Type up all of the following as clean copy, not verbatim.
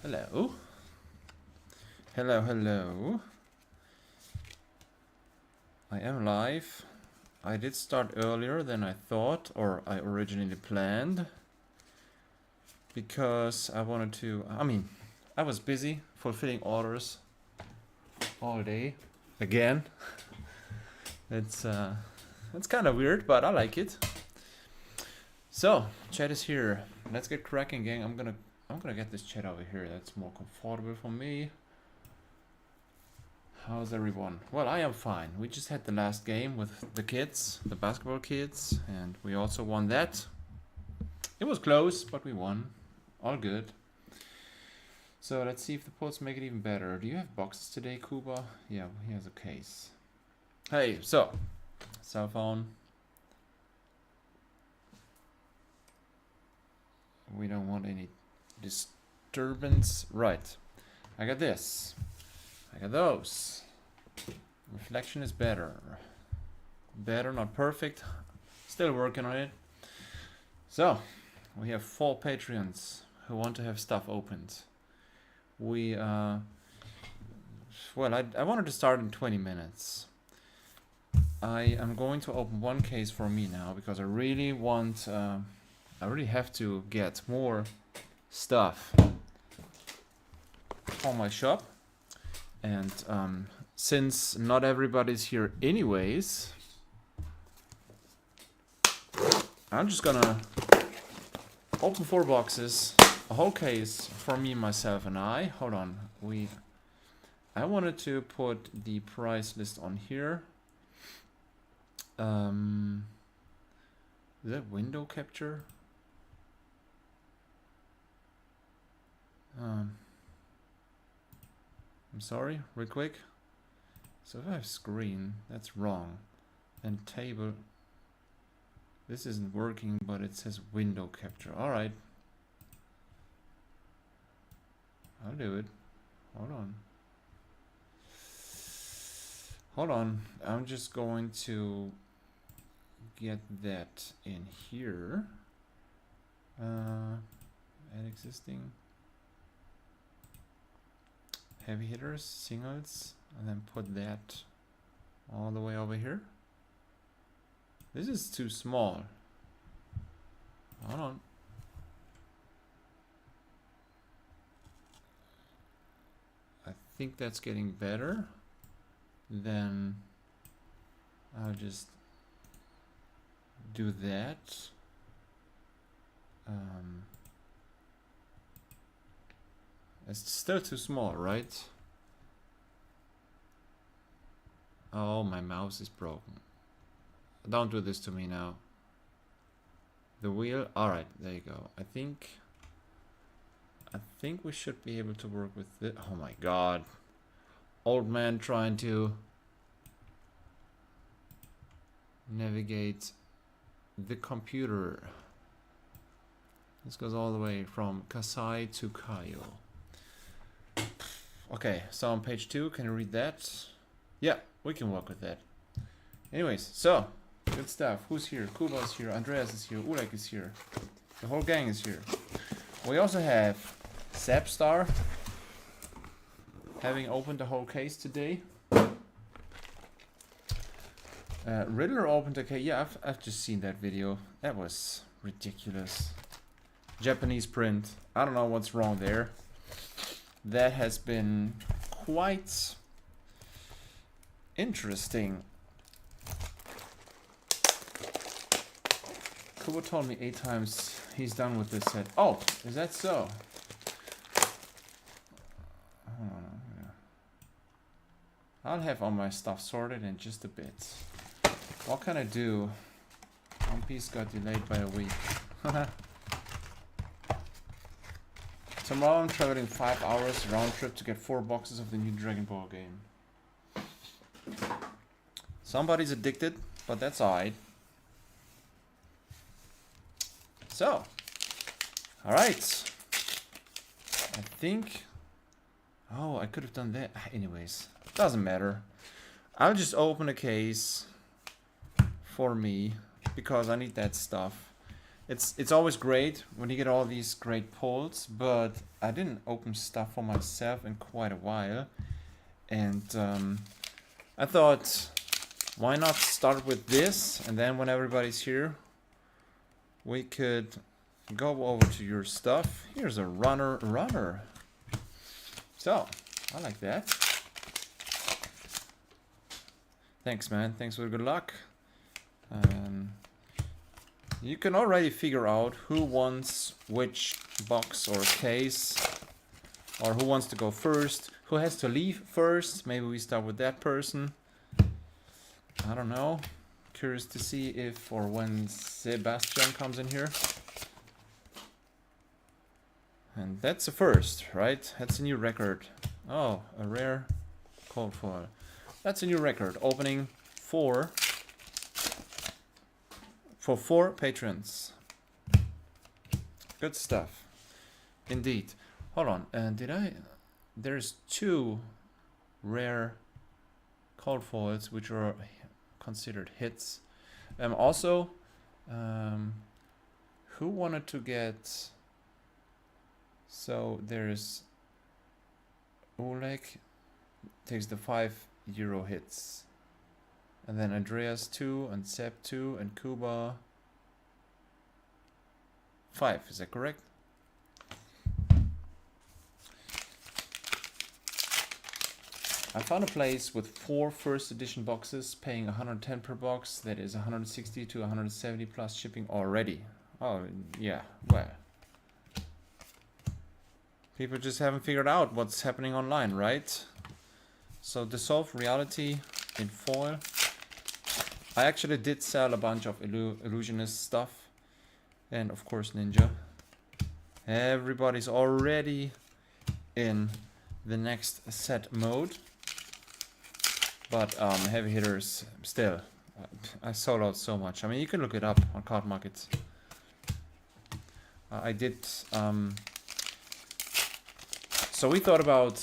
Hello. Hello, hello. I am live. I did start earlier than I thought, or I originally planned. Because I wanted to... I was busy fulfilling orders all day. Again. It's kind of weird, but I like it. So, chat is here. Let's get cracking, gang. I'm gonna get this chat over here. That's more comfortable for me. How's everyone? Well, I am fine. We just had the last game with the kids, the basketball kids, and we also won that. It was close, but we won. All good. So let's see if the polls make it even better. Do you have boxes today, Kuba? Yeah, he has a case. Hey, so, cell phone. We don't want any disturbance. Right. I got this. I got those. Reflection is better. Better, not perfect. Still working on it. So, we have 4 Patreons who want to have stuff opened. We, well, I wanted to start in 20 minutes. I am going to open one case for me now because I really want, I really have to get more stuff for my shop. And since not everybody's here anyways, I'm just gonna open 4 boxes, a whole case for me, myself, and I. Hold on, I wanted to put the price list on here. Is that window capture? I'm sorry, real quick. So if I have screen, that's wrong. And table, this isn't working, but it says window capture. Alright. I'll do it. Hold on. Hold on. I'm just going to get that in here. Add existing. Heavy hitters, singles, and then put that all the way over here. This is too small. Hold on. I think that's getting better. Then I'll just do that. It's still too small, right? Oh, my mouse is broken. Don't do this to me now. The wheel, alright, there you go. I think we should be able to work with it. Oh my god. Old man trying to navigate the computer. This goes all the way from Kasai to Kaio. Okay, so on page 2, can you read that? Yeah, we can work with that. Anyways, so, good stuff. Who's here? Kuba is here, Andreas is here, Ulek is here. The whole gang is here. We also have Sapstar, having opened the whole case today. Riddler opened a case. Yeah, I've just seen that video. That was ridiculous. Japanese print. I don't know what's wrong there. That has been quite interesting. Kubo told me 8 times he's done with this set. Oh, is that so? Hold on. I'll have all my stuff sorted in just a bit. What can I do? One Piece got delayed by a week. Tomorrow I'm traveling 5 hours round trip to get 4 boxes of the new Dragon Ball game. Somebody's addicted, but that's alright. So, alright. I think... Oh, I could have done that. Anyways, doesn't matter. I'll just open a case for me, because I need that stuff. It's always great when you get all these great pulls, but I didn't open stuff for myself in quite a while, and I thought, why not start with this, and then when everybody's here, we could go over to your stuff. Here's a runner. So, I like that. Thanks, man. Thanks for the good luck. You can already figure out who wants which box or case, or who wants to go first, who has to leave first. Maybe we start with that person. I don't know. Curious to see if or when Sebastian comes in here. And that's a first, right? That's a new record. Oh, a rare cold foil. That's a new record. Opening for 4 patrons. Good stuff. Indeed. Hold on. There's 2 rare cold foils which are considered hits. Also, who wanted to get... So there's Oleg takes the €5 hits, and then Andreas 2 and Seb 2 and Kuba 5. Is that correct? I found a place with 4 first edition boxes paying 110 per box. That is 160 to 170 plus shipping already. Oh yeah, well. People just haven't figured out what's happening online, right? So Dissolve Reality in foil. I actually did sell a bunch of illusionist stuff. And of course Ninja. Everybody's already in the next set mode. But heavy hitters still. I sold out so much. I mean, you can look it up on Card Market. I did... So we thought about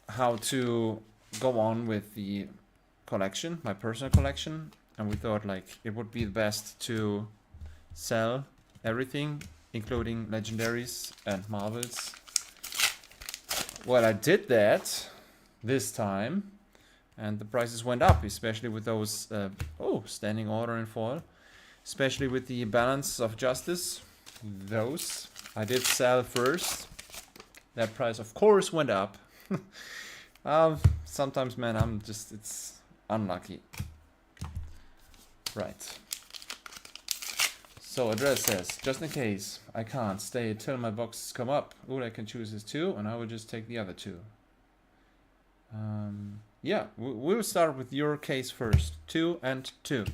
how to go on with the collection, my personal collection, and we thought like it would be the best to sell everything, including legendaries and marvels. Well, I did that this time, and the prices went up, especially with those standing order in foil, especially with the balance of justice. Those I did sell first. That price, of course, went up. Sometimes, man, it's unlucky. Right. So, address says, just in case I can't stay till my boxes come up, Ula can choose his 2, and I will just take the other 2. Yeah, we'll start with your case first. 2 and 2.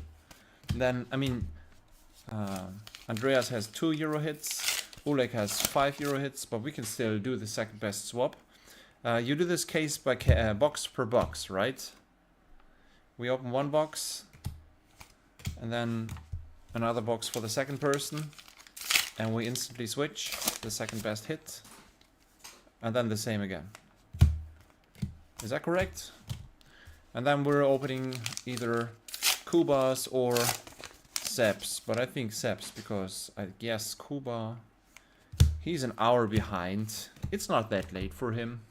Then, I mean, Andreas has €2 hits. Oleg has €5 hits, but we can still do the second best swap. You do this case by box per box, right? We open one box, and then another box for the second person, and we instantly switch the second best hit, and then the same again. Is that correct? And then we're opening either Kuba's or Seb's, but I think Seb's because I guess Kuba... He's an hour behind. It's not that late for him.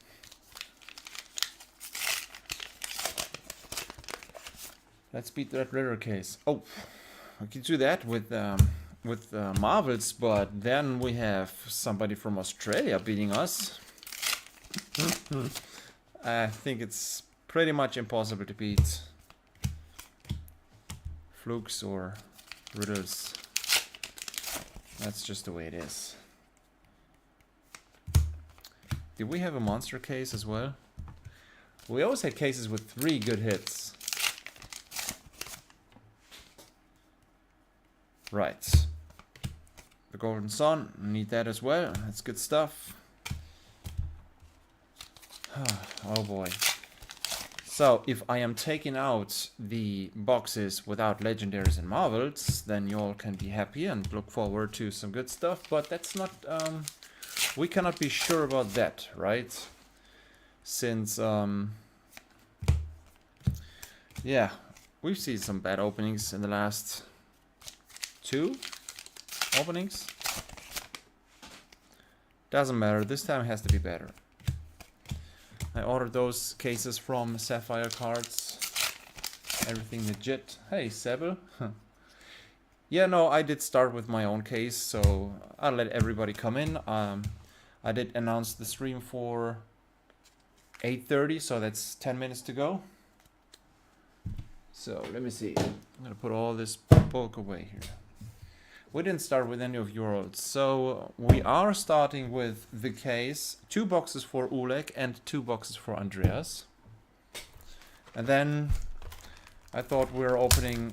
Let's beat that Ritter case. Oh, we can do that with Marvels, but then we have somebody from Australia beating us. I think it's pretty much impossible to beat Flukes or Riddles. That's just the way it is. Did we have a monster case as well? We always had cases with 3 good hits. Right. The Golden Sun, need that as well. That's good stuff. Oh boy. So, if I am taking out the boxes without legendaries and marvels, then you all can be happy and look forward to some good stuff, but that's not... we cannot be sure about that, right? Since, yeah, we've seen some bad openings in the last 2, openings. Doesn't matter, this time has to be better. I ordered those cases from Sapphire Cards. Everything legit. Hey, Sebel. Yeah, no, I did start with my own case, so I'll let everybody come in. I did announce the stream for 8:30, so that's 10 minutes to go. So let me see. I'm gonna put all this bulk away here. We didn't start with any of your odds, so we are starting with the case. 2 boxes for Oleg and 2 boxes for Andreas. And then I thought we were opening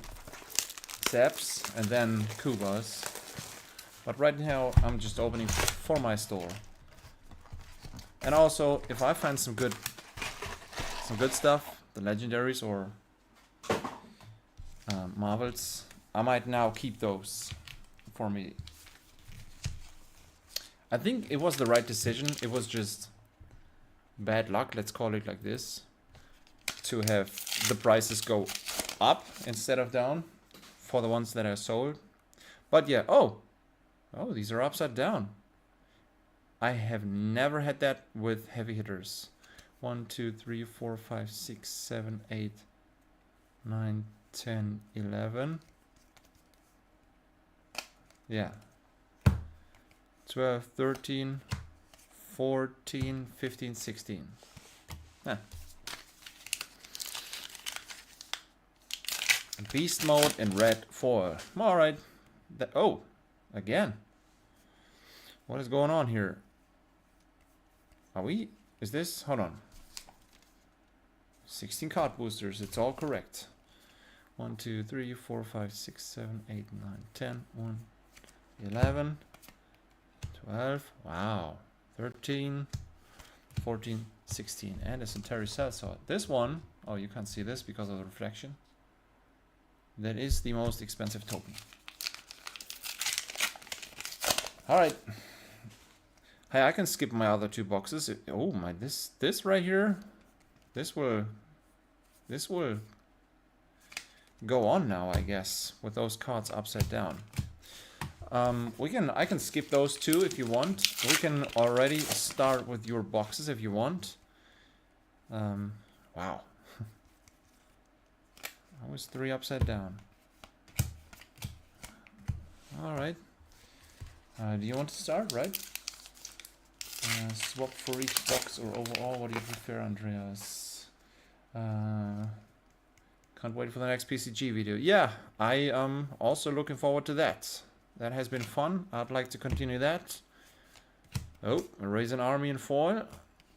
Seb's and then Kuba's. But right now I'm just opening for my store. And also, if I find some good stuff, the legendaries or Marvels, I might now keep those for me. I think it was the right decision. It was just bad luck, let's call it like this, to have the prices go up instead of down for the ones that are sold. But yeah, oh, these are upside down. I have never had that with heavy hitters. 1, 2, 3, 4, 5, 6, 7, 8, 9, 10, 11. Yeah. 12, 13, 14, 15, 16. Huh. Beast mode in red foil. Alright. Oh, again. What is going on here? Is this? Hold on. 16 card boosters. It's all correct. 1, 2, 3, 4, 5, 6, 7, 8, 9, 10, 1, 11, 12. Wow. 13, 14, 16. And a Centauri Sellsword. This one, oh, you can't see this because of the reflection. That is the most expensive token. Alright. Hey, I can skip my other 2 boxes. Oh my, this right here, this will go on now, I guess, with those cards upside down. I can skip those 2 if you want. We can already start with your boxes if you want. Wow. That was 3 upside down. Alright. Do you want to start, right? Swap for each box or overall, what do you prefer, Andreas? Can't wait for the next PCG video. Yeah, I am also looking forward to that. That has been fun. I'd like to continue that. Oh, raise an army in foil.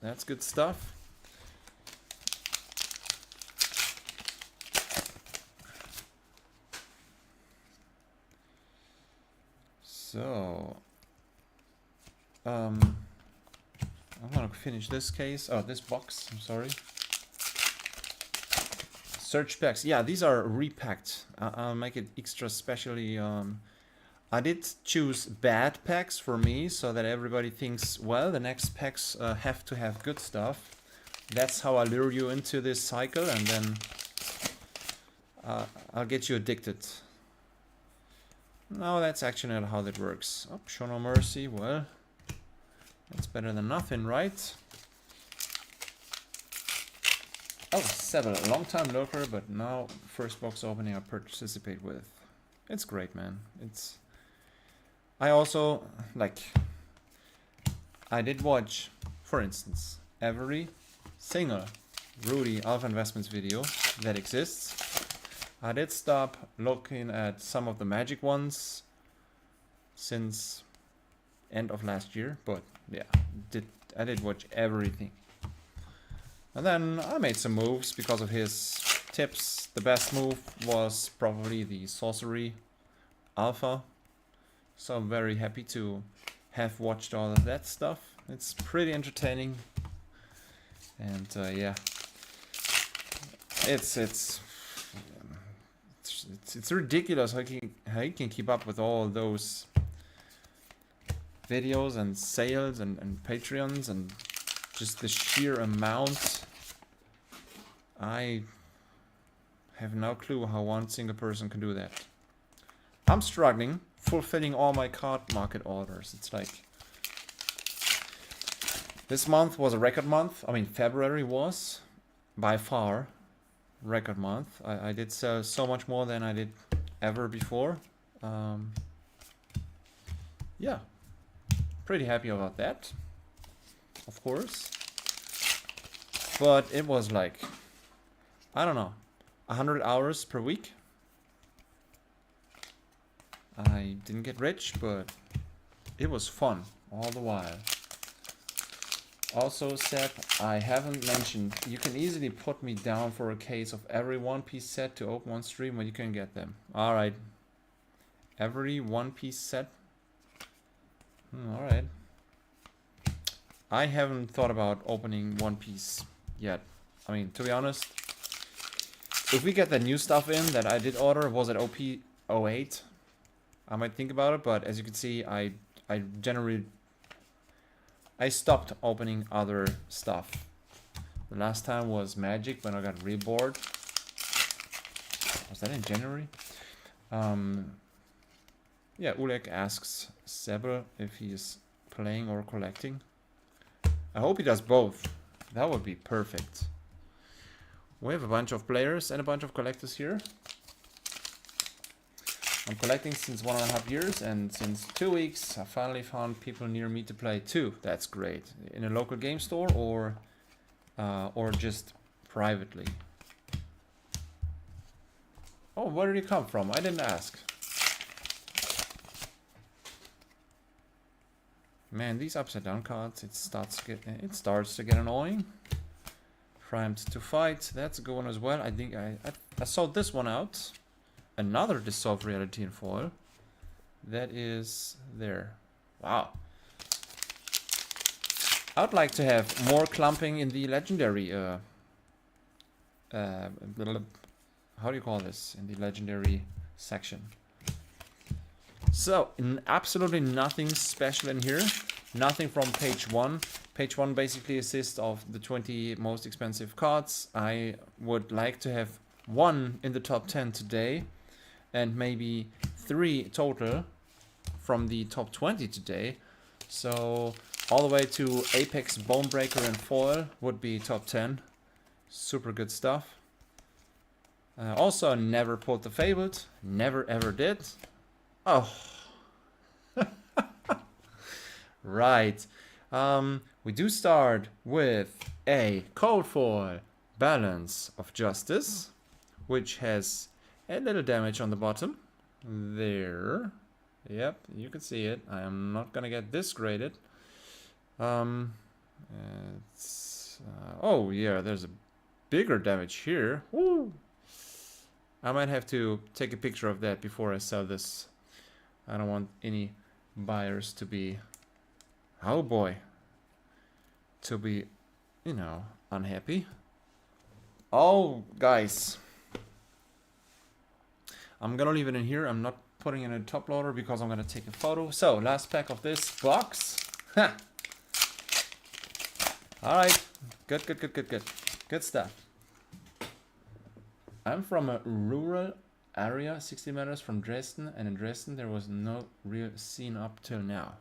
That's good stuff. So, I'm gonna finish this case. Oh, this box. I'm sorry. Search packs. Yeah, these are repacked. I'll make it extra specially. I did choose bad packs for me so that everybody thinks, well, the next packs have to have good stuff. That's how I lure you into this cycle, and then I'll get you addicted. No, that's actually not how that works. Oh, show no mercy. Well, that's better than nothing, right? Oh, Sebel, a long time lurker, but now first box opening I participate with. It's great, man. I also, I did watch, for instance, every single Rudy Alpha Investments video that exists. I did stop looking at some of the Magic ones since end of last year, but yeah, I did watch everything. And then I made some moves because of his tips. The best move was probably the Sorcery Alpha. So I'm very happy to have watched all of that stuff. It's pretty entertaining. And yeah, it's ridiculous how you can keep up with all those videos and sales and Patreons and just the sheer amount. I have no clue how one single person can do that. I'm struggling fulfilling all my card market orders. It's like this month was a record month. I mean, February was by far record month. I did sell so much more than I did ever before. Yeah, pretty happy about that, of course. But it was like, I don't know, 100 hours per week. I didn't get rich, but it was fun all the while. Also, Seb, I haven't mentioned, you can easily put me down for a case of every One Piece set to open one stream when you can get them. Alright. Every One Piece set? Alright. I haven't thought about opening One Piece yet. I mean, to be honest, if we get the new stuff in that I did order, was it OP08? I might think about it, but as you can see, I generally stopped opening other stuff. The last time was Magic when I got real bored. Was that in January? Yeah, Ulek asks Sebel if he is playing or collecting. I hope he does both. That would be perfect. We have a bunch of players and a bunch of collectors here. I'm collecting since 1.5 years, and since 2 weeks I finally found people near me to play too. That's great. In a local game store or just privately. Oh, where did you come from? I didn't ask. Man, these upside down cards, it starts to get annoying. Primed to fight, that's a good one as well. I think I saw this one out. Another Dissolve Reality in foil. That is there. Wow. I would like to have more clumping in the legendary how do you call this? In the legendary section. So, absolutely nothing special in here. Nothing from page 1. Page 1 basically consists of the 20 most expensive cards. I would like to have 1 in the top 10 today. And maybe 3 total from the top 20 today. So all the way to Apex, Bonebreaker and Foil would be top 10. Super good stuff. Also never pulled the Fabled. Never ever did. Oh. Right. We do start with a Cold Foil Balance of Justice, which has a little damage on the bottom. There. Yep, you can see it. I am not gonna get this graded. Oh yeah, there's a bigger damage here. Woo! I might have to take a picture of that before I sell this. I don't want any buyers to be, oh boy, to be, you know, unhappy. Oh, guys. I'm gonna leave it in here. I'm not putting it in a top loader because I'm gonna take a photo. So, last pack of this box. Ha! Alright. Good. Good stuff. I'm from a rural area, 60 meters from Dresden, and in Dresden there was no real scene up till now.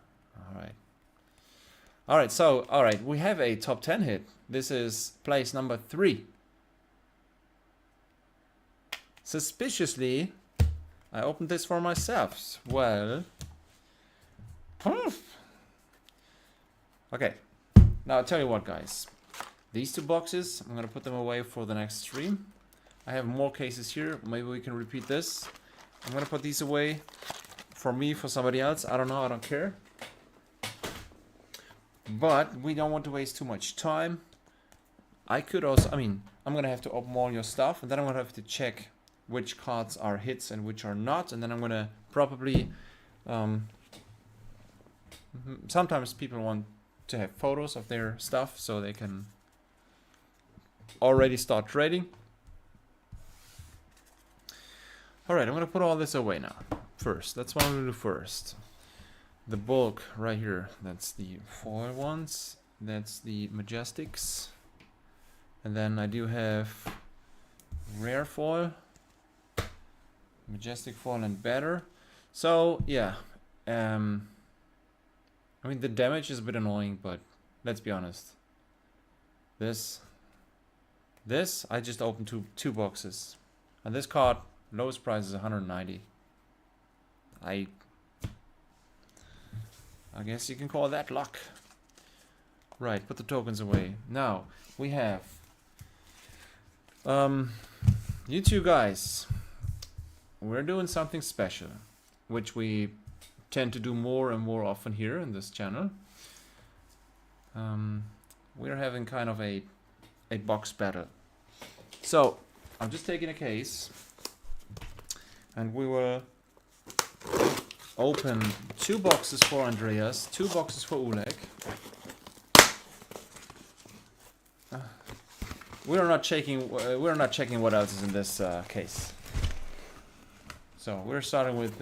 Alright, we have a top 10 hit. This is place number 3. Suspiciously, I opened this for myself. Well, okay. Now I'll tell you what, guys. These 2 boxes, I'm gonna put them away for the next stream. I have more cases here. Maybe we can repeat this. I'm gonna put these away for me, for somebody else. I don't know. I don't care. But we don't want to waste too much time. I could also, I mean, I'm gonna have to open all your stuff, and then I'm gonna have to check which cards are hits and which are not, and then I'm gonna probably sometimes people want to have photos of their stuff so they can already start trading. Alright, I'm gonna put all this away now. First, that's what I'm gonna do first. The bulk right here, that's the foil ones, that's the Majestics, and then I do have rare foil, Majestic foil and better. So yeah, I mean the damage is a bit annoying, but let's be honest. This I just opened two boxes, and this card lowest price is 190. I guess you can call that luck. Right, put the tokens away. Now we have you two guys. We're doing something special, which we tend to do more and more often here in this channel. We're having kind of a box battle. So I'm just taking a case, and we will open 2 boxes for Andreas, 2 boxes for Oleg. We're not checking what else is in this case. So we're starting with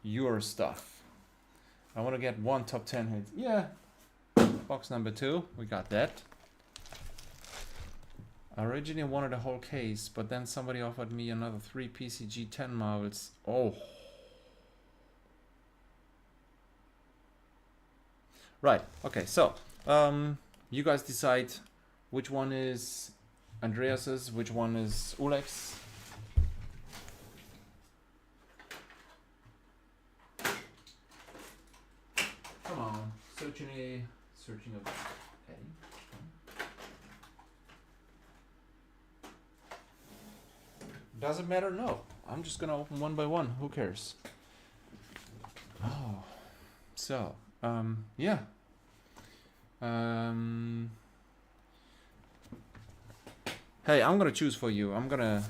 your stuff. I want to get 1 top 10 hits. Yeah. Box number 2, we got that. I originally wanted a whole case, but then somebody offered me another 3 PCG 10 marbles. Oh. Right, okay, so you guys decide which one is Andreas's, which one is Oleg's. Come on, searching a Eddie. Doesn't matter, no. I'm just gonna open one by one, who cares? Oh, so, yeah. Hey, I'm gonna choose for you. I'm gonna...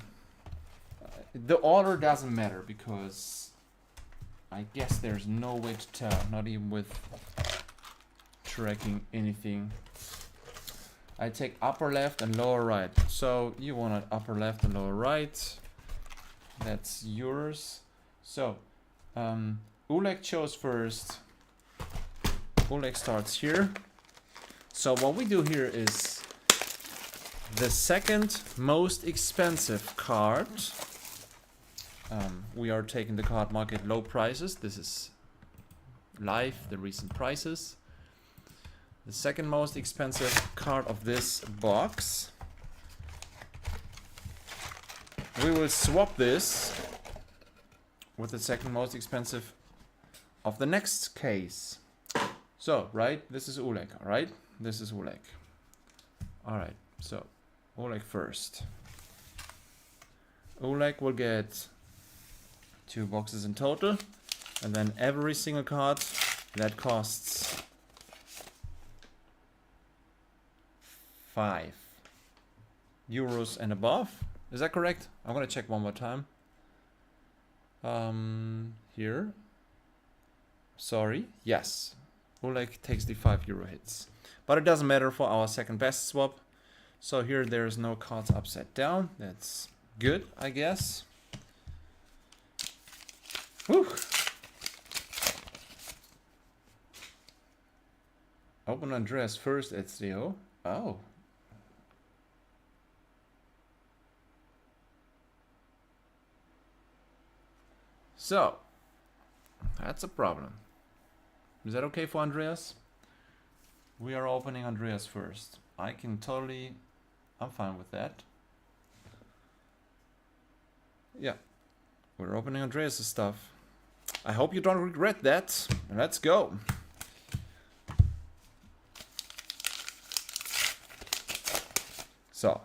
the order doesn't matter because I guess there's no way to tell, not even with tracking anything. I take upper left and lower right. So you want it upper left and lower right. That's yours. So Oleg chose first. Oleg starts here. So what we do here is the second most expensive card. We are taking the card market low prices. This is live, the recent prices. The second most expensive card of this box. We will swap this with the second most expensive of the next case. So, right, this is Oleg, right? This is Oleg. Alright, so Oleg first. Oleg will get 2 boxes in total, and then every single card that costs 5 euros and above. Is that correct? I'm gonna check one more time. Here. Sorry. Yes. Oleg takes the 5 euro hits. But it doesn't matter for our second best swap. So here there's no cards upside down. That's good, I guess. Whew. Open Andreas first at Seho. Oh. So, that's a problem. Is that okay for Andreas? We are opening Andreas first. I'm fine with that. Yeah, we're opening Andreas' stuff. I hope you don't regret that. Let's go. So,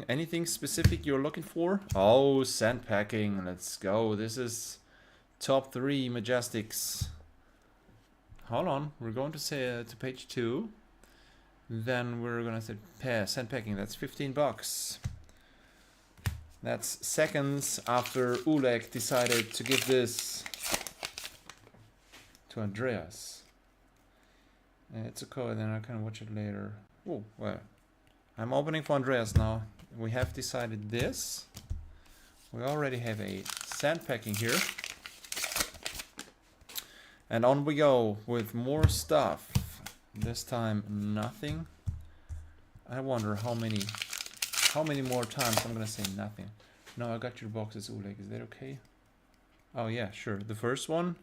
anything specific you're looking for? Oh, sandpacking, let's go. This is top 3 Majestics. Hold on, we're going to say to page 2. Then we're gonna say sandpacking, that's 15 bucks. That's seconds after Oleg decided to give this to Andreas. It's okay, then I can watch it later. Oh, well. I'm opening for Andreas now. We have decided this. We already have a sandpacking here. And on we go with more stuff. This time nothing. I wonder how many more times I'm gonna say nothing. No, I got your boxes, Oleg. Is that okay? Oh yeah, sure. The first one.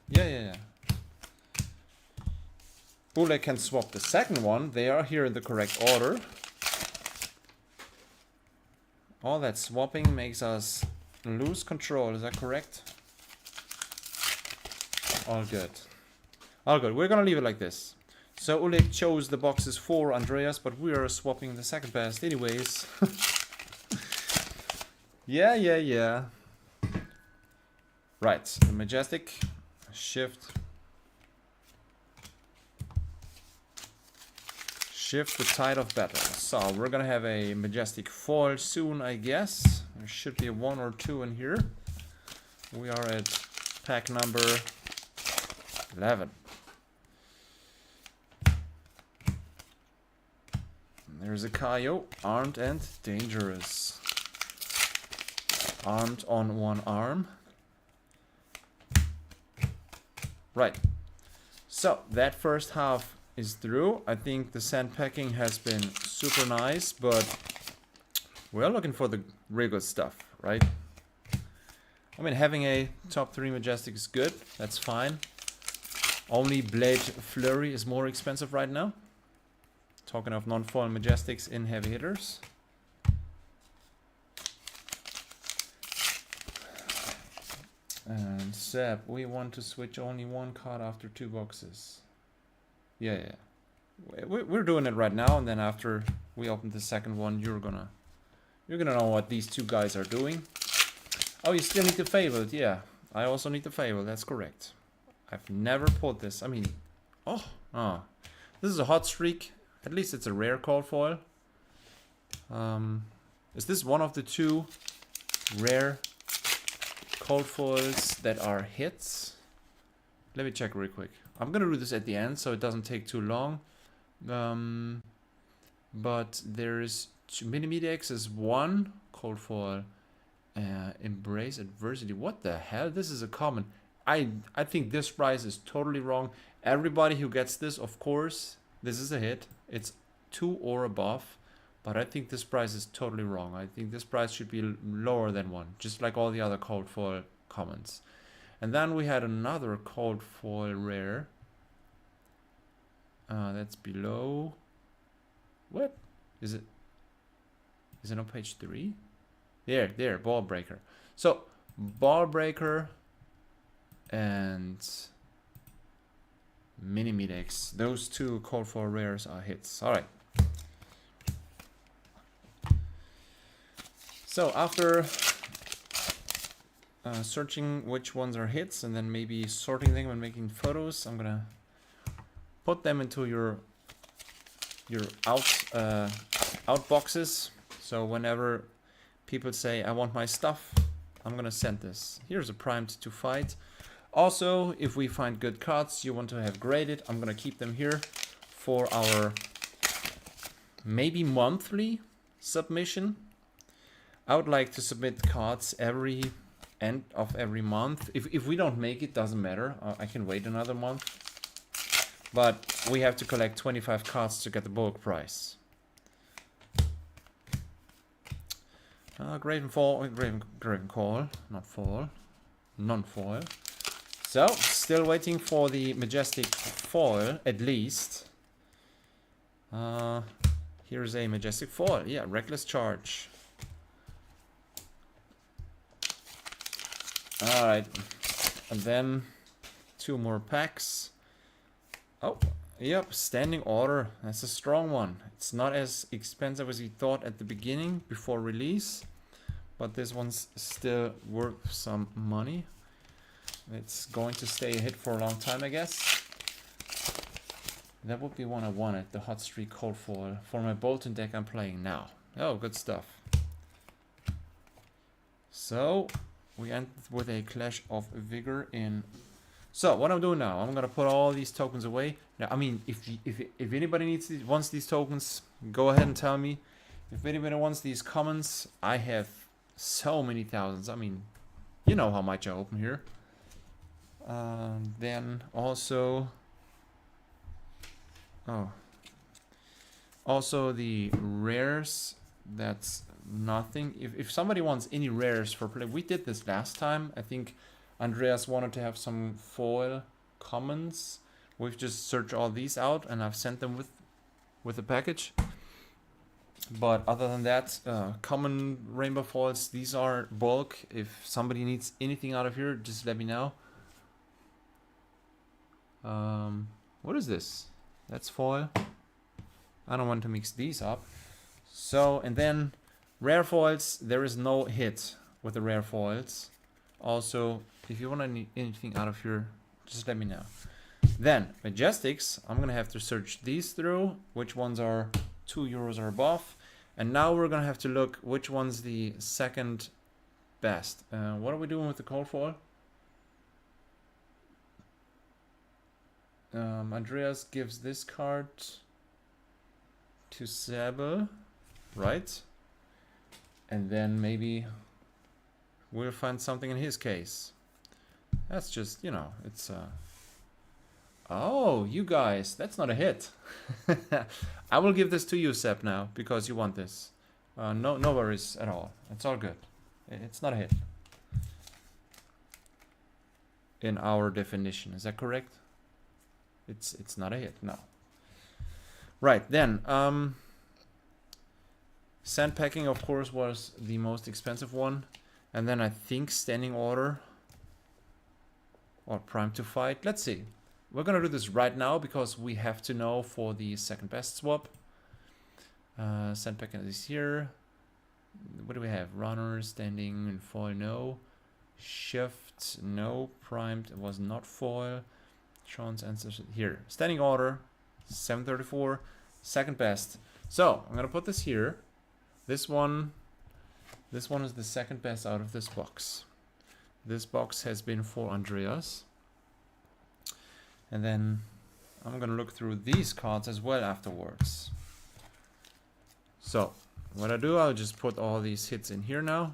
Yeah. Oleg can swap the second one. They are here in the correct order. All that swapping makes us lose control. Is that correct? All good. All good. We're gonna leave it like this. So Oleg chose the boxes for Andreas, but we are swapping the second best anyways. Yeah. Right, the Majestic, shift the tide of battle. So we're gonna have a Majestic foil soon, I guess. There should be 1 or 2 in here. We are at pack number 11. There's a Kaio, armed and dangerous. Armed on one arm. Right. So that first half is through. I think the sand packing has been super nice, but we're looking for the real good stuff, right? I mean, having a top 3 Majestic is good. That's fine. Only Blade Flurry is more expensive right now. Talking of non-foil Majestics in heavy hitters. And Seb, we want to switch only 1 card after 2 boxes. Yeah. We're doing it right now, and then after we open the second one, you're gonna know what these 2 guys are doing. Oh, you still need the favorite. Yeah, I also need the favorite. That's correct. I've never pulled this. I mean, oh, this is a hot streak. At least it's a rare cold foil. Is this one of the 2 rare cold foils that are hits? Let me check real quick. I'm gonna do this at the end so it doesn't take too long. But there's Minimedex is 1 cold foil. Embrace adversity. What the hell? This is a common. I think this price is totally wrong. Everybody who gets this, of course, this is a hit. It's 2 or above. But I think this price is totally wrong. I think this price should be lower than 1, just like all the other cold foil commons. And then we had another cold foil rare. That's below. What is it? Is it on page 3? There, Ball Breaker. So Ball Breaker and Minimedex. Those 2 cold foil rares are hits. All right. So after searching which ones are hits and then maybe sorting them and making photos, I'm gonna put them into your out boxes. So whenever people say I want my stuff, I'm gonna send this. Here's a primed to fight. Also, if we find good cards you want to have graded, I'm gonna keep them here for our maybe monthly submission. I would like to submit cards every end of every month. If we don't make it, doesn't matter. I can wait another month. But we have to collect 25 cards to get the bulk price. Graven Call, not fall, non-foil. So, still waiting for the Majestic foil, at least. Here's a Majestic foil. Yeah, Reckless Charge. Alright, and then 2 more packs. Oh, yep, Standing Order. That's a strong one. It's not as expensive as we thought at the beginning before release, but this one's still worth some money. It's going to stay a hit for a long time, I guess. That would be one I wanted, the Hot Streak Cold Foil for my Bolton deck I'm playing now. Oh, good stuff. So we end with a Clash of Vigor in. So what I'm doing now, I'm gonna put all these tokens away. Now, I mean, if anybody wants these tokens, go ahead and tell me. If anybody wants these commons, I have so many thousands. I mean, you know how much I open here. Then also, also the rares. That's nothing. If somebody wants any rares for play, we did this last time. I think Andreas wanted to have some foil commons. We've just searched all these out and I've sent them with the package. But other than that, common rainbow foils, these are bulk. If somebody needs anything out of here, just let me know. What is this? That's foil. I don't want to mix these up. So, and then rare foils, there is no hit with the rare foils. Also, if you want anything out of here, just let me know. Then, Majestics, I'm gonna have to search these through, which ones are €2 or above. And now we're gonna have to look which one's the second best. What are we doing with the cold foil? Andreas gives this card to Sable, right? And then maybe we'll find something in his case. That's just, you know, it's oh, you guys, that's not a hit. I will give this to you, Seb, now, because you want this. No worries at all. It's all good. It's not a hit. In our definition, is that correct? It's not a hit, no. Right, then, Sandpacking, of course, was the most expensive one. And then I think Standing Order or Prime to Fight. Let's see. We're gonna do this right now because we have to know for the second best swap. Sandpacking is here. What do we have? Runner, Standing, and Foil, no. Shift, no. Primed, it was not foil. Sean's answers here. Standing Order, 734, second best. So I'm gonna put this here. This one is the second best out of this box. This box has been for Andreas. And then I'm gonna look through these cards as well afterwards. So what I do, I'll just put all these hits in here now.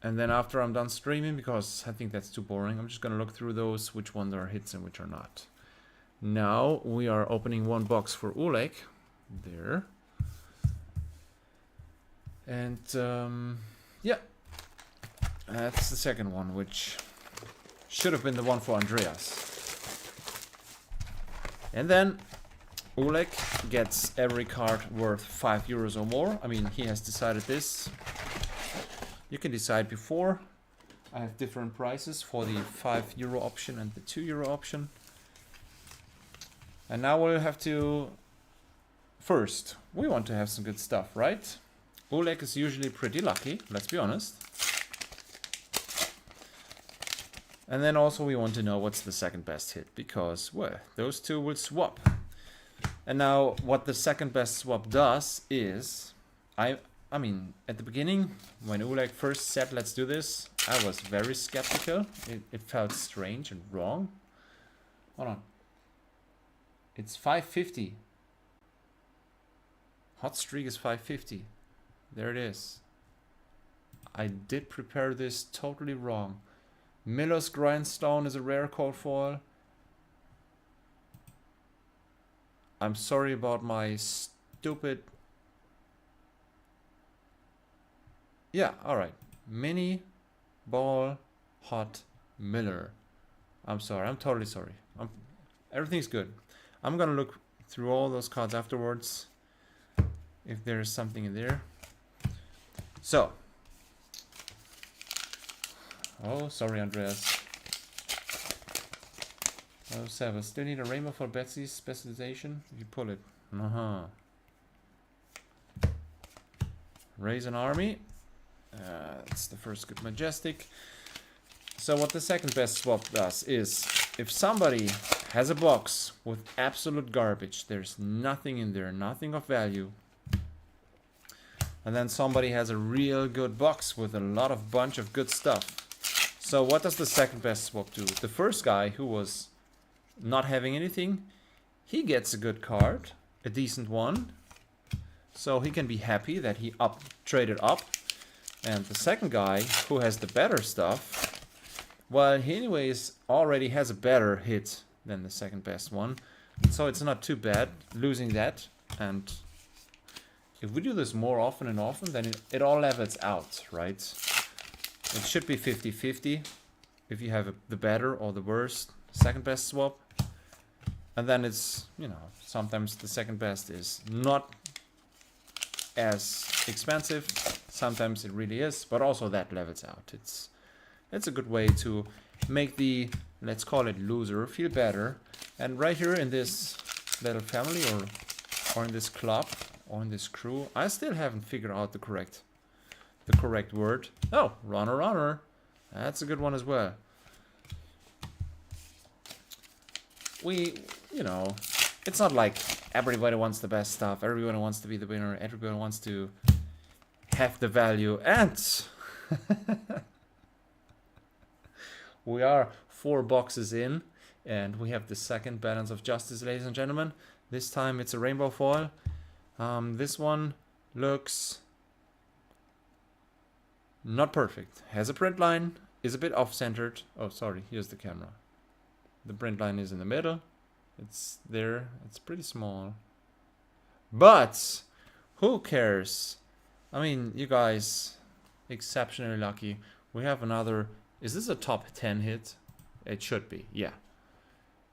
And then after I'm done streaming, because I think that's too boring, I'm just gonna look through those, which ones are hits and which are not. Now we are opening one box for Oleg. There. And yeah, that's the second one, which should have been the one for Andreas. And then Oleg gets every card worth €5 or more. I mean, he has decided this. You can decide before. I have different prices for the €5 option and the €2 option. And now we'll have to... First, we want to have some good stuff, right? Oleg is usually pretty lucky, let's be honest. And then also we want to know what's the second best hit, because, well, those two will swap. And now what the second best swap does is, I mean, at the beginning, when Oleg first said let's do this, I was very skeptical. It felt strange and wrong. Hold on. It's 550. Hot streak is 550. There it is. I did prepare this totally wrong. Miller's Grindstone is a rare cold foil. I'm sorry about my stupid... Yeah, alright. Mini Ball Hot Miller. I'm sorry, I'm totally sorry. Everything's good. I'm gonna look through all those cards afterwards if there's something in there. So. Oh, sorry, Andreas. Oh, Seba, still need a rainbow for Betsy's specialization? If you pull it. Raise an army. That's the first good Majestic. So what the second best swap does is, if somebody has a box with absolute garbage, there's nothing in there, nothing of value, and then somebody has a real good box with a bunch of good stuff. So what does the second best swap do? The first guy, who was not having anything, he gets a good card, a decent one, so he can be happy that he traded up. And the second guy, who has the better stuff, well, he anyways already has a better hit than the second best one, so it's not too bad losing that. And if we do this more often and often, then it all levels out, right? It should be 50-50. if you have the better or the worst second best swap. And then it's, you know, sometimes the second best is not as expensive. Sometimes it really is, but also that levels out. It's a good way to make the, let's call it loser, feel better. And right here in this little family or in this club or in this crew, I still haven't figured out the correct word. Oh, runner. That's a good one as well. You know, it's not like everybody wants the best stuff, everybody wants to be the winner, everybody wants to have the value, and we are 4 boxes in, and we have the second Balance of Justice, ladies and gentlemen. This time it's a rainbow foil. This one looks not perfect. Has a print line, is a bit off-centered. Oh, sorry, here's the camera. The print line is in the middle. It's there. It's pretty small. But who cares? I mean, you guys, exceptionally lucky. We have another. Is this a top 10 hit? It should be. Yeah.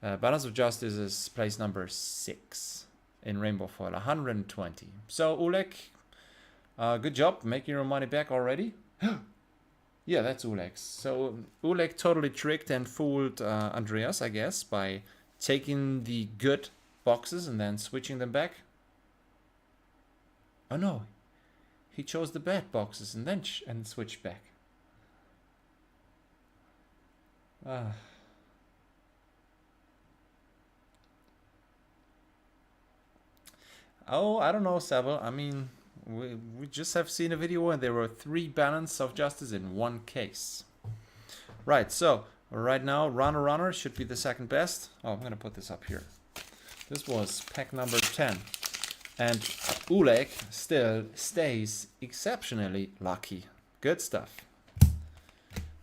Balance of Justice is place number 6 in rainbow foil. 120. So Oleg, good job making your money back already. Yeah, that's Oleg. So Oleg totally tricked and fooled Andreas, I guess, by taking the good boxes and then switching them back. Oh no, he chose the bad boxes and then switched back. Oh, I don't know, Sable. I mean, we just have seen a video and there were 3 Balance of Justice in 1 case. Right, so right now runner should be the second best. Oh, I'm gonna put this up here. This was pack number 10, and Oleg still stays exceptionally lucky. Good stuff.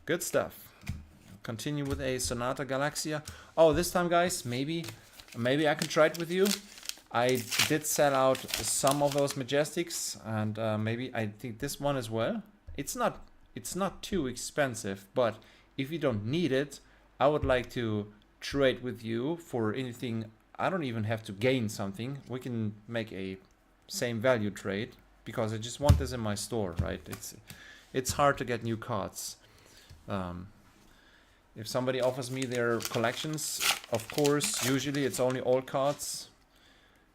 Good stuff. Continue with a Sonata Galaxia. Oh, this time, guys, maybe I can try it with you. I did sell out some of those Majestics, and maybe I think this one as well. It's not too expensive, but if you don't need it, I would like to trade with you for anything. I don't even have to gain something. We can make a same value trade because I just want this in my store, right? It's hard to get new cards. If somebody offers me their collections, of course, usually it's only old cards.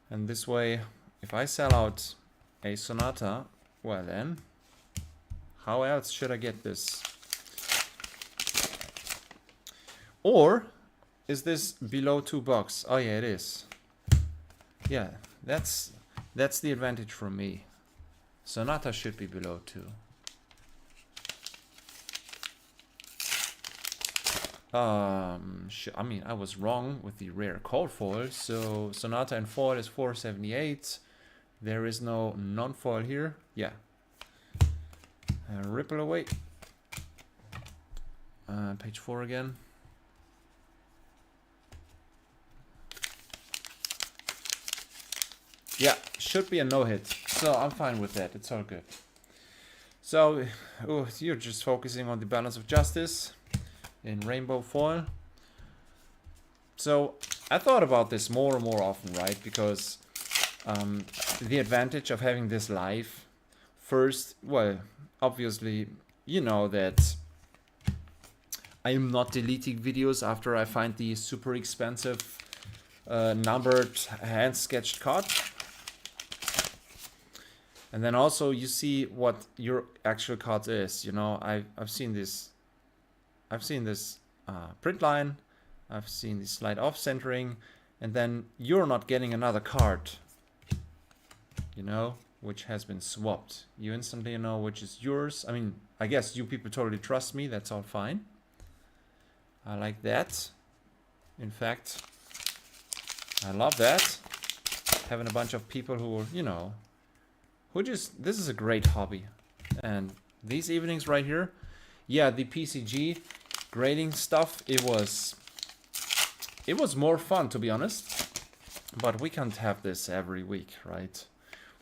And this way, if I sell out a Sonata, well then, how else should I get this? Or is this below $2? Oh yeah, it is. Yeah, that's the advantage for me. Sonata should be below 2. I mean, I was wrong with the rare cold foil. So Sonata and foil is 478. There is no non-foil here. Yeah. Ripple away. Page 4 again. Yeah, should be a no-hit. So I'm fine with that. It's all good. So you're just focusing on the Balance of Justice in rainbow foil. So I thought about this more and more often, right? Because the advantage of having this live, first, well, obviously, you know that I am not deleting videos after I find the super expensive numbered hand sketched card. And then also you see what your actual card is. You know, I've seen this. I've seen this print line. I've seen the slide off centering, and then you're not getting another card, you know, which has been swapped. You instantly know which is yours. I mean, I guess you people totally trust me. That's all fine. I like that. In fact, I love that. Having a bunch of people who, you know, who just, this is a great hobby. And these evenings right here, yeah, the PCG grading stuff, it was more fun, to be honest. But we can't have this every week, right?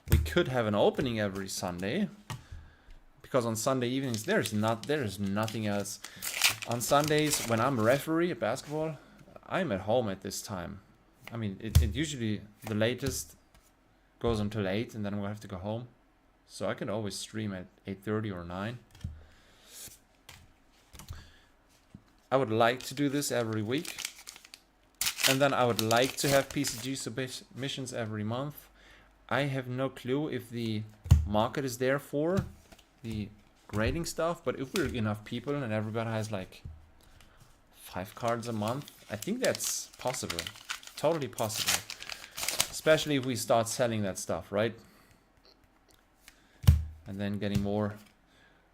We could have an opening every Sunday, because on Sunday evenings there's nothing else. On Sundays, when I'm a referee at basketball, I'm at home at this time. I mean, it usually, the latest goes until 8, and then we'll have to go home. So I can always stream at 8:30 or 9. I would like to do this every week. And then I would like to have PCG submissions every month. I have no clue if the market is there for the grading stuff, but if we're enough people and everybody has like 5 cards a month, I think that's possible. Totally possible. Especially if we start selling that stuff, right? And then getting more.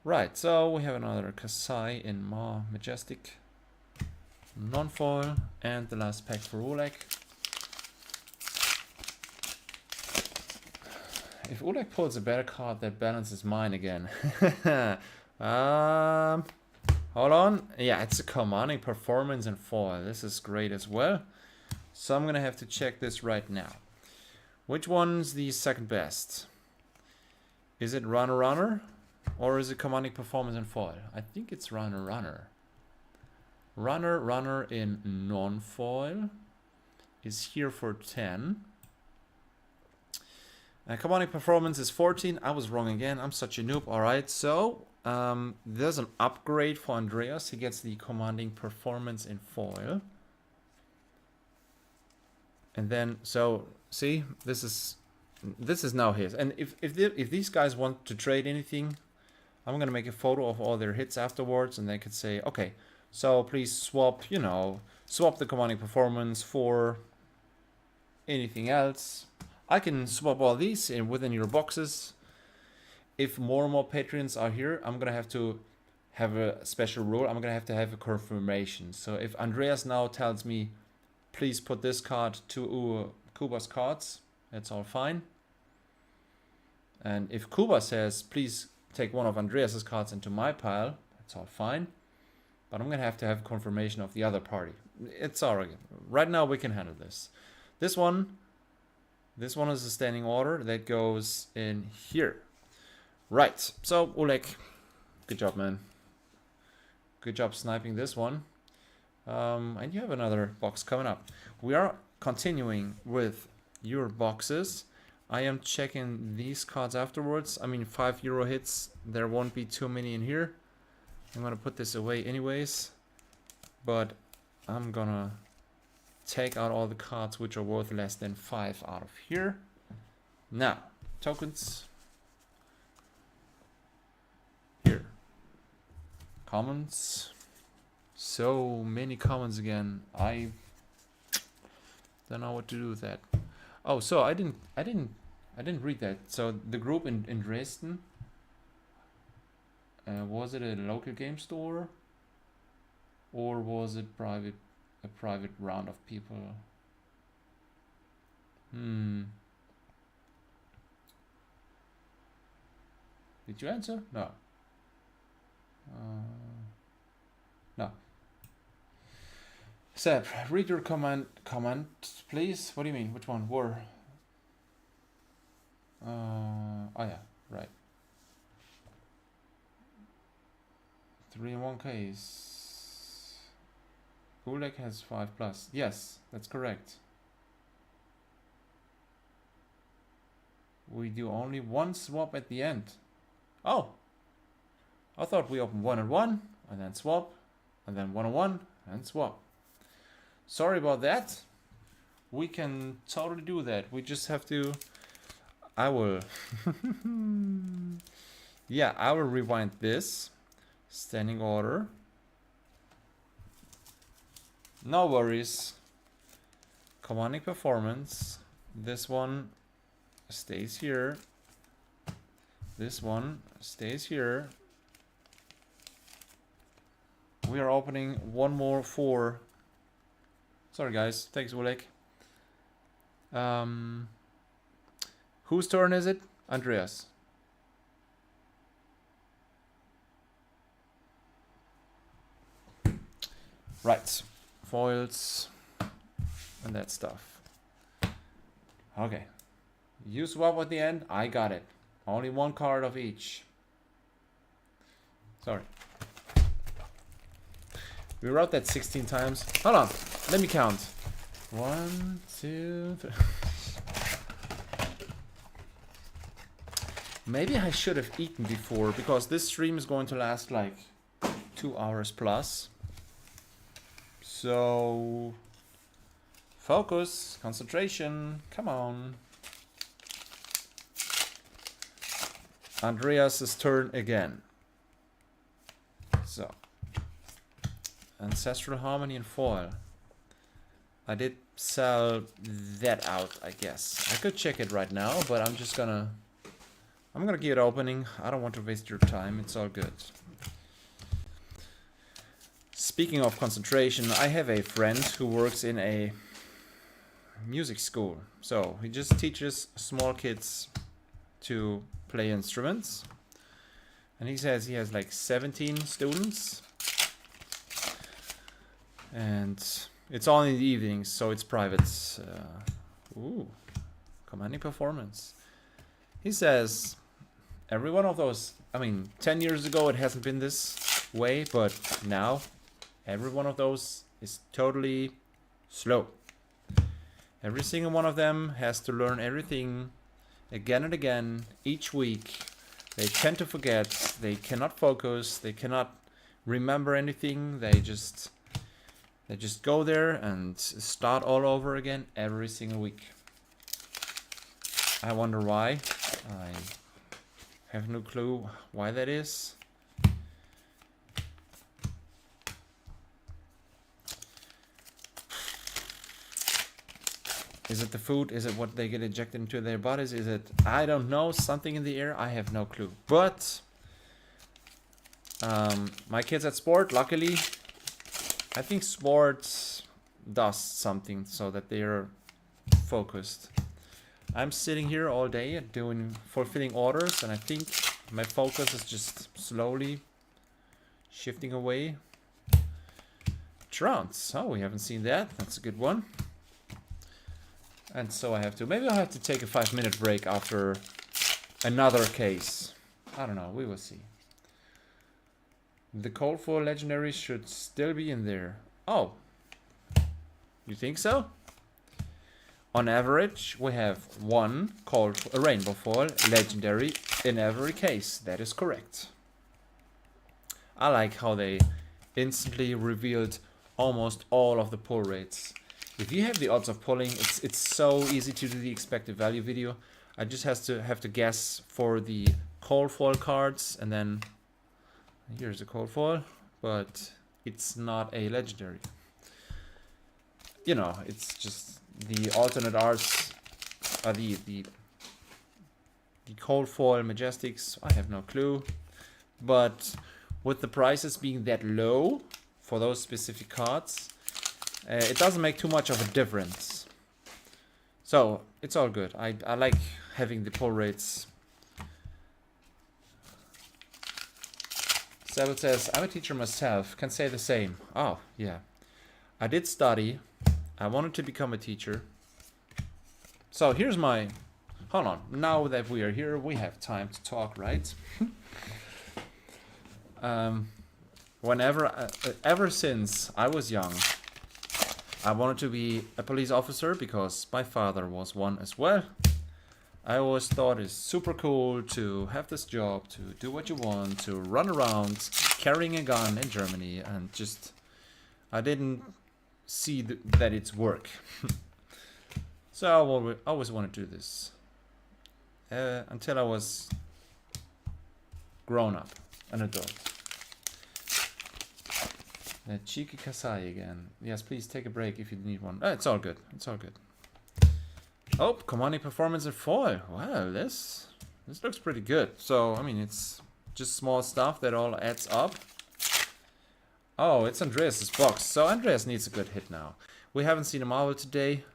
Right, so we have another Kasai in Majestic. Non-foil. And the last pack for Oleg. If Oleg pulls a better card, that balances mine again. Hold on. Yeah, it's a commanding performance in foil. This is great as well. So I'm going to have to check this right now. Which one's the second best? Is it Runner Runner? Or is it commanding performance in foil? I think it's Runner Runner. Runner Runner in non-foil is here for 10. Commanding performance is 14. I was wrong again. I'm such a noob. Alright, so there's an upgrade for Andreas. He gets the commanding performance in foil. And then, so, see, this is now his. And if these guys want to trade anything, I'm going to make a photo of all their hits afterwards. And they could say, okay, so please swap, you know, swap the commanding performance for anything else. I can swap all these in within your boxes. If more and more patrons are here, I'm gonna have to have a special rule. I'm gonna have to have a confirmation. So if Andreas now tells me, please put this card to Kuba's cards, that's all fine. And if Kuba says, please take one of Andreas's cards into my pile, that's all fine. But I'm gonna have to have confirmation of the other party. It's alright. Right now we can handle this. This one is a standing order that goes in here. Right, so Oleg, good job, man. Good job sniping this one. And you have another box coming up. We are continuing with your boxes. I am checking these cards afterwards. I mean, €5 hits, there won't be too many in here. I'm gonna put this away anyways. But I'm gonna take out all the cards which are worth less than 5 out of here. Now, tokens. Here. Commons. So many commons again. I don't know what to do with that. Oh, so I didn't read that. So the group in Dresden, was it a local game store? Or was it a private round of people? Did you answer? No. No. Seb, read your comment, please. What do you mean? Which one? War. Oh yeah, right. 3 in 1 case. Oleg has 5+. Yes, that's correct. We do only one swap at the end. Oh! I thought we opened 1 and 1, and then swap, and then 1 and 1, and swap. Sorry about that. We can totally do that. We just have to... I will... yeah, I will rewind this. Standing order. No worries. Commanding performance. This one stays here. This one stays here. We are opening one more for... Sorry guys, thanks Oleg. Whose turn is it? Andreas. Right. Foils and that stuff. Okay. You swap at the end. I got it. Only one card of each. Sorry. We wrote that 16 times. Hold on. Let me count. 1, 2, 3. Maybe I should have eaten before, because this stream is going to last like 2 hours plus. So focus, concentration, come on. Andreas's turn again. So, Ancestral Harmony and foil. I did sell that out, I guess. I could check it right now, but I'm gonna give it opening. I don't want to waste your time. It's all good. Speaking of concentration, I have a friend who works in a music school. So he just teaches small kids to play instruments. And he says he has like 17 students. And it's all in the evenings, so it's private. Commanding performance. He says every one of those, 10 years ago it hasn't been this way, but now every one of those is totally slow. Every single one of them has to learn everything again and again each week. They tend to forget, they cannot focus, they cannot remember anything. They just go there and start all over again every single week. I wonder why. I have no clue why that is. Is it the food? Is it what they get injected into their bodies? Is it, I don't know, something in the air? I have no clue. But my kids at sport, luckily, I think sports does something so that they are focused. I'm sitting here all day fulfilling orders, and I think my focus is just slowly shifting away. Trance. Oh, we haven't seen that. That's a good one. And so maybe I'll have to take a 5-minute break after another case. I don't know, we will see. The Cold Foil Legendary should still be in there. Oh, you think so? On average, we have one Rainbow Foil Legendary in every case. That is correct. I like how they instantly revealed almost all of the pull rates. If you have the odds of pulling, it's so easy to do the expected value video. I just have to guess for the cold foil cards, and then here's a cold foil, but it's not a legendary. You know, it's just the alternate arts are the cold foil majestics. I have no clue, but with the prices being that low for those specific cards, it doesn't make too much of a difference. So it's all good. I like having the pull rates. Sebel says, I'm a teacher myself, can say the same. Oh, yeah. I did study. I wanted to become a teacher. So here's my... Hold on. Now that we are here, we have time to talk, right? Ever since I was young, I wanted to be a police officer because my father was one as well. I always thought it's super cool to have this job, to do what you want, to run around carrying a gun in Germany, and just I didn't see that it's work. So I always wanted to do this until I was grown up, an adult. Cheeky Kasai again. Yes, please take a break if you need one. It's all good. It's all good. Oh, commanding performance in foil. Wow, this looks pretty good. So, it's just small stuff that all adds up. Oh, it's Andreas's box. So Andreas needs a good hit now. We haven't seen a Marvel today.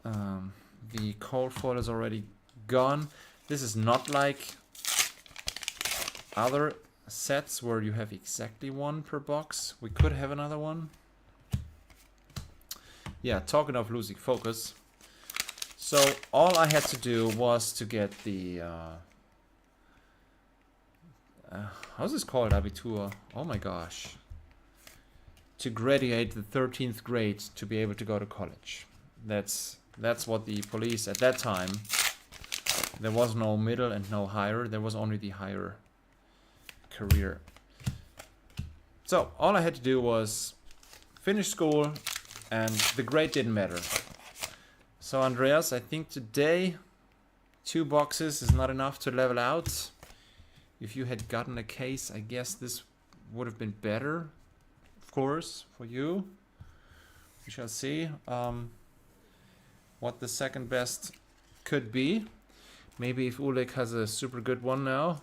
The cold foil is already gone. This is not like other sets where you have exactly one per box. We could have another one. Yeah, talking of losing focus. So all I had to do was to get the how's this called? Abitur. Oh my gosh. to graduate the 13th grade to be able to go to college. That's what the police at that time. There was no middle and no higher. There was only the higher career. So all I had to do was finish school, and the grade didn't matter. So Andreas, I think today 2 boxes is not enough to level out. If you had gotten a case, I guess this would have been better, of course, for you. We shall see what the second best could be. Maybe if Oleg has a super good one now,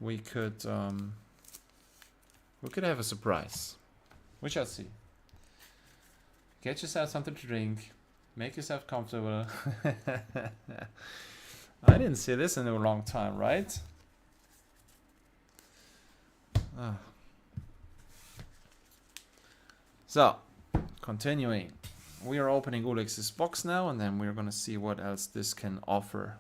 we could have a surprise. We shall see. Get yourself something to drink. Make yourself comfortable. I didn't see this in a long time, right? Oh. So, continuing. We are opening Oleg's box now, and then we're gonna see what else this can offer.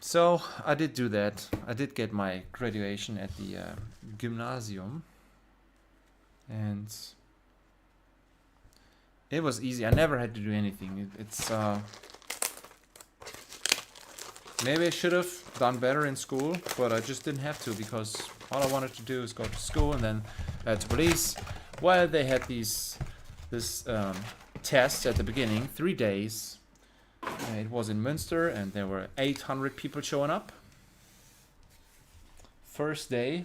So, I did do that. I did get my graduation at the gymnasium. And it was easy. I never had to do anything. It's maybe I should have done better in school, but I just didn't have to, because all I wanted to do is go to school and then to police. Well, they had this test at the beginning, 3 days. It was in Münster, and there were 800 people showing up. First day.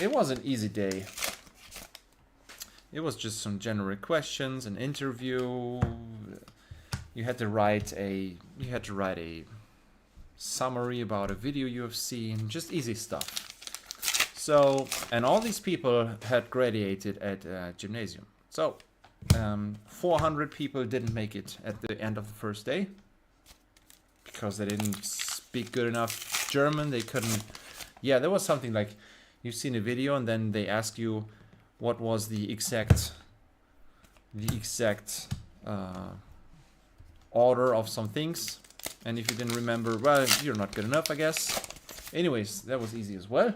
It was an easy day. It was just some generic questions, an interview. You had to write a summary about a video you have seen, just easy stuff. So, and all these people had graduated at gymnasium. So, 400 people didn't make it at the end of the first day because they didn't speak good enough German. They couldn't. Yeah, there was something like, you've seen a video and then they ask you what was the exact order of some things, and if you didn't remember, well, you're not good enough, I guess. Anyways, that was easy as well.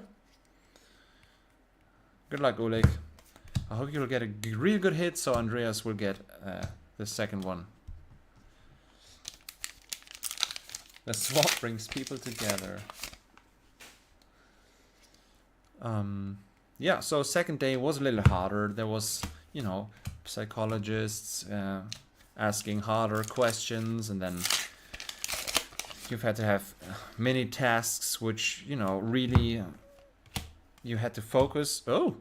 Good luck, Oleg. I hope you'll get a real good hit, so Andreas will get the second one. The swap brings people together. Yeah, so second day was a little harder. There was, you know, psychologists asking harder questions, and then you've had to have many tasks which, you know, really you had to focus. Oh,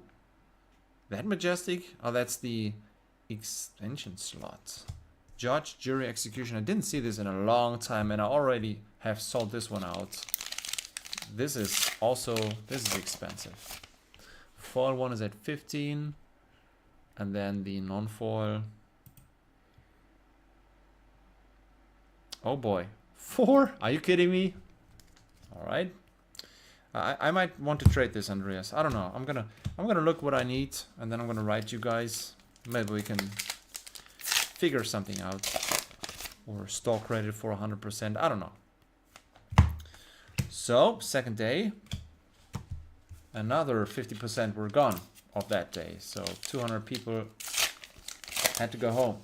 that majestic? Oh, that's the extension slot. Judge, jury, execution. I didn't see this in a long time, and I already have sold this one out. This is expensive. Foil one is at 15, and then the non-foil. Oh boy, 4? Are you kidding me? All right, I might want to trade this, Andreas. I don't know. I'm gonna look what I need, and then I'm gonna write you guys. Maybe we can figure something out, or store credit for 100%. I don't know. So second day. Another 50% were gone of that day. So 200 people had to go home.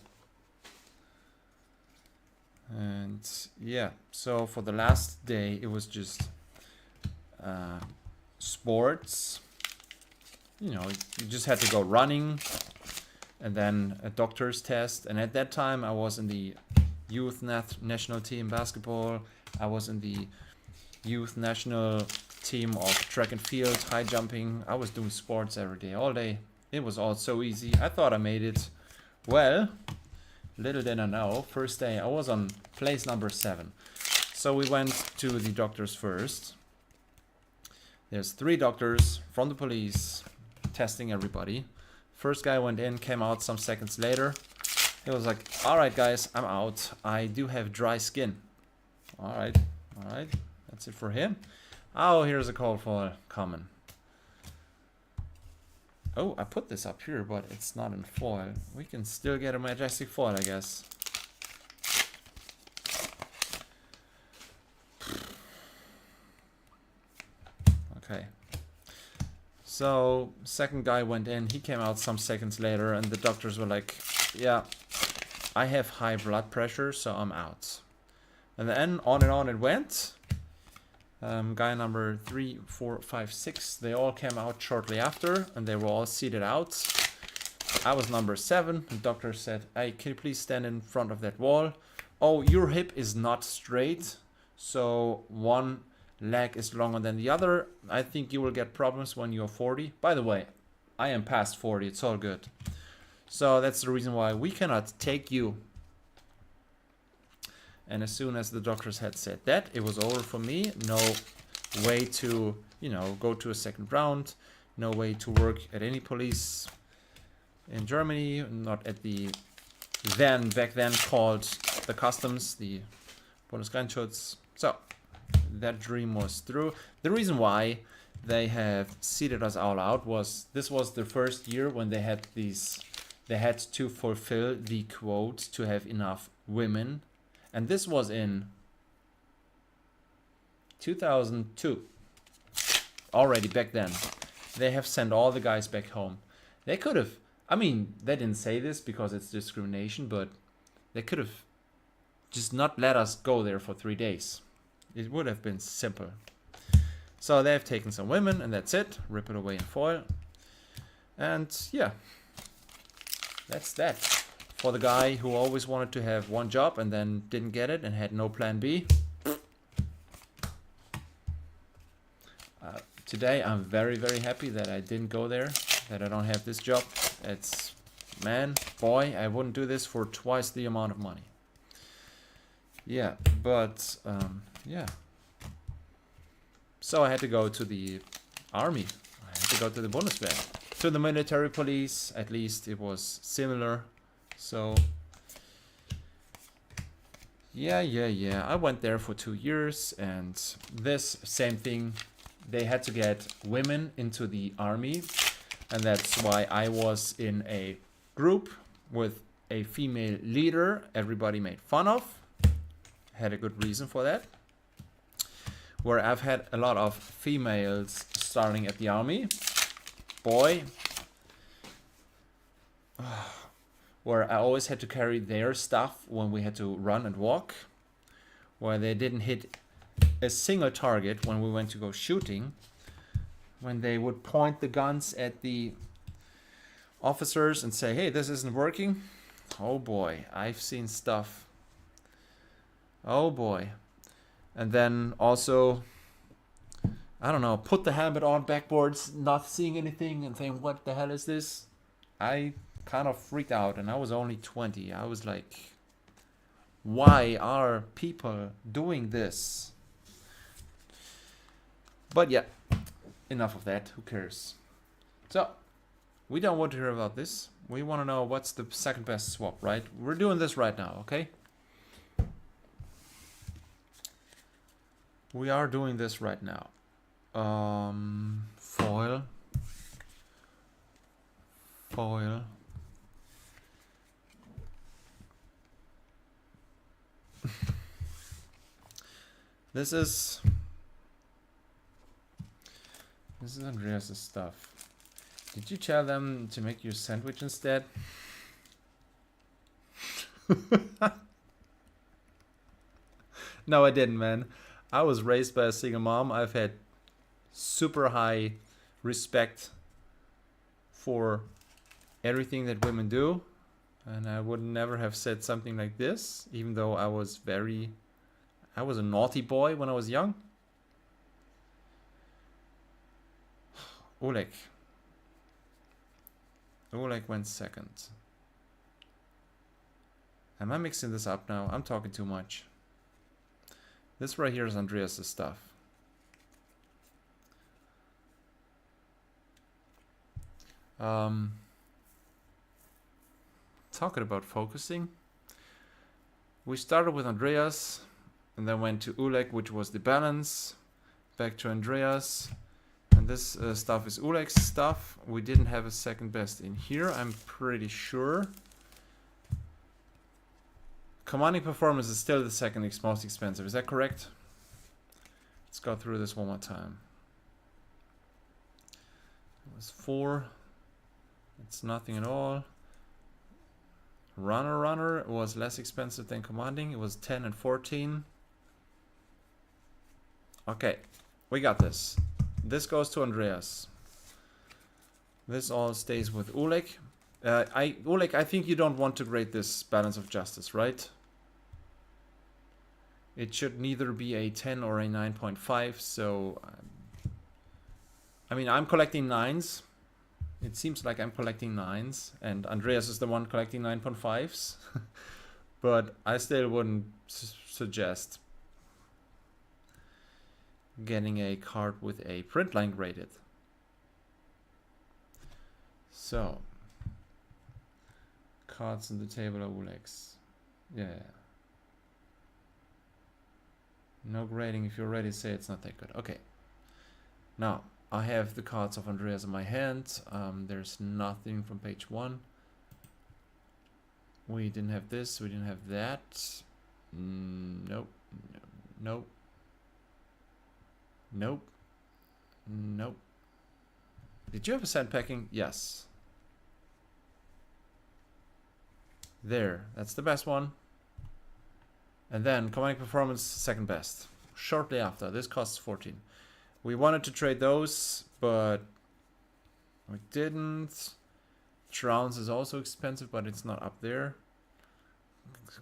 And yeah, so for the last day, it was just sports. You know, you just had to go running, and then a doctor's test. And at that time, I was in the youth national team basketball. I was in the youth national team of track and field, high jumping. I was doing sports every day, all day. It was all so easy. I thought I made it. Well, little did I know, first day I was on place number 7. So we went to the doctors first. There's 3 doctors from the police testing everybody. First guy went in, came out some seconds later. He was like, all right guys, I'm out. I do have dry skin. All right, that's it for him. Oh, here's a cold foil coming. Oh, I put this up here, but it's not in foil. We can still get a majestic foil, I guess. Okay. So, second guy went in. He came out some seconds later, and the doctors were like, yeah, I have high blood pressure, so I'm out. And then on it went. Guy number 3, 4, 5, 6, they all came out shortly after, and they were all seated out. I was number 7. The doctor said, hey, can you please stand in front of that wall? Oh, your hip is not straight, so one leg is longer than the other. I think you will get problems when you're 40. By the way, I am past 40. It's all good. So that's the reason why we cannot take you. And as soon as the doctors had said that, it was over for me. No way to, you know, go to a second round. No way to work at any police in Germany. Not at the back then called the customs, the Bundesgrenzschutz. So that dream was through. The reason why they have seated us all out was this was the first year when they had to fulfill the quote to have enough women. And this was in 2002. Already back then. They have sent all the guys back home. They could have, I mean, they didn't say this because it's discrimination, but they could have just not let us go there for 3 days. It would have been simple. So they have taken some women, and that's it. Rip it away in foil. And yeah, that's that. For the guy who always wanted to have one job and then didn't get it and had no plan B. Today I'm very, very happy that I didn't go there, that I don't have this job. It's, man, boy, I wouldn't do this for twice the amount of money. Yeah, but, yeah. So I had to go to the army. I had to go to the Bundeswehr. To the military police, at least it was similar. So, yeah. I went there for 2 years, and this same thing, they had to get women into the army, and that's why I was in a group with a female leader everybody made fun of. Had a good reason for that. Where I've had a lot of females starting at the army. Boy. Where I always had to carry their stuff when we had to run and walk, where they didn't hit a single target when we went to go shooting, when they would point the guns at the officers and say, hey, this isn't working. Oh boy, I've seen stuff. Oh boy. And then also, I don't know, put the helmet on backwards, not seeing anything and saying, what the hell is this? I kind of freaked out, and I was only 20. I was like, why are people doing this? But yeah, enough of that. Who cares? So, we don't want to hear about this. We want to know what's the second best swap, right? We're doing this right now, okay? We are doing this right now. Foil. This is Andreas' stuff. Did you tell them to make you a sandwich instead? No, I didn't, man. I was raised by a single mom. I've had super high respect for everything that women do. And I would never have said something like this, even though I was a naughty boy when I was young. Oleg went second. Am I mixing this up now? I'm talking too much. This right here is Andreas' stuff. Talking about focusing. We started with Andreas and then went to Oleg, which was the balance. Back to Andreas. And this stuff is Oleg's stuff. We didn't have a second best in here, I'm pretty sure. Commanding performance is still the second most expensive. Is that correct? Let's go through this one more time. It's 4. It's nothing at all. Runner was less expensive than commanding. It was 10 and 14. Okay, we got this. This goes to Andreas. This all stays with Oleg. Oleg, I think you don't want to grade this balance of justice, right? It should neither be a 10 or a 9.5, so... I mean, I'm collecting 9s. It seems like I'm collecting 9s, and Andreas is the one collecting 9.5s. But I still wouldn't suggest getting a card with a print line graded. So, cards on the table of Oleg's. Yeah. No grading. If you're ready, say it's not that good. Okay. Now, I have the cards of Andreas in my hand. There's nothing from page 1. We didn't have this. We didn't have that. Nope. Nope. Nope. Nope. Did you have a sandpacking? Yes. There. That's the best one. And then commanding performance, second best. Shortly after. This costs 14. We wanted to trade those, but we didn't. Trounce is also expensive, but it's not up there.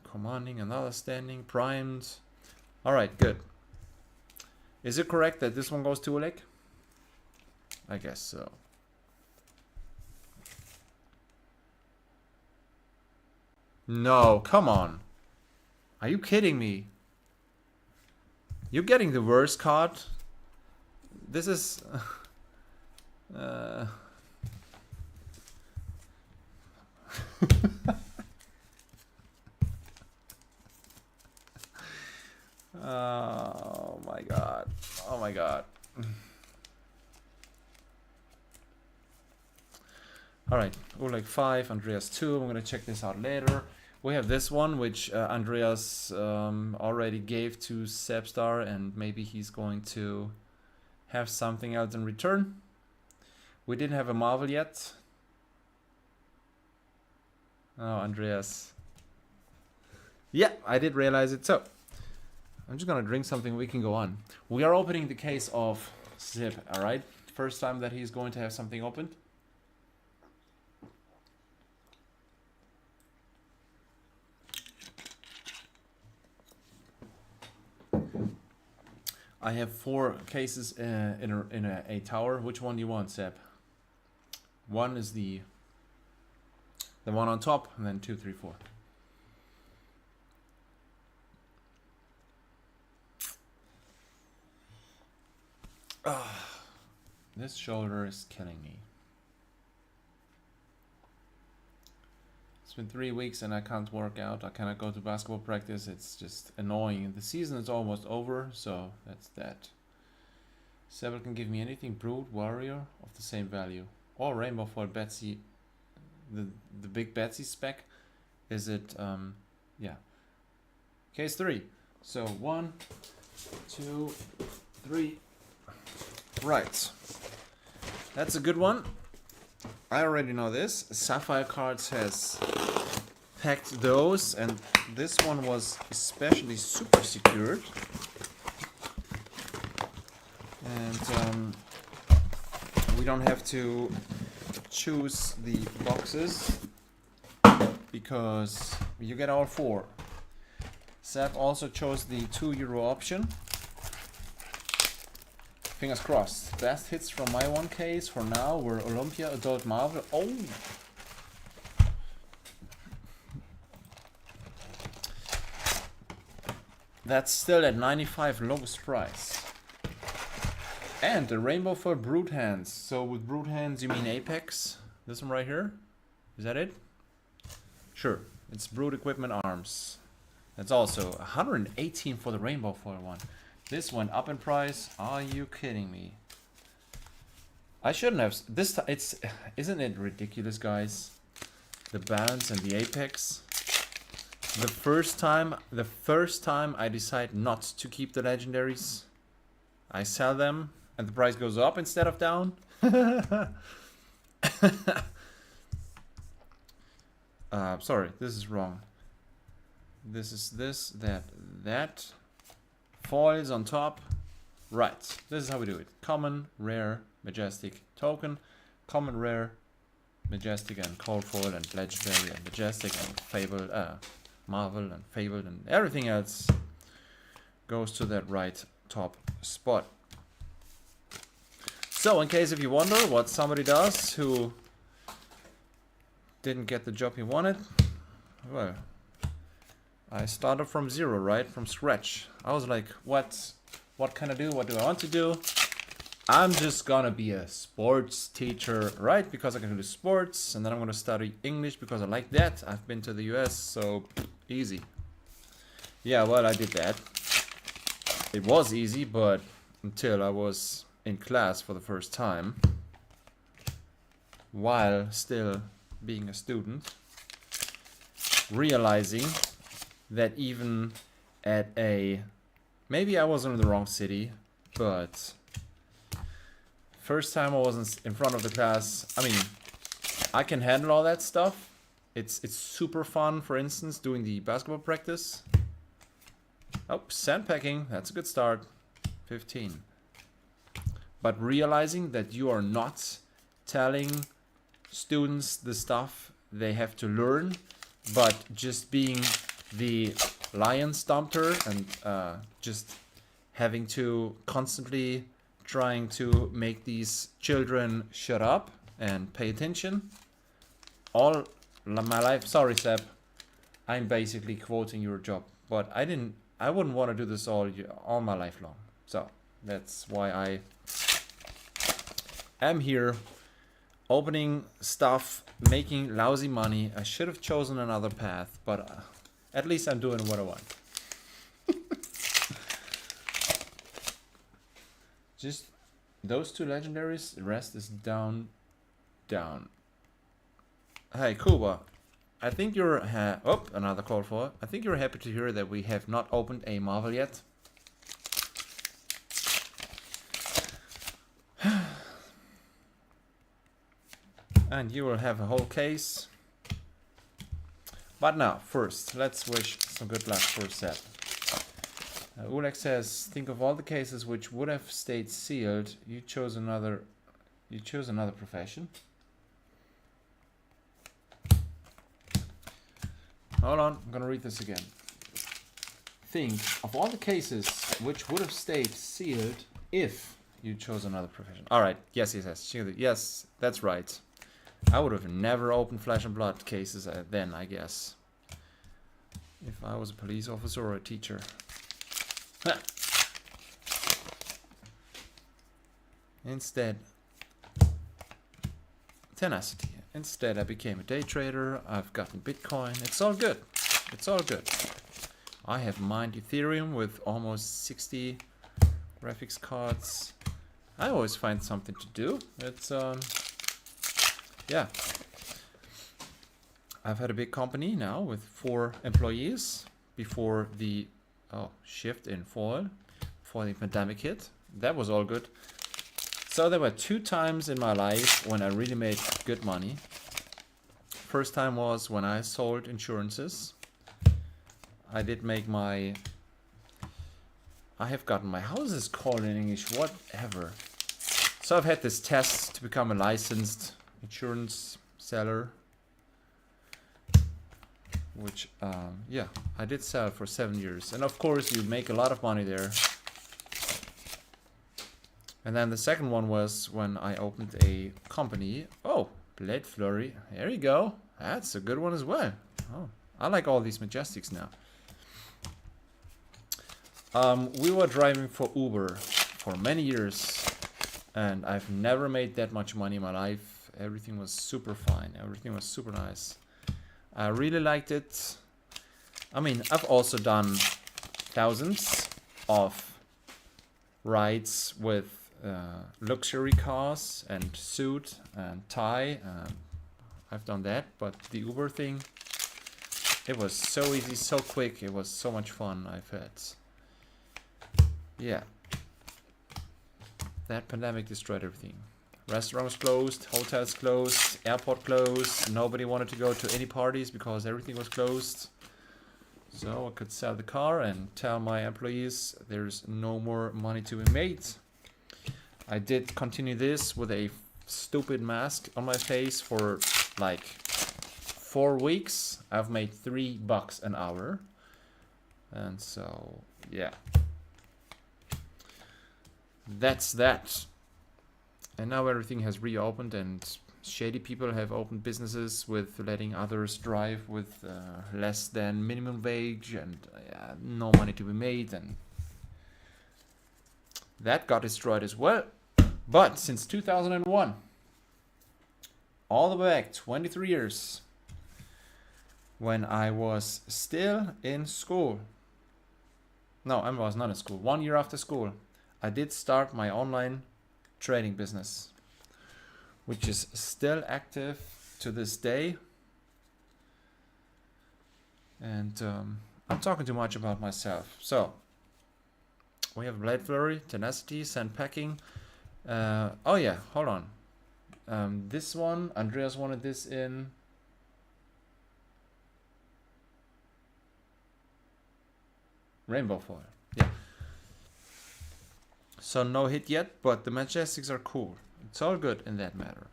Commanding, another standing, primed. Alright, good. Is it correct that this one goes to Oleg? I guess so. No, come on. Are you kidding me? You're getting the worst card? This is... Oh my god. Oh my god. Alright, Oleg 5, Andreas 2. I'm gonna check this out later. We have this one, which Andreas already gave to Sebstar, and maybe he's going to have something else in return. We didn't have a Marvel yet. Oh, Andreas. Yeah, I did realize it. So, I'm just gonna drink something, we can go on. We are opening the case of Zip, alright? First time that he's going to have something opened. I have 4 cases in a tower. Which one do you want, Seb? One is the one on top, and then 2, 3, 4. This shoulder is killing me. It's been 3 weeks and I can't work out. I cannot go to basketball practice. It's just annoying. The season is almost over, so that's that. Sebel can give me anything. Brood, Warrior of the same value. Or Rainbow Foil Betsy. The big Betsy spec. Is it, yeah. Case 3. So 1, 2, 3. Right. That's a good one. I already know this. Sapphire Cards has packed those, and this one was especially super secured. And we don't have to choose the boxes because you get all 4. Sap also chose the €2 option. Fingers crossed. Best hits from my one case for now were Olympia, Adult Marvel. Oh! That's still at 95 lowest price. And the Rainbow for Brood Hands. So with Brood Hands you mean Apex? This one right here? Is that it? Sure. It's Brood Equipment Arms. That's also 118 for the Rainbow Foil one. This went up in price. Are you kidding me? I shouldn't have. This isn't it ridiculous, guys? The balance and the apex. The first time I decide not to keep the legendaries, I sell them and the price goes up instead of down. Sorry, this is wrong. This is this, that. Foils on top. Right, this is how we do it. Common, rare, majestic, token. Common, rare, majestic, and cold foil, and legendary, and majestic, and fabled, marvel, and fabled, and everything else goes to that right top spot. So, in case if you wonder what somebody does who didn't get the job he wanted, well, I started from zero, right? From scratch. I was like, what can I do? What do I want to do? I'm just gonna be a sports teacher, right? Because I can do sports, and then I'm gonna study English because I like that. I've been to the US, so easy. Yeah, well, I did that. It was easy, but until I was in class for the first time, while still being a student, realizing that even at a, maybe I was in the wrong city, but first time I wasn't in front of the class, I mean, I can handle all that stuff. It's super fun, for instance, doing the basketball practice. Oh, sandpacking, that's a good start. 15. But realizing that you are not telling students the stuff they have to learn, but just being the lion stomper and just having to constantly trying to make these children shut up and pay attention. All my life, sorry Seb, I'm basically quoting your job, but I wouldn't want to do this all my life long. So that's why I am here, opening stuff, making lousy money. I should have chosen another path, but at least I'm doing what I want. Just those two legendaries, the rest is down. Hey, Kuba, I think you're, another call for it. I think you're happy to hear that we have not opened a Marvel yet. And you will have a whole case. But now, first, let's wish some good luck for Seb. Oleg says, think of all the cases which would have stayed sealed. You chose another profession. Hold on, I'm gonna read this again. Think of all the cases which would have stayed sealed if you chose another profession. All right, yes, yes, that's right. I would have never opened Flesh and Blood cases then, I guess. If I was a police officer or a teacher. Huh. Instead, tenacity. Instead, I became a day trader. I've gotten Bitcoin. It's all good. It's all good. I have mined Ethereum with almost 60 graphics cards. I always find something to do. It's yeah. I've had a big company now with 4 employees before the shift in fall, before the pandemic hit. That was all good. So there were 2 times in my life when I really made good money. First time was when I sold insurances. I did make I have gotten my houses called in English, whatever. So I've had this test to become a licensed insurance seller, which yeah, I did sell for 7 years, and of course you make a lot of money there. And then the second one was when I opened a company. Oh, Blade Flurry, there you go, that's a good one as well. Oh, I like all these Majestics now. We were driving for Uber for many years, and I've never made that much money in my life. Everything was super fine. Everything was super nice. I really liked it. I mean, I've also done thousands of rides with luxury cars and suit and tie. I've done that, but the Uber thing, it was so easy, so quick. It was so much fun. I've had, yeah. That pandemic destroyed everything. Restaurants closed, hotels closed, airport closed. Nobody wanted to go to any parties because everything was closed. So I could sell the car and tell my employees there's no more money to be made. I did continue this with a stupid mask on my face for like 4 weeks. I've made $3 an hour. And so, yeah. That's that. And now everything has reopened and shady people have opened businesses with letting others drive with less than minimum wage and no money to be made, and that got destroyed as well. But since 2001, all the way back 23 years, when I was still in school, no, I was not in school, 1 year after school, I did start my online trading business, which is still active to this day. And I'm talking too much about myself. So we have blade flurry, tenacity, sand packing. Oh yeah, hold on. This one, Andreas wanted this in rainbow foil. Yeah. So no hit yet, but the Majestics are cool. It's all good in that matter.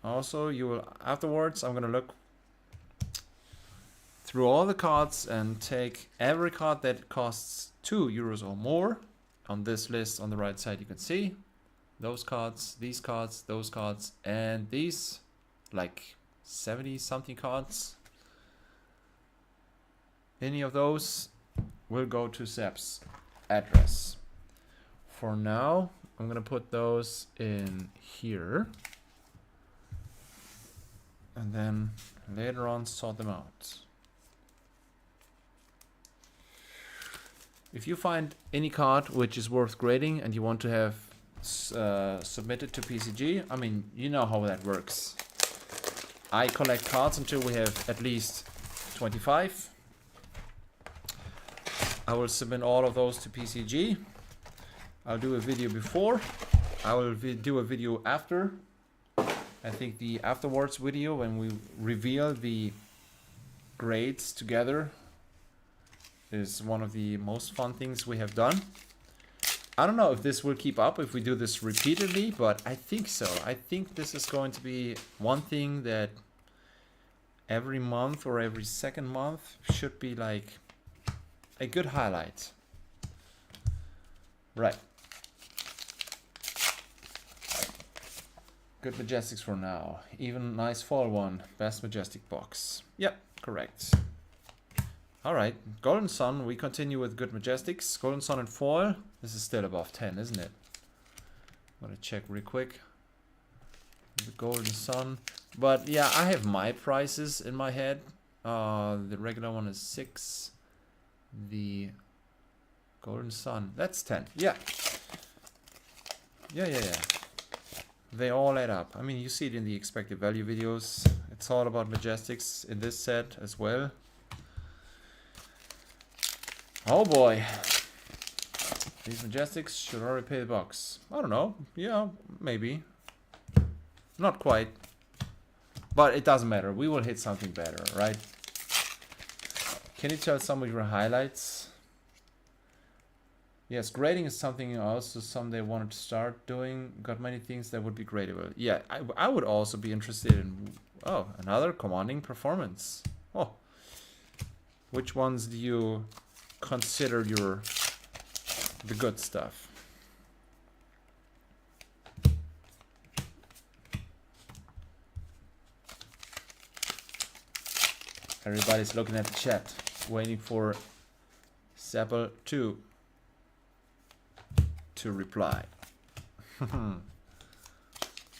Also, you will afterwards, I'm gonna look through all the cards and take every card that costs €2 or more. On this list on the right side you can see those cards, these cards, those cards, and these like 70 something cards. Any of those will go to Sepp's address. For now, I'm gonna put those in here and then later on sort them out. If you find any card which is worth grading and you want to have submitted to PCG, I mean, you know how that works. I collect cards until we have at least 25. I will submit all of those to PCG. I'll do a video before. I will do a video after. I think the afterwards video when we reveal the grades together is one of the most fun things we have done. I don't know if this will keep up if we do this repeatedly, but I think so. I think this is going to be one thing that every month or every second month should be like a good highlight. Right. Good Majestics for now. Even nice fall one. Best Majestic box. Yep, correct. Alright, Golden Sun, we continue with good Majestics. Golden Sun and foil. This is still above 10, isn't it? I'm gonna check real quick. The Golden Sun. But yeah, I have my prices in my head. The regular one is 6. The Golden Sun, that's 10. Yeah. Yeah. They all add up. I mean, you see it in the expected value videos. It's all about Majestics in this set as well. Oh boy. These Majestics should already pay the box. I don't know. Yeah, maybe. Not quite. But it doesn't matter. We will hit something better, right? Can you tell some of your highlights? Yes, grading is something I also someday wanted to start doing. Got many things that would be gradable. Yeah, I would also be interested in... Oh, another commanding performance. Oh. Which ones do you consider the good stuff? Everybody's looking at the chat, waiting for Seppel 2 to reply.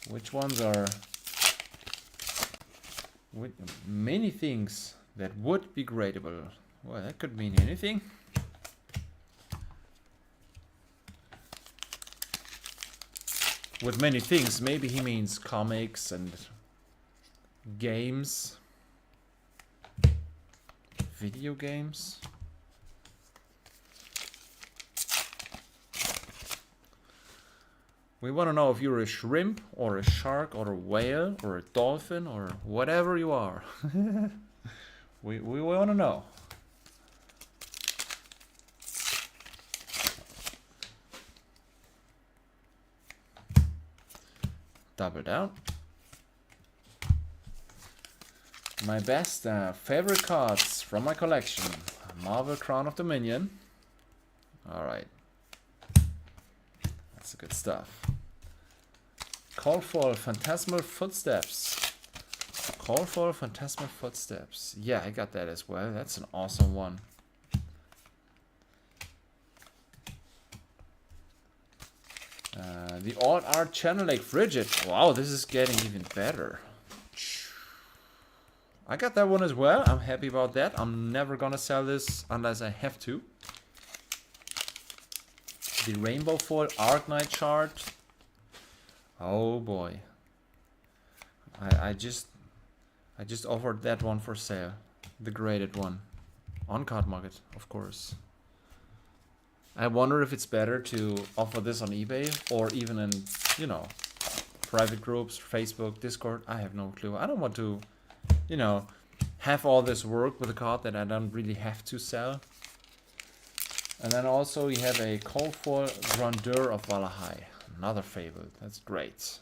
Which ones are many things that would be gradable? Well, that could mean anything. With many things, maybe he means comics and games. Video games. We want to know if you're a shrimp or a shark or a whale or a dolphin or whatever you are. we want to know. Double down. My best favorite cards from my collection. Marvel Crown of Dominion. Alright. That's good stuff. Call for Phantasmal Footsteps. Call for Phantasmal Footsteps. Yeah, I got that as well. That's an awesome one. The Odd Art Channel Lake Frigid. Wow, this is getting even better. I got that one as well. I'm happy about that. I'm never gonna sell this unless I have to. The Rainbow Foil Arknight chart. Oh boy. I just offered that one for sale. The graded one. On Card Market, of course. I wonder if it's better to offer this on eBay or even in, you know, private groups, Facebook, Discord. I have no clue. I don't want to, you know, have all this work with a card that I don't really have to sell. And then also you have a Coldfoil Grandeur of Valahai. Another favorite. That's great.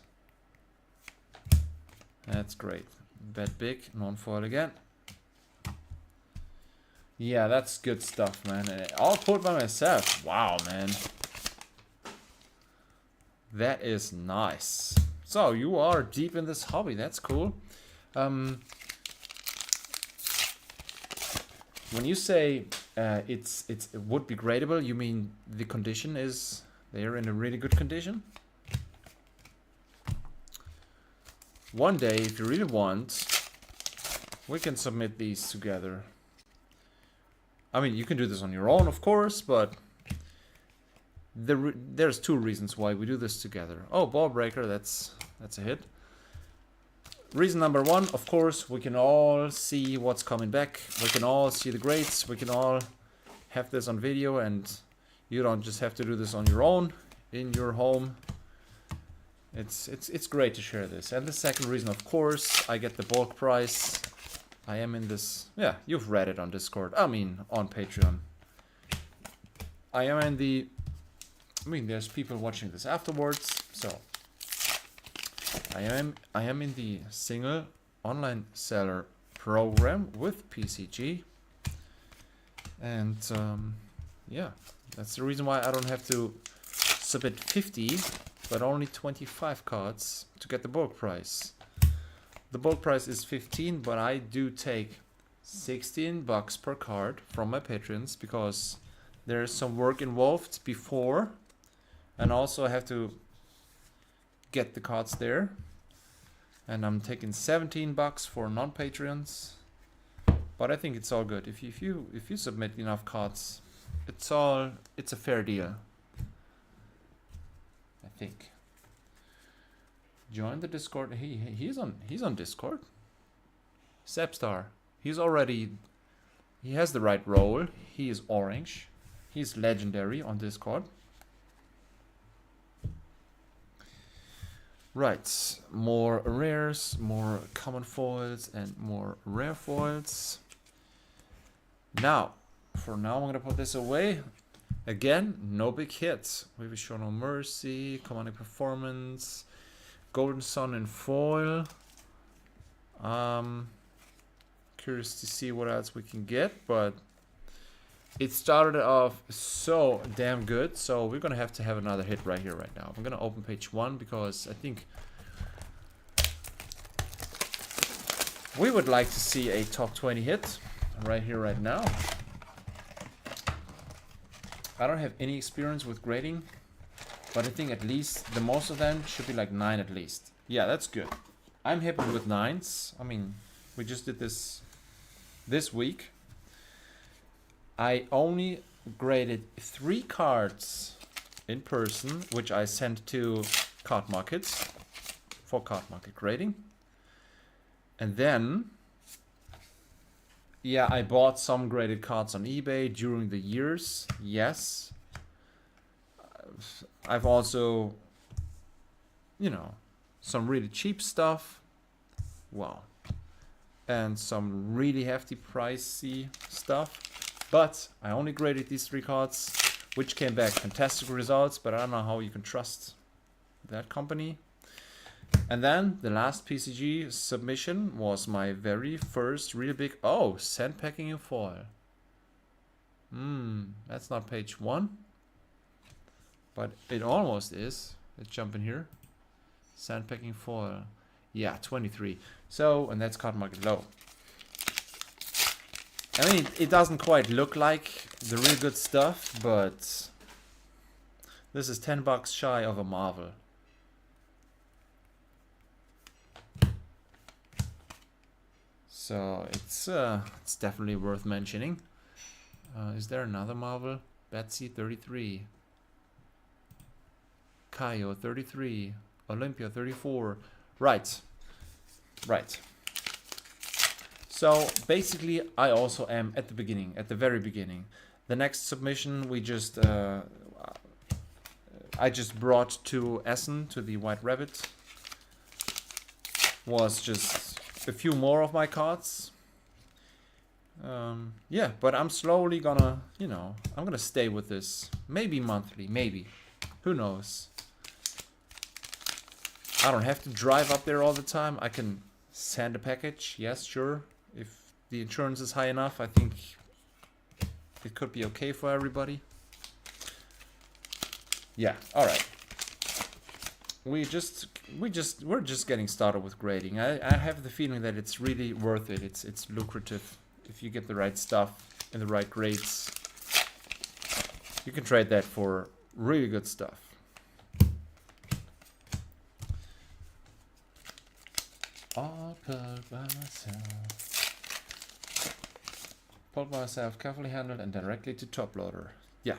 That's great. Bet big, non-foil again. Yeah, that's good stuff, man. And all pulled by myself. Wow, man. That is nice. So you are deep in this hobby. That's cool. When you say it would be gradable, you mean the condition is they're in a really good condition? One day, if you really want, we can submit these together. I mean, you can do this on your own, of course, but there's two reasons why we do this together. Oh, Ball Breaker, that's a hit. Reason number one, of course, we can all see what's coming back. We can all see the grades. We can all have this on video, and you don't just have to do this on your own in your home. It's great to share this. And the second reason, of course, I get the bulk price. I am in this, yeah, you've read it on Discord. I mean, on Patreon. I am in the, I mean, there's people watching this afterwards, so I am in the single online seller program with PCG, and yeah, that's the reason why I don't have to submit 50, but only 25 cards to get the bulk price. The bulk price is 15, but I do take $16 per card from my patrons because there's some work involved before, and also I have to get the cards there. And I'm taking $17 for non-patrons, but I think it's all good. If you submit enough cards, it's a fair deal. I think. Join the Discord. He's on Discord. Sepstar. He has the right role. He is orange. He's legendary on Discord. Right, more rares, more common foils, and more rare foils. Now, for now, I'm gonna put this away. Again, no big hits. We will show no mercy, commanding performance, golden sun in foil. Curious to see what else we can get, but it started off so damn good, so we're gonna have to have another hit right here, right now. I'm gonna open page 1 because I think we would like to see a top 20 hit right here, right now. I don't have any experience with grading, but I think at least the most of them should be like 9 at least. Yeah, that's good. I'm happy with 9s. I mean, we just did this week. I only graded 3 cards in person, which I sent to Card Markets for Card Market grading. And then, yeah, I bought some graded cards on eBay during the years. Yes. I've also you know, some really cheap stuff. Wow. And some really hefty pricey stuff. But I only graded these 3 cards, which came back fantastic results, but I don't know how you can trust that company. And then the last PCG submission was my very first really big, oh, sandpacking in foil. That's not page 1, but it almost is. Let's jump in here. Sandpacking foil. Yeah, 23. So, and that's card market low. I mean, it doesn't quite look like the real good stuff, but this is $10 shy of a Marvel. So it's definitely worth mentioning. Is there another Marvel? Betsy 33, Kaio 33, Olympia 34. Right. So basically, I also am at the beginning, at the very beginning. The next submission we just I just brought to Essen, to the White Rabbit, was just a few more of my cards. Yeah, but I'm slowly gonna, you know, I'm gonna stay with this. Maybe monthly, maybe. Who knows? I don't have to drive up there all the time. I can send a package. Yes, sure. If the insurance is high enough, I think it could be okay for everybody. Yeah, all right. We're just getting started with grading. I have the feeling that it's really worth it. It's lucrative if you get the right stuff in the right grades. You can trade that for really good stuff. All pulled by myself. Pulled by myself, carefully handled and directly to top loader. Yeah.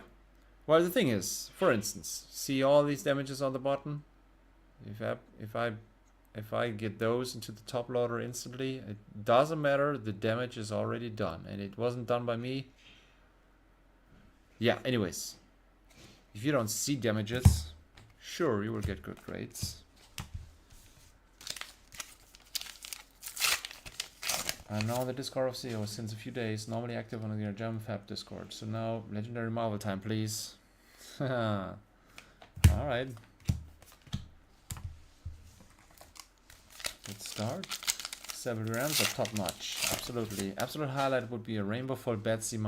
Well, the thing is, for instance, see all these damages on the bottom? If I get those into the top loader instantly, it doesn't matter, the damage is already done. And it wasn't done by me. Yeah, anyways. If you don't see damages, sure, you will get good grades. I'm now the Discord of SEO since a few days, normally active on the German Fab Discord. So now, legendary Marvel time, please. Alright. Let's start. 7 grams are top notch. Absolutely. Absolute highlight would be a rainbow foil Betsy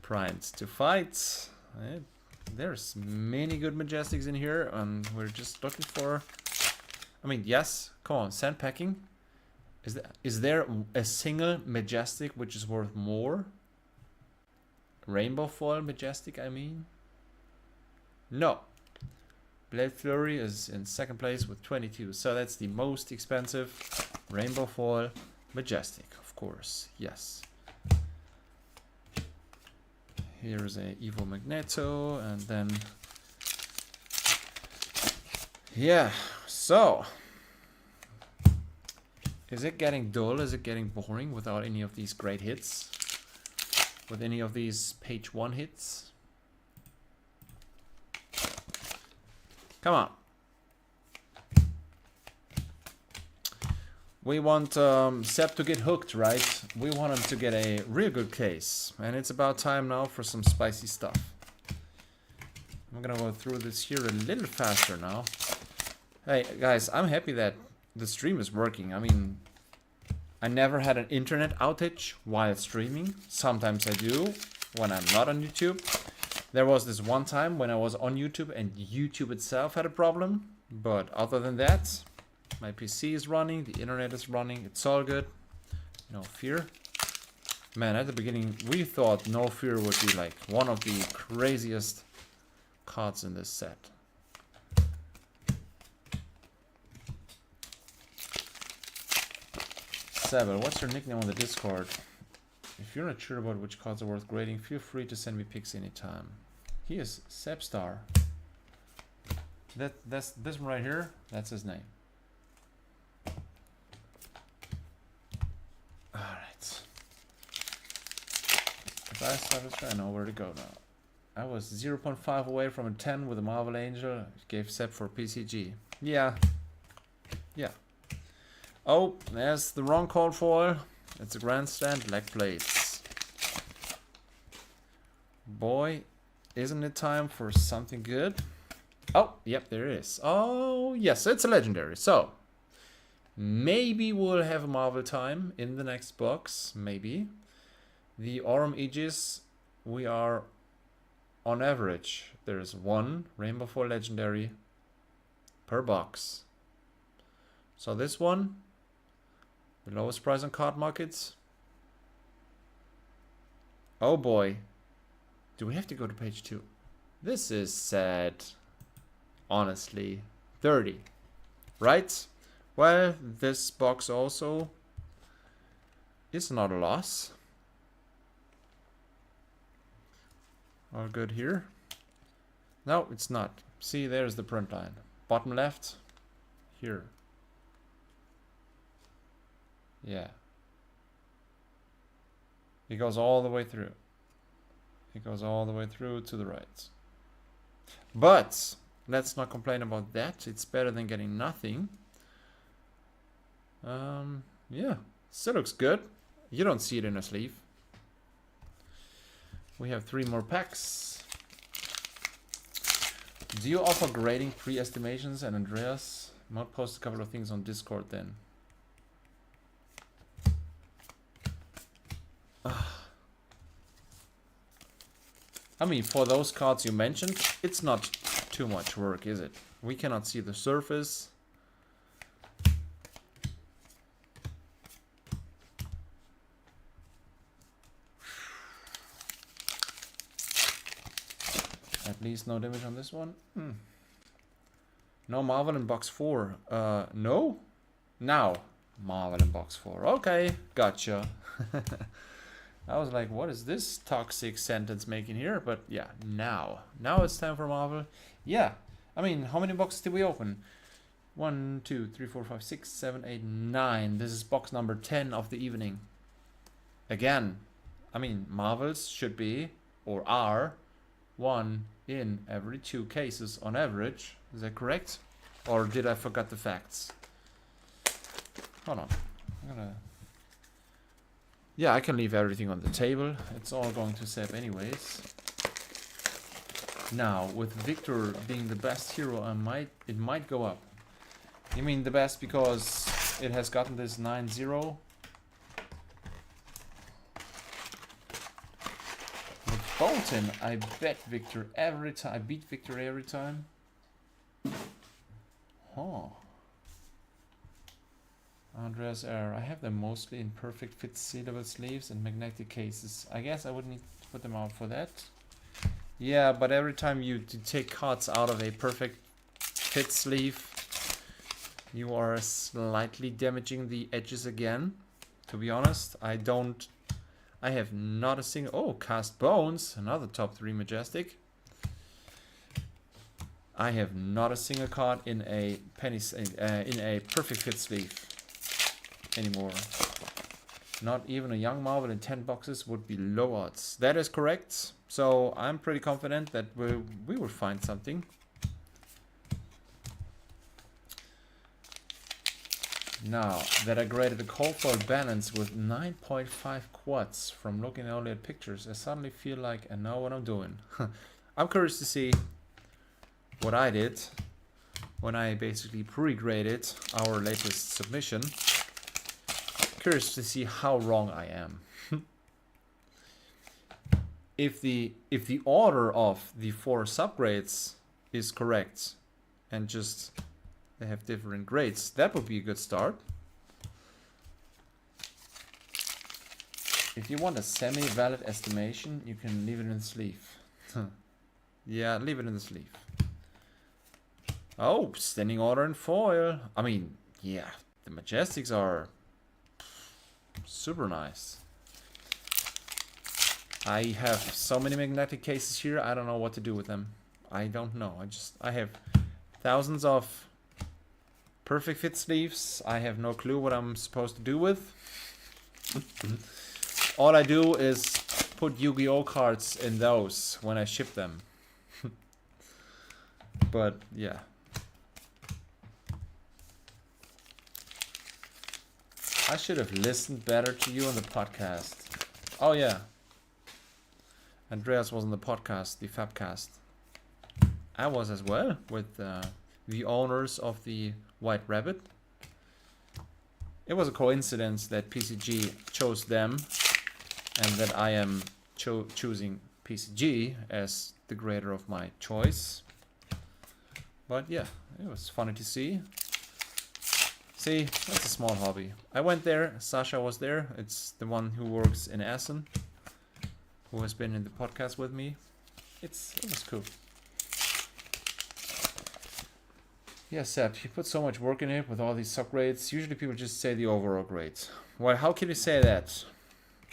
Primed to fight. Right. There's many good Majestics in here, and we're just looking for... I mean, yes, come on, sandpacking. Is there a single Majestic which is worth more? Rainbow foil Majestic, I mean? No. Blade Flurry is in second place with 22, so that's the most expensive Rainbow foil Majestic, of course, yes. Here's a Evo Magneto, and then... yeah, so... is it getting dull? Is it getting boring without any of these great hits? With any of these page 1 hits? Come on. We want Seb to get hooked, right? We want him to get a real good case. And it's about time now for some spicy stuff. I'm gonna go through this here a little faster now. Hey, guys, I'm happy that the stream is working. I mean, I never had an internet outage while streaming. Sometimes I do when I'm not on YouTube. There was this one time when I was on YouTube and YouTube itself had a problem. But other than that, my PC is running, the internet is running, it's all good. No fear. Man, at the beginning, we thought No Fear would be like one of the craziest cards in this set. Sebel, what's your nickname on the Discord? If you're not sure about which cards are worth grading, feel free to send me pics anytime. He is Sebstar. That's this one right here. That's his name. All right. If I start this guy, I know where to go now. I was 0.5 away from a 10 with a Marvel Angel. It gave Sep for PCG. Yeah. Yeah. Oh, there's the wrong cold foil. It's a grandstand, leg plates. Boy, isn't it time for something good? Oh, yep, there is. Oh, yes, it's a legendary. So, maybe we'll have a Marvel time in the next box. Maybe. The Aurum Aegis, we are on average. There's one Rainbow Foil legendary per box. So this one, the lowest price on card markets. Oh boy. Do we have to go to page 2? This is sad. Honestly. 30. Right? Well, this box also is not a loss. All good here. No, it's not. See, there's the print line. Bottom left. Here. Yeah. It goes all the way through. It goes all the way through to the right. But let's not complain about that. It's better than getting nothing. Yeah, still looks good. You don't see it in a sleeve. We have 3 more packs. Do you offer grading pre-estimations? And Andreas might post a couple of things on Discord then. I mean, for those cards you mentioned, it's not too much work, is it? We cannot see the surface. At least no damage on this one. No Marvel in box 4. No? Now. Marvel in box 4. Okay, gotcha. I was like, what is this toxic sentence making here? But yeah, now. Now it's time for Marvel. Yeah. I mean, how many boxes did we open? 1, 2, 3, 4, 5, 6, 7, 8, 9. This is box number 10 of the evening. Again, I mean, Marvels should be, or are, 1 in every 2 cases on average. Is that correct? Or did I forget the facts? Hold on. I'm gonna... Yeah, I can leave everything on the table. It's all going to Seb anyways. Now, with Victor being the best hero, it might go up. You mean the best because it has gotten this 9-0? With Bolton, I bet Victor every time. I beat Victor every time. Huh. Andreas Error. I have them mostly in perfect fit sealable sleeves and magnetic cases. I guess I would need to put them out for that. Yeah, but every time you take cards out of a perfect fit sleeve, you are slightly damaging the edges again. To be honest, I have not a single... Oh, Cast Bones, another top 3 Majestic. I have not a single card in a in a perfect fit sleeve anymore. Not even a Young Marvel in 10 boxes would be low odds. That is correct. So I'm pretty confident that we will find something. Now that I graded the cold foil balance with 9.5 quads from looking only at pictures, I suddenly feel like I know what I'm doing. I'm curious to see what I did when I basically pre-graded our latest submission. Curious to see how wrong I am. If the order of the 4 subgrades is correct and just they have different grades, that would be a good start. If you want a semi-valid estimation, you can leave it in the sleeve. Yeah, leave it in the sleeve. Oh, standing order in foil. I mean, yeah, the Majestics are super nice. I have so many magnetic cases here, I don't know what to do with them. I don't know. I have thousands of perfect fit sleeves. I have no clue what I'm supposed to do with. All I do is put Yu-Gi-Oh cards in those when I ship them. But yeah. I should have listened better to you on the podcast. Oh yeah. Andreas was on the podcast, the Fabcast. I was as well, with the owners of the White Rabbit. It was a coincidence that PCG chose them and that I am choosing PCG as the creator of my choice. But yeah, it was funny to see. See, that's a small hobby. I went there, Sasha was there. It's the one who works in Essen, who has been in the podcast with me. It was cool. Yeah, Seb, you put so much work in it with all these subgrades. Usually people just say the overall grades. Well, how can you say that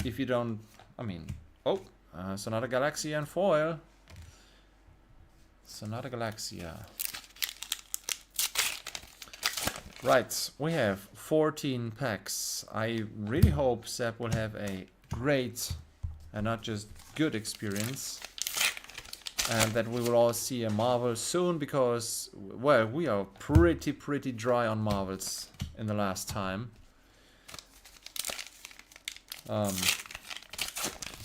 if you don't... I mean... Oh, Sonata Galaxia and foil. Sonata Galaxia. Right, we have 14 packs. I really hope Seb will have a great and not just good experience. And that we will all see a Marvel soon because, well, we are pretty dry on Marvels in the last time.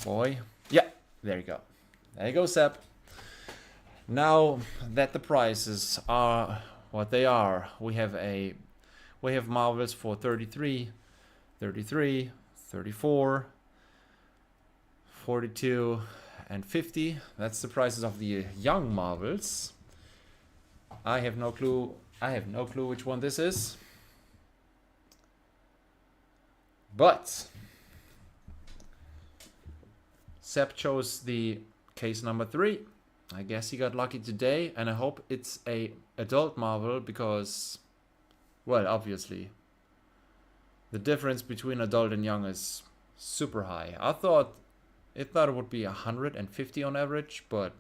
Boy. Yeah, there you go. There you go, Seb. Now that the prices are what they are, we have Marvels for 33, 33, 34, 42, and 50. That's the prices of the young Marvels. I have no clue which one this is. But Seb chose the case number 3. I guess he got lucky today, and I hope it's a adult Marvel because, well, obviously the difference between adult and young is super high. I thought it would be 150 on average, but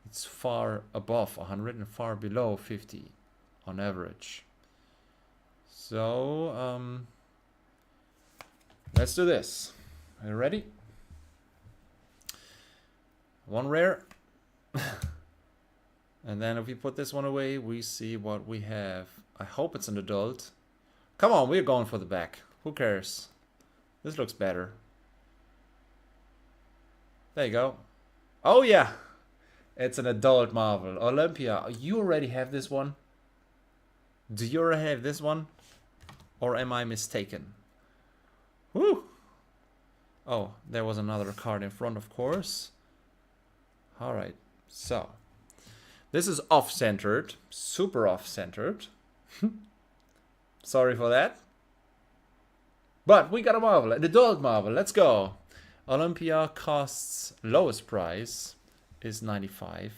it's far above 100 and far below 50 on average. So, let's do this. Are you ready? One rare. And then if we put this one away, we see what we have. I hope it's an adult. Come on, we're going for the back. Who cares? This looks better. There you go. Oh yeah, it's an adult Marvel. Olympia, you already have this one? Do you already have this one? Or am I mistaken? Woo! Oh, there was another card in front, of course. Alright, so. This is off-centered. Super off-centered. Sorry for that. But we got a Marvel, an adult Marvel. Let's go. Olympia costs, lowest price is 95.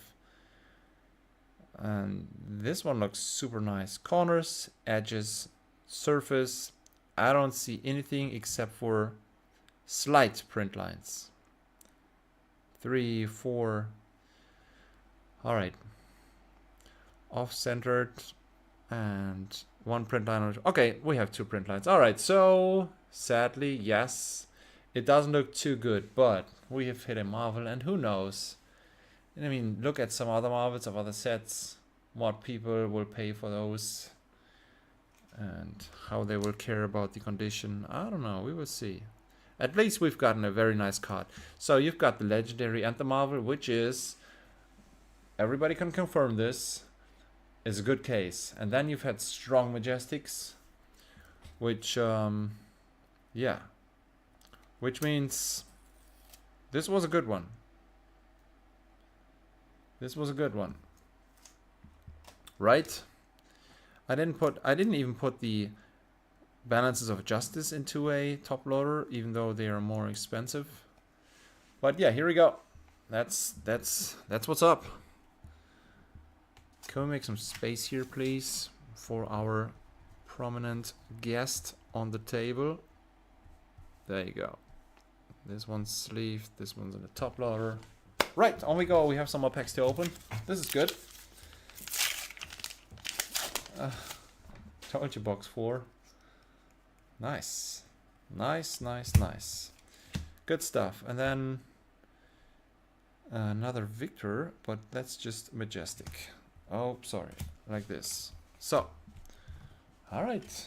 And this one looks super nice. Corners, edges, surface. I don't see anything except for slight print lines. 3, 4. All right. Off-centered and one print line. Okay, we have 2 print lines. All right, so sadly, yes. It doesn't look too good, but we have hit a Marvel, and who knows? I mean, look at some other Marvels of other sets, what people will pay for those, and how they will care about the condition. I don't know, we will see. At least we've gotten a very nice card. So you've got the Legendary and the Marvel, which is, everybody can confirm this, is a good case. And then you've had Strong Majestics, which, yeah. Which means this was a good one. This was a good one. Right? I didn't even put the Balances of Justice into a top loader, even though they are more expensive. But yeah, here we go. That's what's up. Can we make some space here, please, for our prominent guest on the table? There you go. This one's sleeved, this one's in the top loader. Right, on we go. We have some more packs to open. This is good. Told you, box 4. Nice. Nice, nice, nice. Good stuff. And then another Victor, but that's just Majestic. Oh, sorry. Like this. So, all right.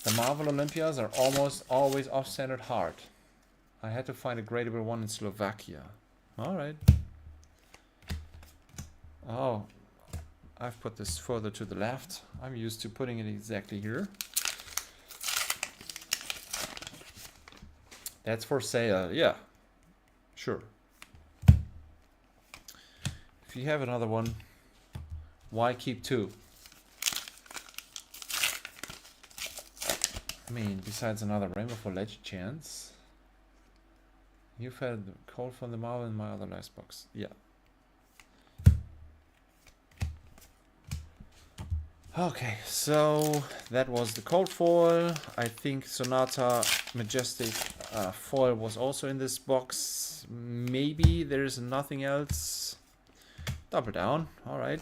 The Marvel Olympias are almost always off-centered hard. I had to find a gradable one in Slovakia. All right. Oh, I've put this further to the left. I'm used to putting it exactly here. That's for sale. Yeah, sure. If you have another one, why keep two? I mean, besides another Rainbow for Legend chance. You've had the code from the Marvel in my other last box. Yeah. Okay, so that was the cold foil. I think Sonata Majestic foil was also in this box. Maybe there's nothing else. Double down. All right.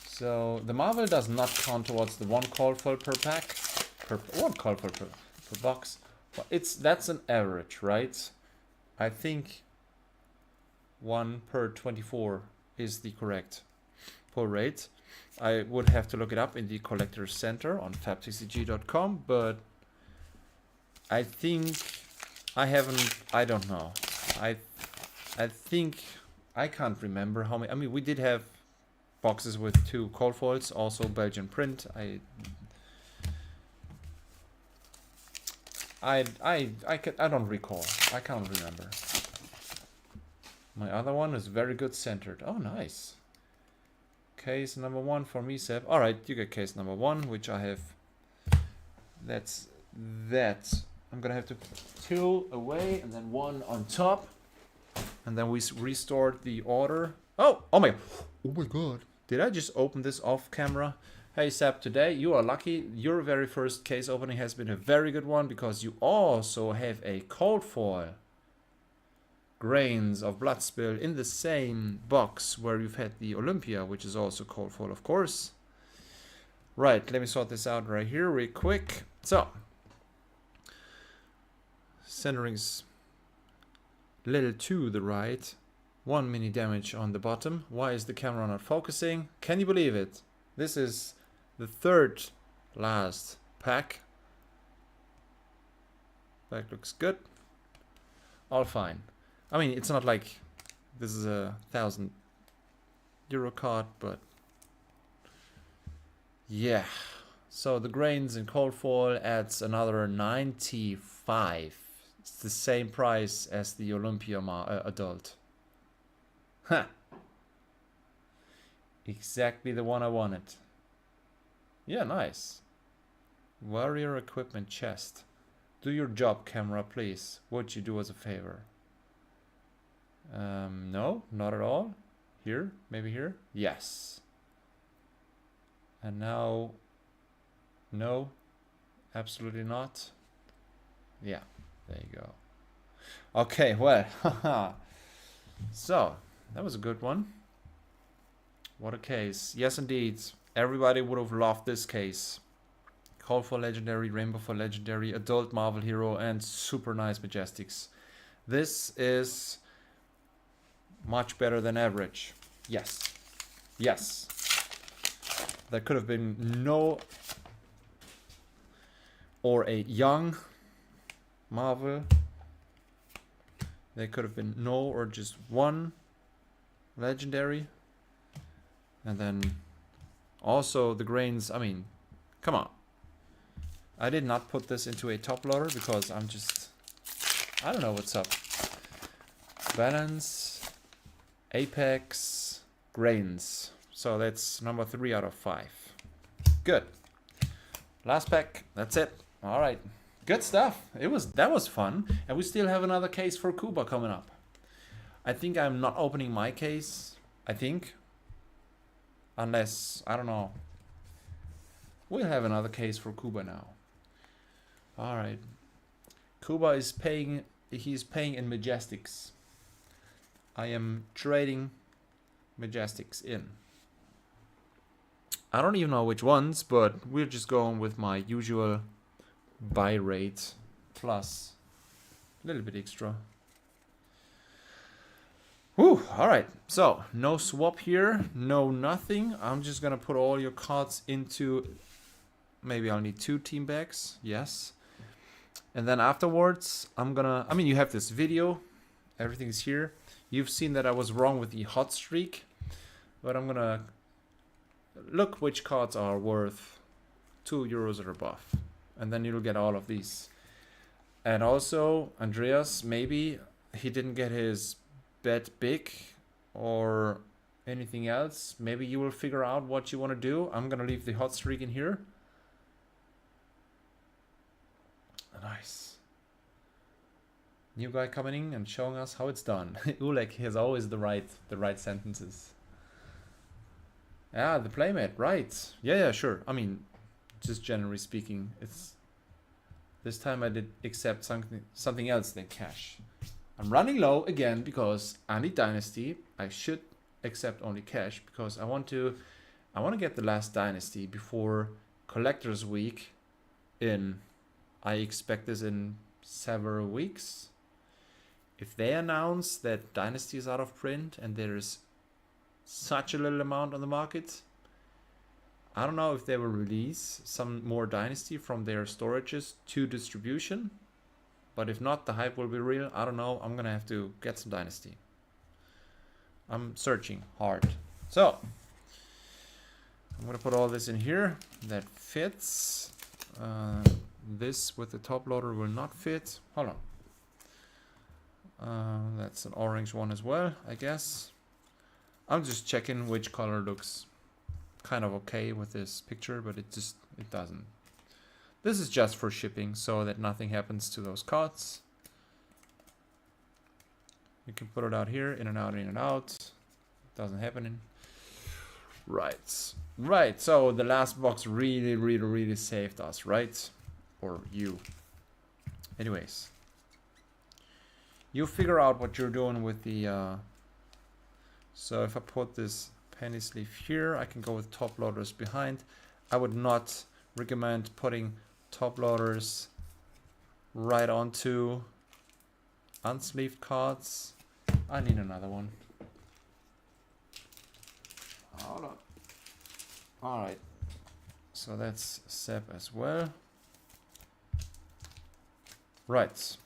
So the Marvel does not count towards the one cold foil per pack, one cold foil per box. But that's an average, right? I think 1 per 24 is the correct pull rate. I would have to look it up in the Collector's Center on fabtcg.com, but I think I don't know. I think I can't remember how many. I mean, we did have boxes with 2 cold foils, also Belgian print. I don't recall. I can't remember. My other one is very good centered. Oh, nice. Case number 1 for me, Seb. All right, you get case number 1, which I have. That's that. I'm gonna have to put 2 away and then 1 on top, and then we restored the order. Oh my god! Did I just open this off camera? Hey Seb, today you are lucky. Your very first case opening has been a very good one because you also have a cold foil. Grains of Blood Spill in the same box where you've had the Olympia, which is also cold foil, of course. Right, let me sort this out right here real quick. So, centering's little to the right. 1 mini damage on the bottom. Why is the camera not focusing? Can you believe it? This is the 3rd last pack. Back looks good. All fine. I mean, it's not like this is a €1,000 card, but yeah. So the grains in cold foil adds another 95. It's the same price as the Olympia adult. Huh. Exactly the one I wanted. Yeah, nice. Warrior equipment chest. Do your job, camera, please. Would you do us a favor? No, not at all. Here, maybe here. Yes. And now, no, absolutely not. Yeah, there you go. Okay, well, so that was a good one. What a case. Yes, indeed. Everybody would have loved this case. Call for Legendary, Rainbow for Legendary, Adult Marvel Hero, and super nice Majestics. This is much better than average. Yes. Yes. There could have been no or a young Marvel. There could have been no or just one Legendary. And then also the grains, I mean, come on. I did not put this into a top loader because I don't know what's up. Balance, Apex, grains. So that's number 3 out of 5. Good. Last pack. That's it. All right. Good stuff. That was fun. And we still have another case for Kuba coming up. I think I'm not opening my case. I think. Unless, I don't know. We'll have another case for Kuba now. All right. Kuba is paying. He's paying in Majestics. I am trading Majestics in. I don't even know which ones, but we're just going with my usual buy rate plus a little bit extra. Whew, alright, so no swap here, no nothing. I'm just gonna put all your cards into, maybe I'll need 2 team bags, yes. And then afterwards, I'm gonna, I mean, you have this video, everything's here. You've seen that I was wrong with the hot streak, but I'm gonna look which cards are worth €2 or above. And then you'll get all of these. And also, Andreas, maybe he didn't get his bet big or anything else. Maybe you will figure out what you want to do. I'm gonna leave the hot streak in here. Nice. New guy coming in and showing us how it's done. Ulek has always the right sentences. Yeah, the playmat, right. Yeah, sure. I mean, just generally speaking, it's this time I did accept something else than cash. I'm running low again because I need Dynasty. I should accept only cash because I want to get the last Dynasty before Collector's Week in, I expect this in several weeks. If they announce that Dynasty is out of print and there is such a little amount on the market, I don't know if they will release some more Dynasty from their storages to distribution. But if not, the hype will be real. I don't know. I'm going to have to get some Dynasty. I'm searching hard. So, I'm going to put all this in here. That fits. This with the top loader will not fit. Hold on. That's an orange one as well, I guess. I'm just checking which color looks kind of okay with this picture, but it doesn't. This is just for shipping so that nothing happens to those cards. You can put it out here, in and out, in and out. Doesn't happen. Right, so the last box really saved us, right? Or you. Anyways. You figure out what you're doing with the... So if I put this penny sleeve here, I can go with top loaders behind. I would not recommend putting top loaders right onto unsleeved cards. I need another one. Hold on. Alright. So that's Seb as well. Right.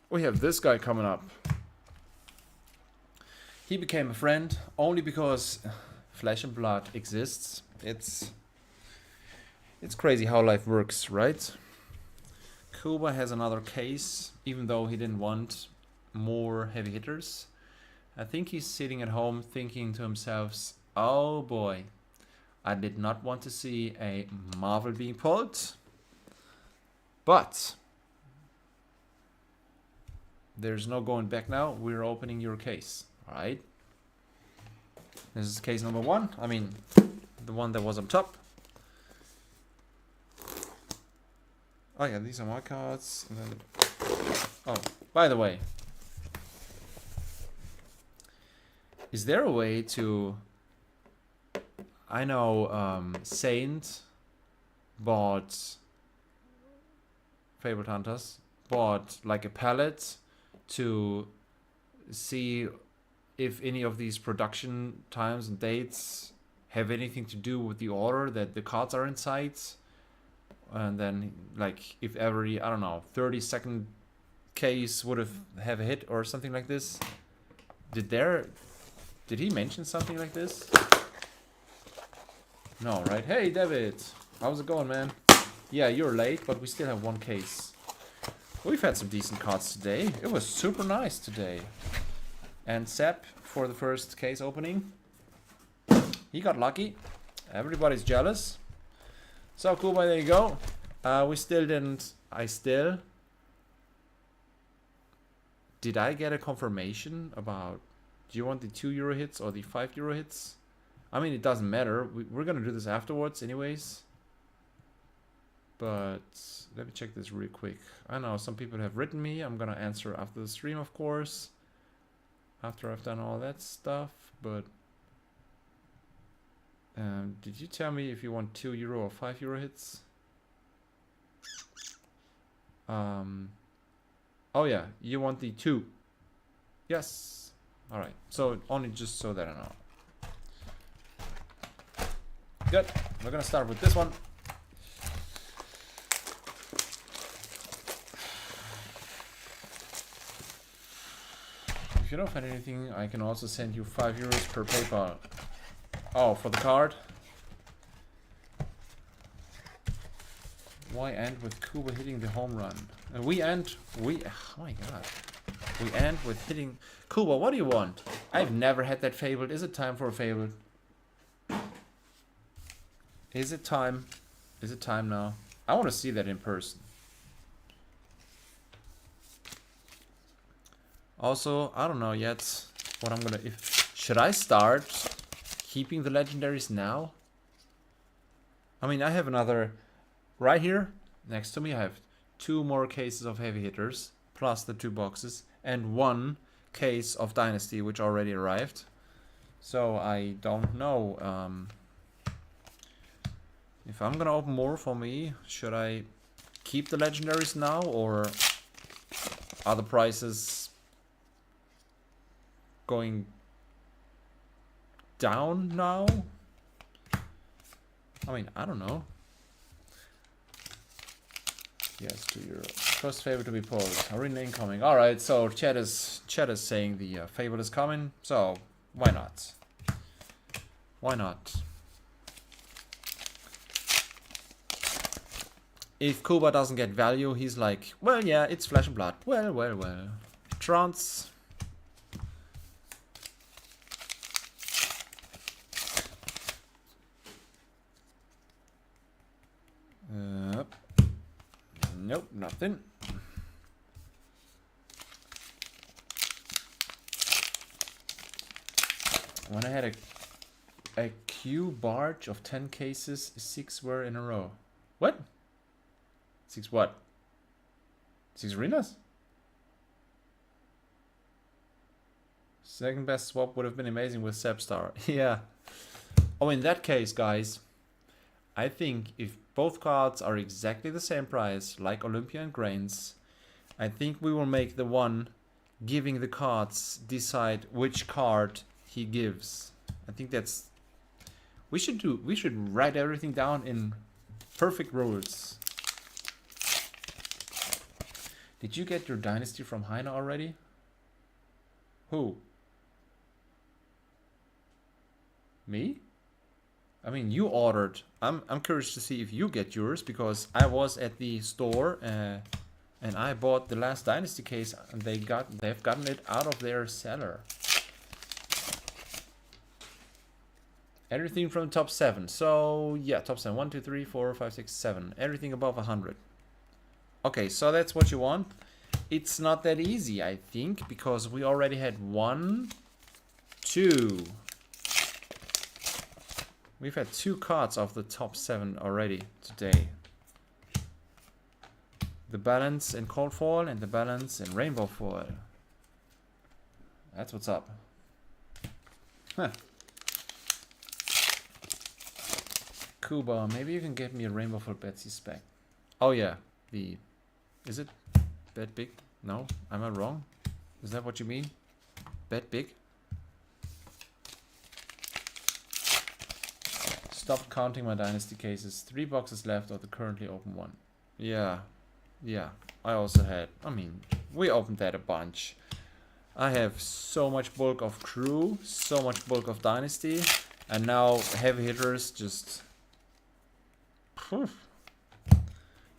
We have this guy coming up. He became a friend only because Flesh and Blood exists. It's crazy how life works, right? Kuba has another case, even though he didn't want more heavy hitters. I think he's sitting at home thinking to himself, oh boy, I did not want to see a Marvel being pulled. But there's no going back now. We're opening your case. Alright. This is case number 1. I mean, the one that was on top. Oh yeah, these are my cards. And then... Oh, by the way. Is there a way to... I know Saint bought... Fabled Hunters bought like a palette to see if any of these production times and dates have anything to do with the order that the cards are inside. And then like if every, I don't know, 30-second case would have a hit or something like this. Did he mention something like this? No, right? Hey David, how's it going, man? Yeah, you're late, but we still have one case. We've had some decent cards today. It was super nice today. And Sep, for the first case opening, he got lucky. Everybody's jealous. So, Kuba, there you go. We still didn't... Did I get a confirmation about... Do you want the €2 hits or the €5 hits? I mean, it doesn't matter. We're gonna do this afterwards anyways. But let me check this real quick. I know some people have written me. I'm gonna answer after the stream, of course. After I've done all that stuff. But did you tell me if you want €2 or €5 hits? Oh yeah, you want the 2. Yes. Alright, so only just so that I know. Good. We're gonna start with this one. If you don't find anything, I can also send you €5 per PayPal. Oh, for the card? Why end with Kuba hitting the home run? Oh my god. We end with hitting... Kuba, what do you want? I've never had that fabled. Is it time for a fabled? Is it time? Is it time now? I want to see that in person. Also, I don't know yet what I'm gonna... Should I start keeping the legendaries now? I mean, I have another... Right here, next to me, I have 2 more cases of heavy hitters, plus the 2 boxes, and 1 case of Dynasty, which already arrived. So I don't know if I'm gonna open more for me. Should I keep the legendaries now, or are the prices going down now? I mean, I don't know. Yes, €2. First favorite to be pulled. Arena incoming. Alright, so chat is saying the favorite is coming, so why not? Why not? If Kuba doesn't get value, he's like, well, yeah, it's Flesh and Blood. Well, well, well. Trance. Nope, nothing. When I had a Q barge of 10 cases, 6 were in a row. What? 6 what? 6 arenas? Second best swap would have been amazing with Sepstar. Yeah. Oh, in that case, guys, I think if both cards are exactly the same price, like Olympia and Grains, I think we will make the one giving the cards decide which card he gives. I think that's... We should write everything down in perfect rules. Did you get your Dynasty from Heine already? Who? Me? I mean, you ordered. I'm curious to see if you get yours, because I was at the store and I bought the last Dynasty case, and they've gotten it out of their cellar. Everything from top 7. So yeah, top 7. 1, 2, 3, 4, 5, 6, 7. Everything above 100. Okay, so that's what you want. It's not that easy, I think, because we already had 1, 2. We've had 2 cards of the top 7 already today. The balance in cold foil and the balance in rainbow foil. That's what's up. Huh. Kuba, maybe you can get me a rainbow foil Betsy spec. Oh yeah, is it bet big? No, am I wrong? Is that what you mean? Bet big? Stop counting my Dynasty cases. 3 boxes left of the currently open one. Yeah. Yeah. I also had... I mean, we opened that a bunch. I have so much bulk of Crew, so much bulk of Dynasty, and now heavy hitters just...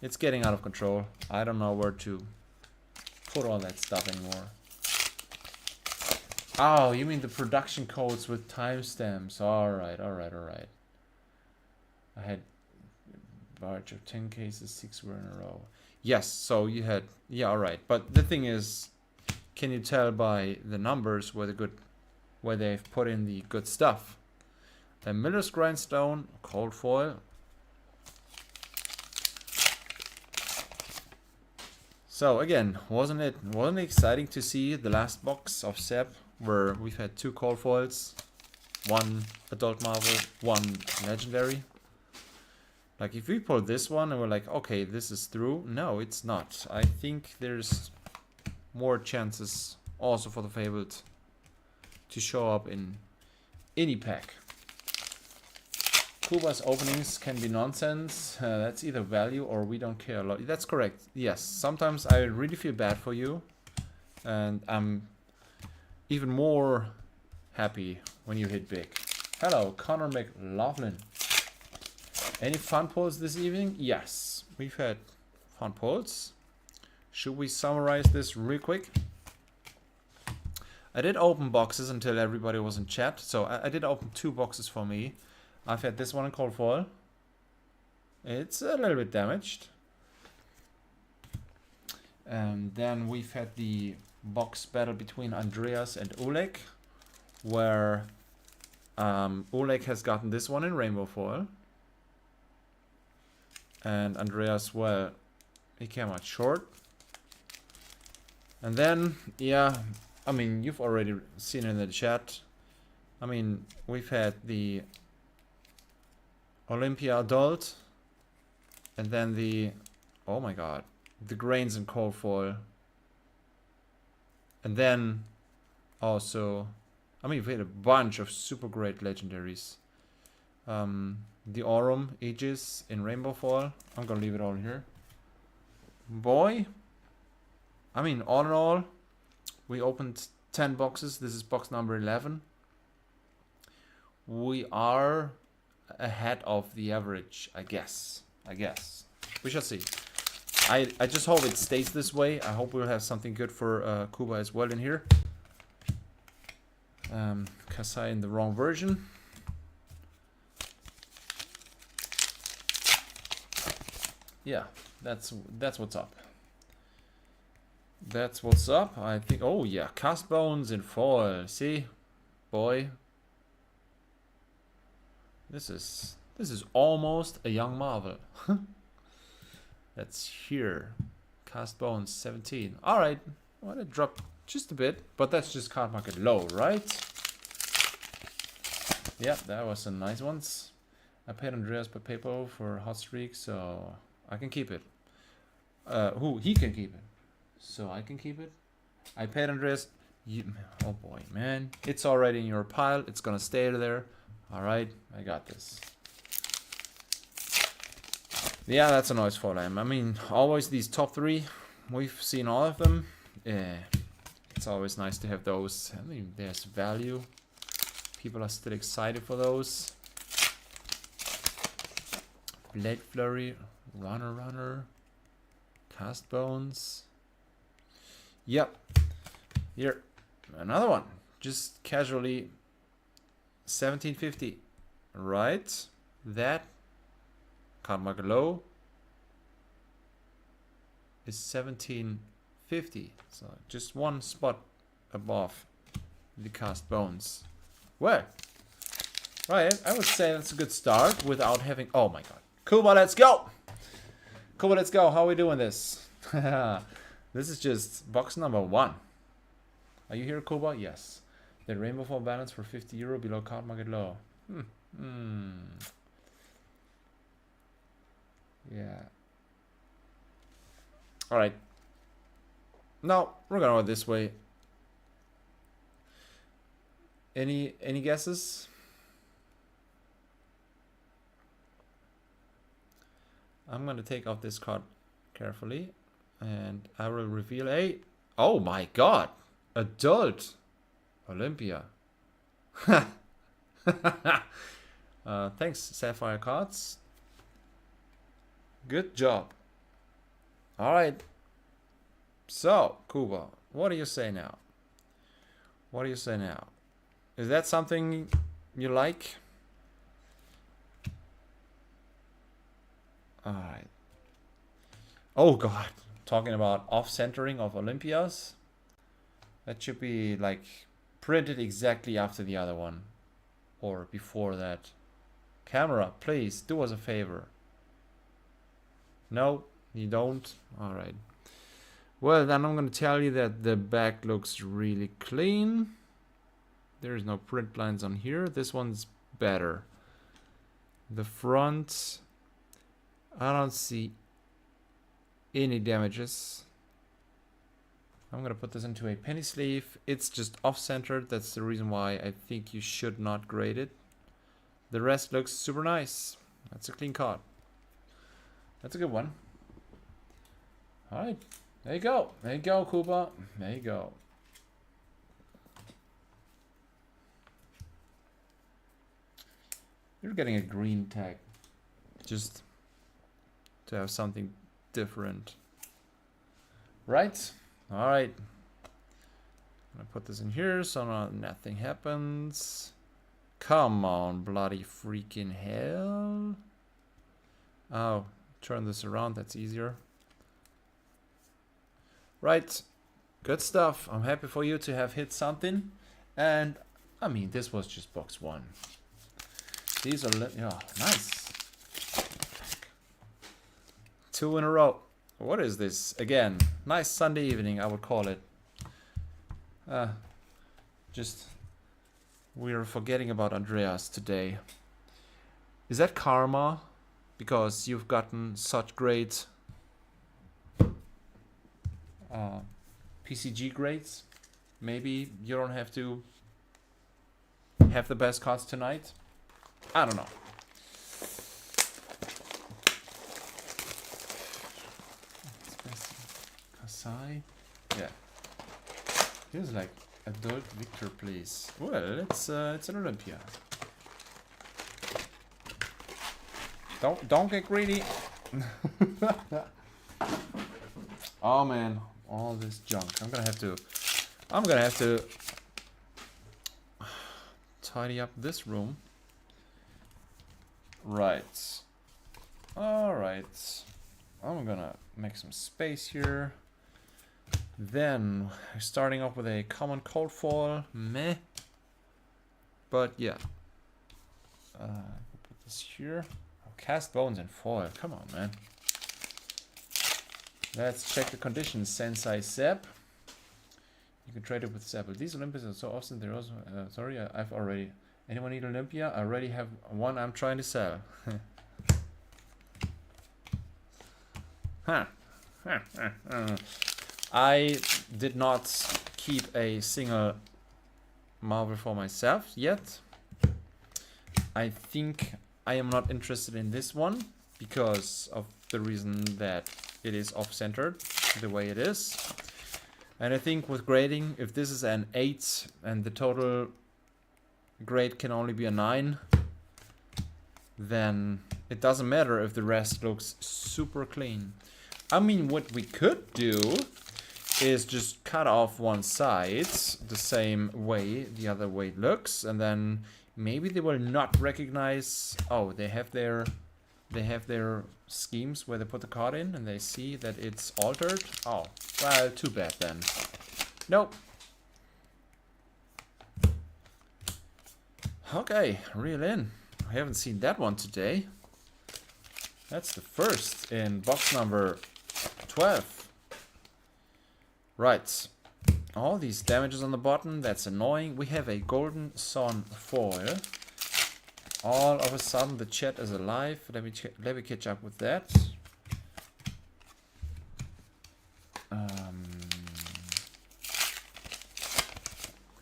It's getting out of control. I don't know where to put all that stuff anymore. Oh, you mean the production codes with timestamps. Alright, alright, alright. I had barge of 10 cases, 6 were in a row. Yes, so you had... Yeah, alright. But the thing is, can you tell by the numbers where they've put in the good stuff? A Miller's Grindstone, cold foil. So again, wasn't it exciting to see the last box of Sep, where we've had 2 cold foils, 1 adult marvel, 1 legendary? Like if we pull this one and we're like, okay, this is through. No, it's not. I think there's more chances also for the Fabled to show up in any pack. Kuba's openings can be nonsense. That's either value or we don't care a lot. That's correct. Yes, sometimes I really feel bad for you. And I'm even more happy when you hit big. Hello, Connor McLaughlin. Any fun pulls this evening? Yes, we've had fun pulls. Should we summarize this real quick? I did open boxes until everybody was in chat. So I did open 2 boxes for me. I've had this one in cold foil. It's a little bit damaged. And then we've had the box battle between Andreas and Oleg, where Oleg has gotten this one in rainbow foil. And Andreas, well, he came out short. And then, yeah, I mean, you've already seen it in the chat. I mean, we've had the Olympia Adult. And then the, oh my god, the grains in cold foil. And then also, I mean, we've had a bunch of super great legendaries. The Aurum Aegis in rainbow foil. I'm gonna leave it all here. Boy, I mean, all in all, we opened 10 boxes. This is box number 11. We are ahead of the average, I guess. We shall see. I just hope it stays this way. I hope we'll have something good for Kuba as well in here. Kasai in the wrong version. Yeah, that's what's up. That's what's up. I think. Oh yeah, cast bones in foil. See, boy. This is almost a young Marvel. That's here. Cast bones 17. All right. Well, it dropped just a bit, but that's just card market low, right? Yeah, that was some nice ones. I paid Andreas per paper for hot streak, so I can keep it. He can keep it. So I can keep it. I paid Andreas. Oh boy, man. It's already in your pile. It's gonna stay there. Alright, I got this. Yeah, that's a nice foil. I mean, always these top 3. We've seen all of them. Yeah, it's always nice to have those. I mean, there's value. People are still excited for those. Blade Flurry, Runner, Cast Bones. Yep. Here, another one. Just casually 1750. Right. That card market low is 1750. So just one spot above the cast bones. Well, right. I would say that's a good start without having. Oh my god. Kuba, let's go. Kuba, let's go. How are we doing this? This is just box number 1. Are you here, Kuba? Yes. The rainbow foil balance for €50 below card market low. Yeah. All right. Now we're gonna go this way. Any guesses? I'm gonna take off this card carefully, and I will reveal a. Oh my God! Adult Olympia. Thanks, Sapphire Cards. Good job. All right. So, Kuba, what do you say now? What do you say now? Is that something you like? All right. Oh God, talking about off-centering of Olympias. That should be like printed exactly after the other one, or before that. Camera, please do us a favor. No, you don't. All right. Well, then I'm going to tell you that the back looks really clean. There's no print lines on here. This one's better. The front I don't see any damages. I'm gonna put this into a penny sleeve. It's just off-centered. That's the reason why I think you should not grade it. The rest looks super nice. That's a clean card. That's a good one. Alright. There you go. There you go, Koopa. There you go. You're getting a green tag. Just to have something different. Right? Alright. I'm gonna put this in here so nothing happens. Come on, bloody freaking hell. Oh, turn this around, that's easier. Right. Good stuff. I'm happy for you to have hit something. And, I mean, this was just box 1. These are, yeah, nice. 2 in a row. What is this? Again, nice Sunday evening, I would call it. Just, we're forgetting about Andreas today. Is that karma? Because you've gotten such great PCG grades? Maybe you don't have to have the best cards tonight? I don't know. Kasai? Yeah. Feels like adult Victor, please. Well, it's an Olympia. Don't get greedy. Oh man, all this junk. I'm gonna have to tidy up this room. Right. Alright. I'm gonna make some space here. Then, starting off with a common cold foil. Meh. But yeah. Put this here. Oh, cast bones and foil. Come on, man. Let's check the conditions. Sensei Sep. You can trade it with Sep. These Olympias are so awesome. They're also... sorry, I've already... Anyone need Olympia? I already have one I'm trying to sell. Huh. I did not keep a single Marvel for myself yet. I think I am not interested in this one because of the reason that it is off-centered the way it is. And I think with grading, if this is an 8 and the total grade can only be a 9, then it doesn't matter if the rest looks super clean. I mean, what we could do is just cut off one side the same way the other way it looks, and then maybe they will not recognize. Oh, they have their schemes where they put the card in and they see that it's altered. Oh, well, too bad then. Nope. Okay, reel in. I haven't seen that one today. That's the first in box number 12. Right. All these damages on the bottom, that's annoying. We have a Golden Sun foil. All of a sudden the chat is alive. Let me catch up with that.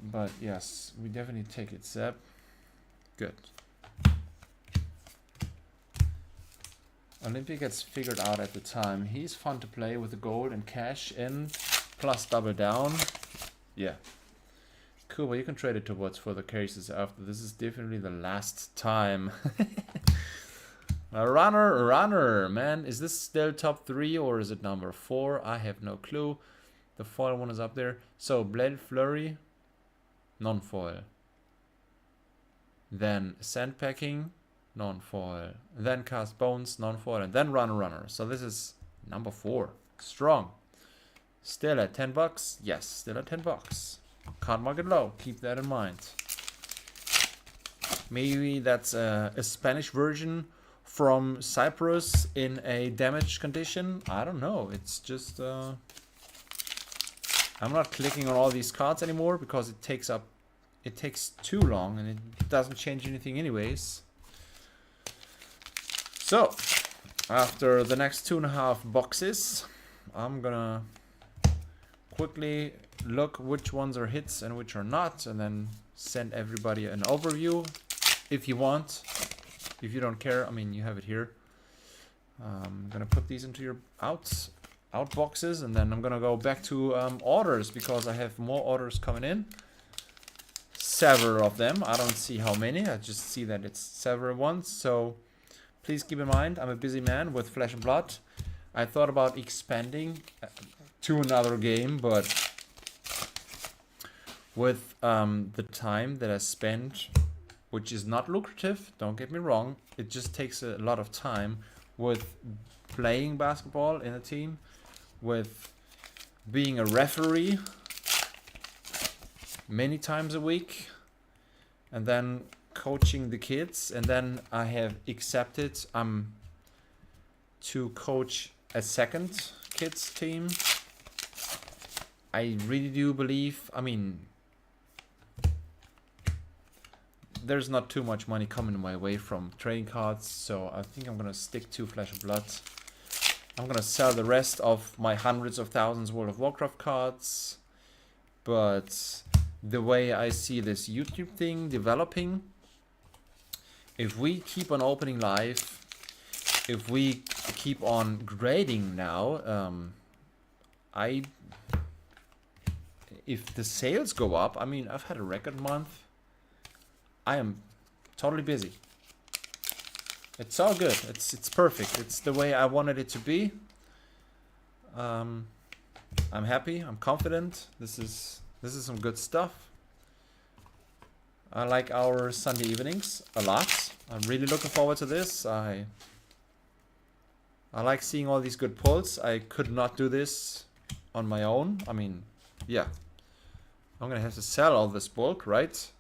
But yes, we definitely take it, Zeb. Good. Olympia gets figured out at the time. He's fun to play with the gold and cash in, plus double down. Yeah. Cool, well you can trade it towards further cases after. This is definitely the last time. A runner, man. Is this still top 3 or is it number 4? I have no clue. The foil one is up there. So, Blade Flurry, non-foil. Then Sandpacking, non-foil. Then Cast Bones, non-foil. And then Runner. So this is number 4. Strong. Still at 10 bucks? Yes, still at 10 bucks. Can't market low. Keep that in mind. Maybe that's a Spanish version from Cyprus in a damaged condition. I don't know. It's just... I'm not clicking on all these cards anymore because it takes too long and it doesn't change anything anyways. So, After the next 2.5 boxes, I'm gonna quickly look which ones are hits and which are not, and then send everybody an overview if you want. If you don't care, I mean, you have it here. I'm gonna put these into your out boxes, and then I'm gonna go back to orders, because I have more orders coming in. Several of them. I don't see how many. I just see that it's several ones. So please keep in mind, I'm a busy man with Flesh and Blood. I thought about expanding to another game, but with the time that I spent, which is not lucrative, don't get me wrong, it just takes a lot of time with playing basketball in a team, with being a referee many times a week, and then coaching the kids, and then I have accepted to coach a second kids team. I really do believe, I mean, there's not too much money coming my way from trading cards, so I think I'm gonna stick to Flesh and Blood. I'm gonna sell the rest of my hundreds of thousands World of Warcraft cards, but the way I see this YouTube thing developing, if we keep on opening live, if we keep on grading now, if the sales go up, I mean, I've had a record month. I am totally busy. It's all good. It's perfect. It's the way I wanted it to be. I'm happy. I'm confident. This is some good stuff. I like our Sunday evenings a lot. I'm really looking forward to this. I like seeing all these good pulls. I could not do this on my own. I mean, yeah. I'm gonna have to sell all this bulk, right?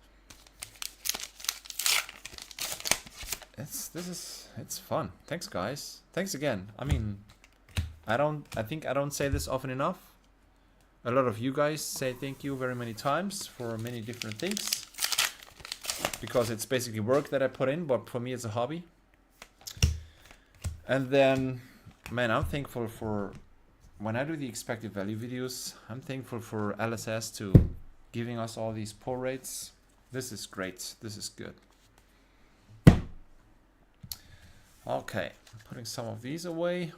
It's fun. Thanks, guys. Thanks again. I mean, I think I don't say this often enough. A lot of you guys say thank you very many times for many different things, because it's basically work that I put in, but for me it's a hobby. And then, man, I'm thankful for, when I do the expected value videos, I'm thankful for LSS to giving us all these pull rates. This is great. This is good. Okay, I'm putting some of these away.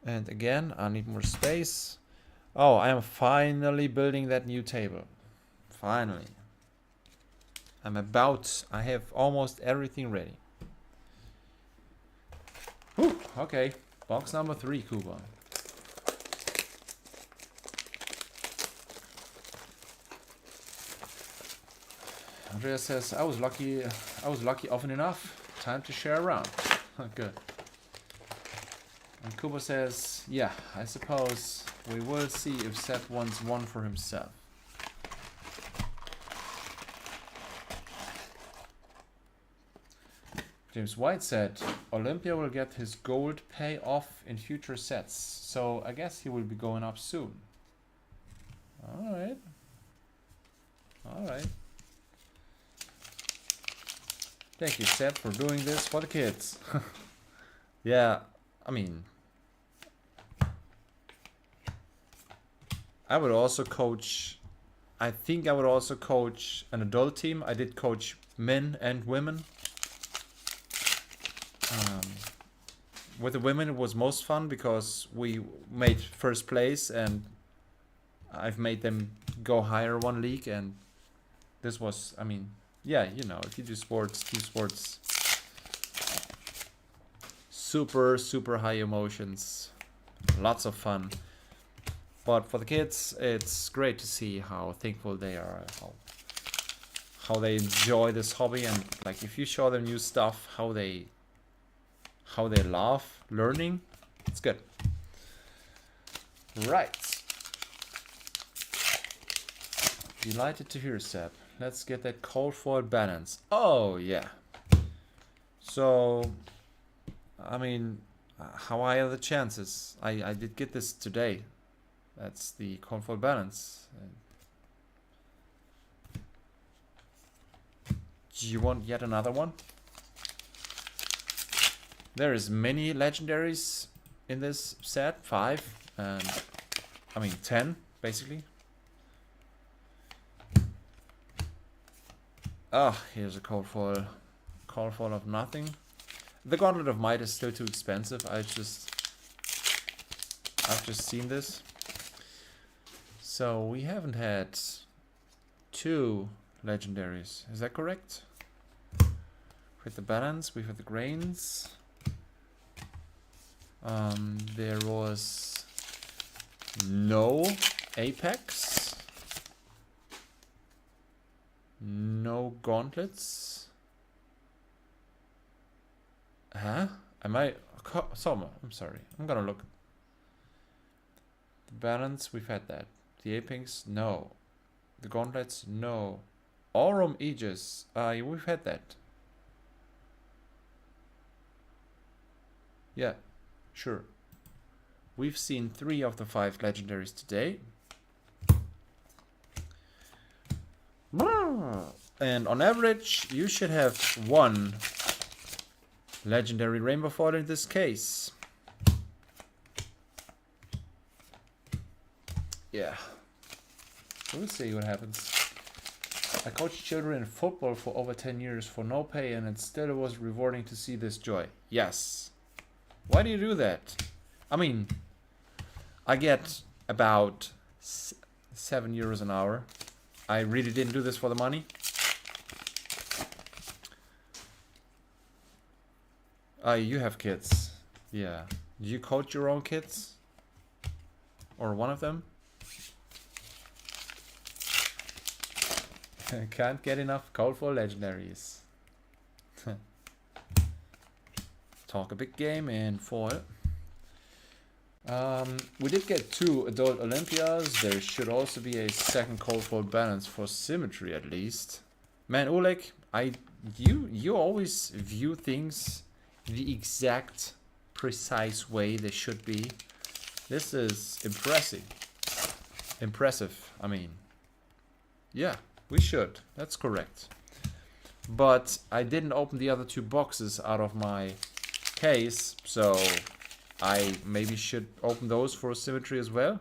And again, I need more space. Oh, I am finally building that new table. Finally. I have almost everything ready. Whew, okay, box number 3, Kuba. Andrea says, I was lucky often enough. Time to share around. Good. And Kuba says, yeah, I suppose we will see if Seth wants one for himself. James White said, Olympia will get his gold pay off in future sets, so I guess he will be going up soon. Alright. Alright. Thank you, Seth, for doing this for the kids. Yeah, I mean, I would also coach, I think I would also coach an adult team. I did coach men and women. With the women it was most fun because we made first place, and I've made them go higher one league, and this was, I mean, yeah, you know, if you do sports, team sports, super high emotions, lots of fun. But for the kids, it's great to see how thankful they are, how they enjoy this hobby, and like if you show them new stuff, how they love learning. It's good. Right. Delighted to hear, Seb. Let's get that cold foil balance. Oh, yeah. So, I mean, how high are the chances? I did get this today. That's the cold foil balance. Do you want yet another one? There is many legendaries in this set. 5 and I mean 10 basically. Ah, here's a cold foil. Cold foil of nothing. The Gauntlet of Might is still too expensive. I've just seen this. So we haven't had 2 legendaries. Is that correct? With the balance, we've had the grains. There was no Apex. No gauntlets. Huh? Am I... I'm sorry. I'm gonna look. The balance, we've had that. The Apex, no. The gauntlets, no. Aurum Aegis, we've had that. Yeah, sure. We've seen 3 of the 5 legendaries today. And on average, you should have 1 legendary rainbow foil in this case. Yeah. We'll see what happens. I coached children in football for over 10 years for no pay, and it still was rewarding to see this joy. Yes. Why do you do that? I mean, I get about 7 euros an hour. I really didn't do this for the money. You have kids. Yeah. Do you coach your own kids? Or one of them? Can't get enough cold foil legendaries. Talk a big game in foil. We did get 2 adult Olympias. There should also be a second cold foil balance for symmetry at least. Man, Oleg, you always view things the exact precise way they should be. This is impressive. Impressive, I mean. Yeah, we should. That's correct. But I didn't open the other 2 boxes out of my case, so I maybe should open those for symmetry as well.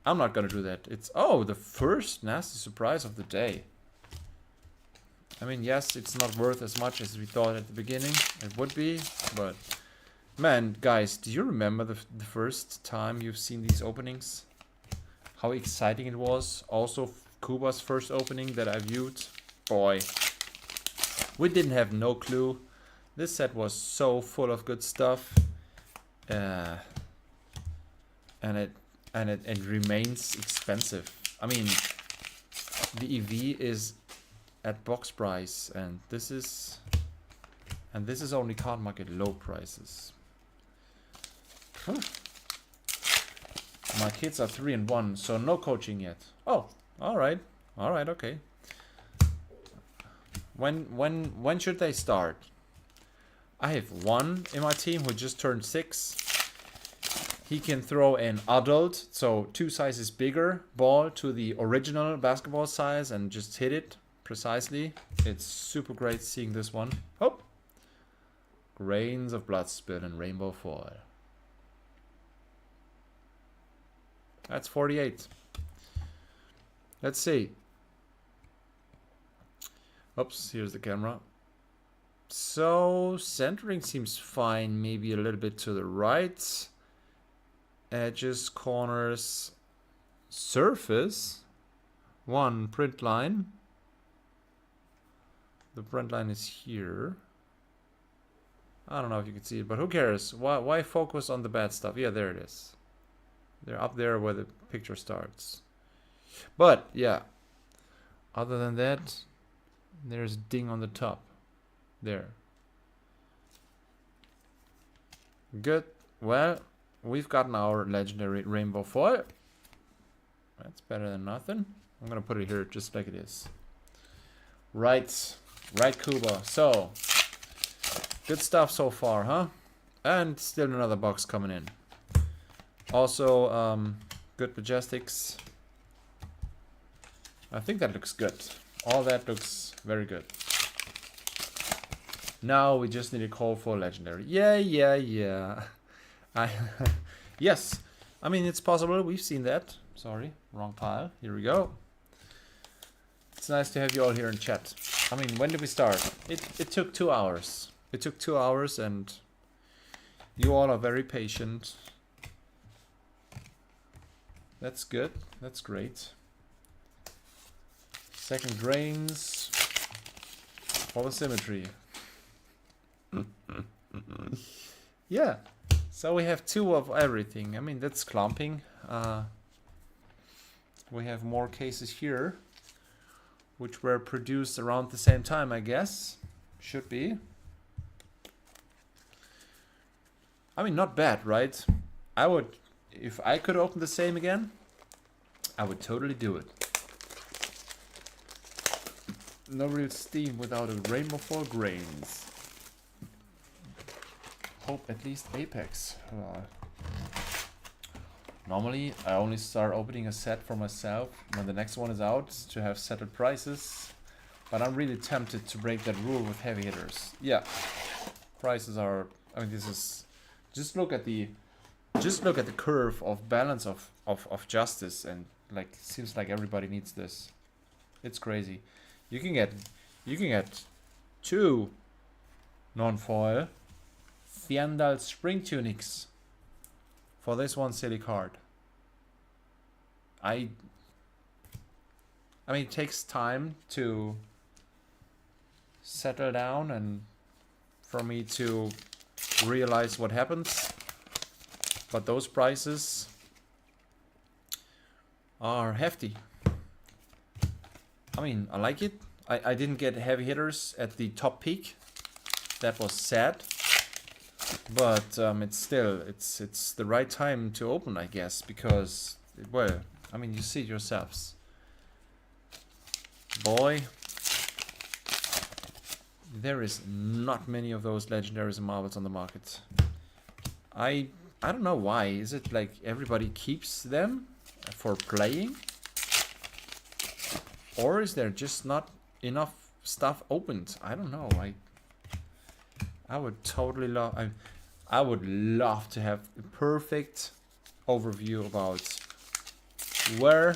I'm not gonna do that. It's, oh, the first nasty surprise of the day. I mean, yes, it's not worth as much as we thought at the beginning. It would be, but man, guys, do you remember the first time you've seen these openings? How exciting it was. Also, Kuba's first opening that I viewed. Boy, we didn't have no clue. This set was so full of good stuff, and it remains expensive. I mean, the EV is at box price, and this is only card market low prices. My kids are 3 and 1, so no coaching yet. Oh, all right, okay. When should they start? I have 1 in my team who just turned 6. He can throw an adult, so 2 sizes bigger ball to the original basketball size and just hit it precisely. It's super great seeing this one. Oh, grains of blood spill and rainbow foil. That's 48. Let's see. Oops, here's the camera. So centering seems fine, maybe a little bit to the right. Edges, corners, surface. 1 print line. The print line is here. I don't know if you can see it, but who cares? Why focus on the bad stuff? Yeah, there it is. They're up there where the picture starts. But yeah, other than that, there's ding on the top. There. Good. Well, we've gotten our legendary rainbow foil. That's better than nothing. I'm gonna put it here just like it is. Right, Kuba. So, good stuff so far, huh? And still another box coming in. Also, good Majestics. I think that looks good. All that looks very good. Now we just need a call for legendary. Yeah. I yes. I mean, it's possible. We've seen that. Sorry, wrong pile. Here we go. It's nice to have you all here in chat. I mean, when did we start? It took 2 hours. It took 2 hours, and you all are very patient. That's good. That's great. Second drains for the symmetry. Yeah. So we have 2 of everything. I mean, that's clumping. We have more cases here, which were produced around the same time, I guess. Should be. I mean, not bad, right? I would, if I could open the same again, I would totally do it. No real steam without a rainbow for grains. Hope at least Apex. Normally, I only start opening a set for myself when the next one is out to have settled prices. But I'm really tempted to break that rule with heavy hitters. Yeah, prices are. I mean, this is. Just look at the curve of balance of justice, and like it seems like everybody needs this. It's crazy. You can get 2 non-foil Fiandal Spring Tunics for this one silly card. I mean, it takes time to settle down and for me to realize what happens, but those prices are hefty. I mean, I like it. I didn't get heavy hitters at the top peak. That was sad, but it's still it's the right time to open, I guess, because well, I mean, you see it yourselves. Boy, there is not many of those legendaries and marvels on the market. I don't know why. Is it like everybody keeps them for playing? Or is there just not enough stuff opened? I don't know. I would totally love I would love to have a perfect overview about where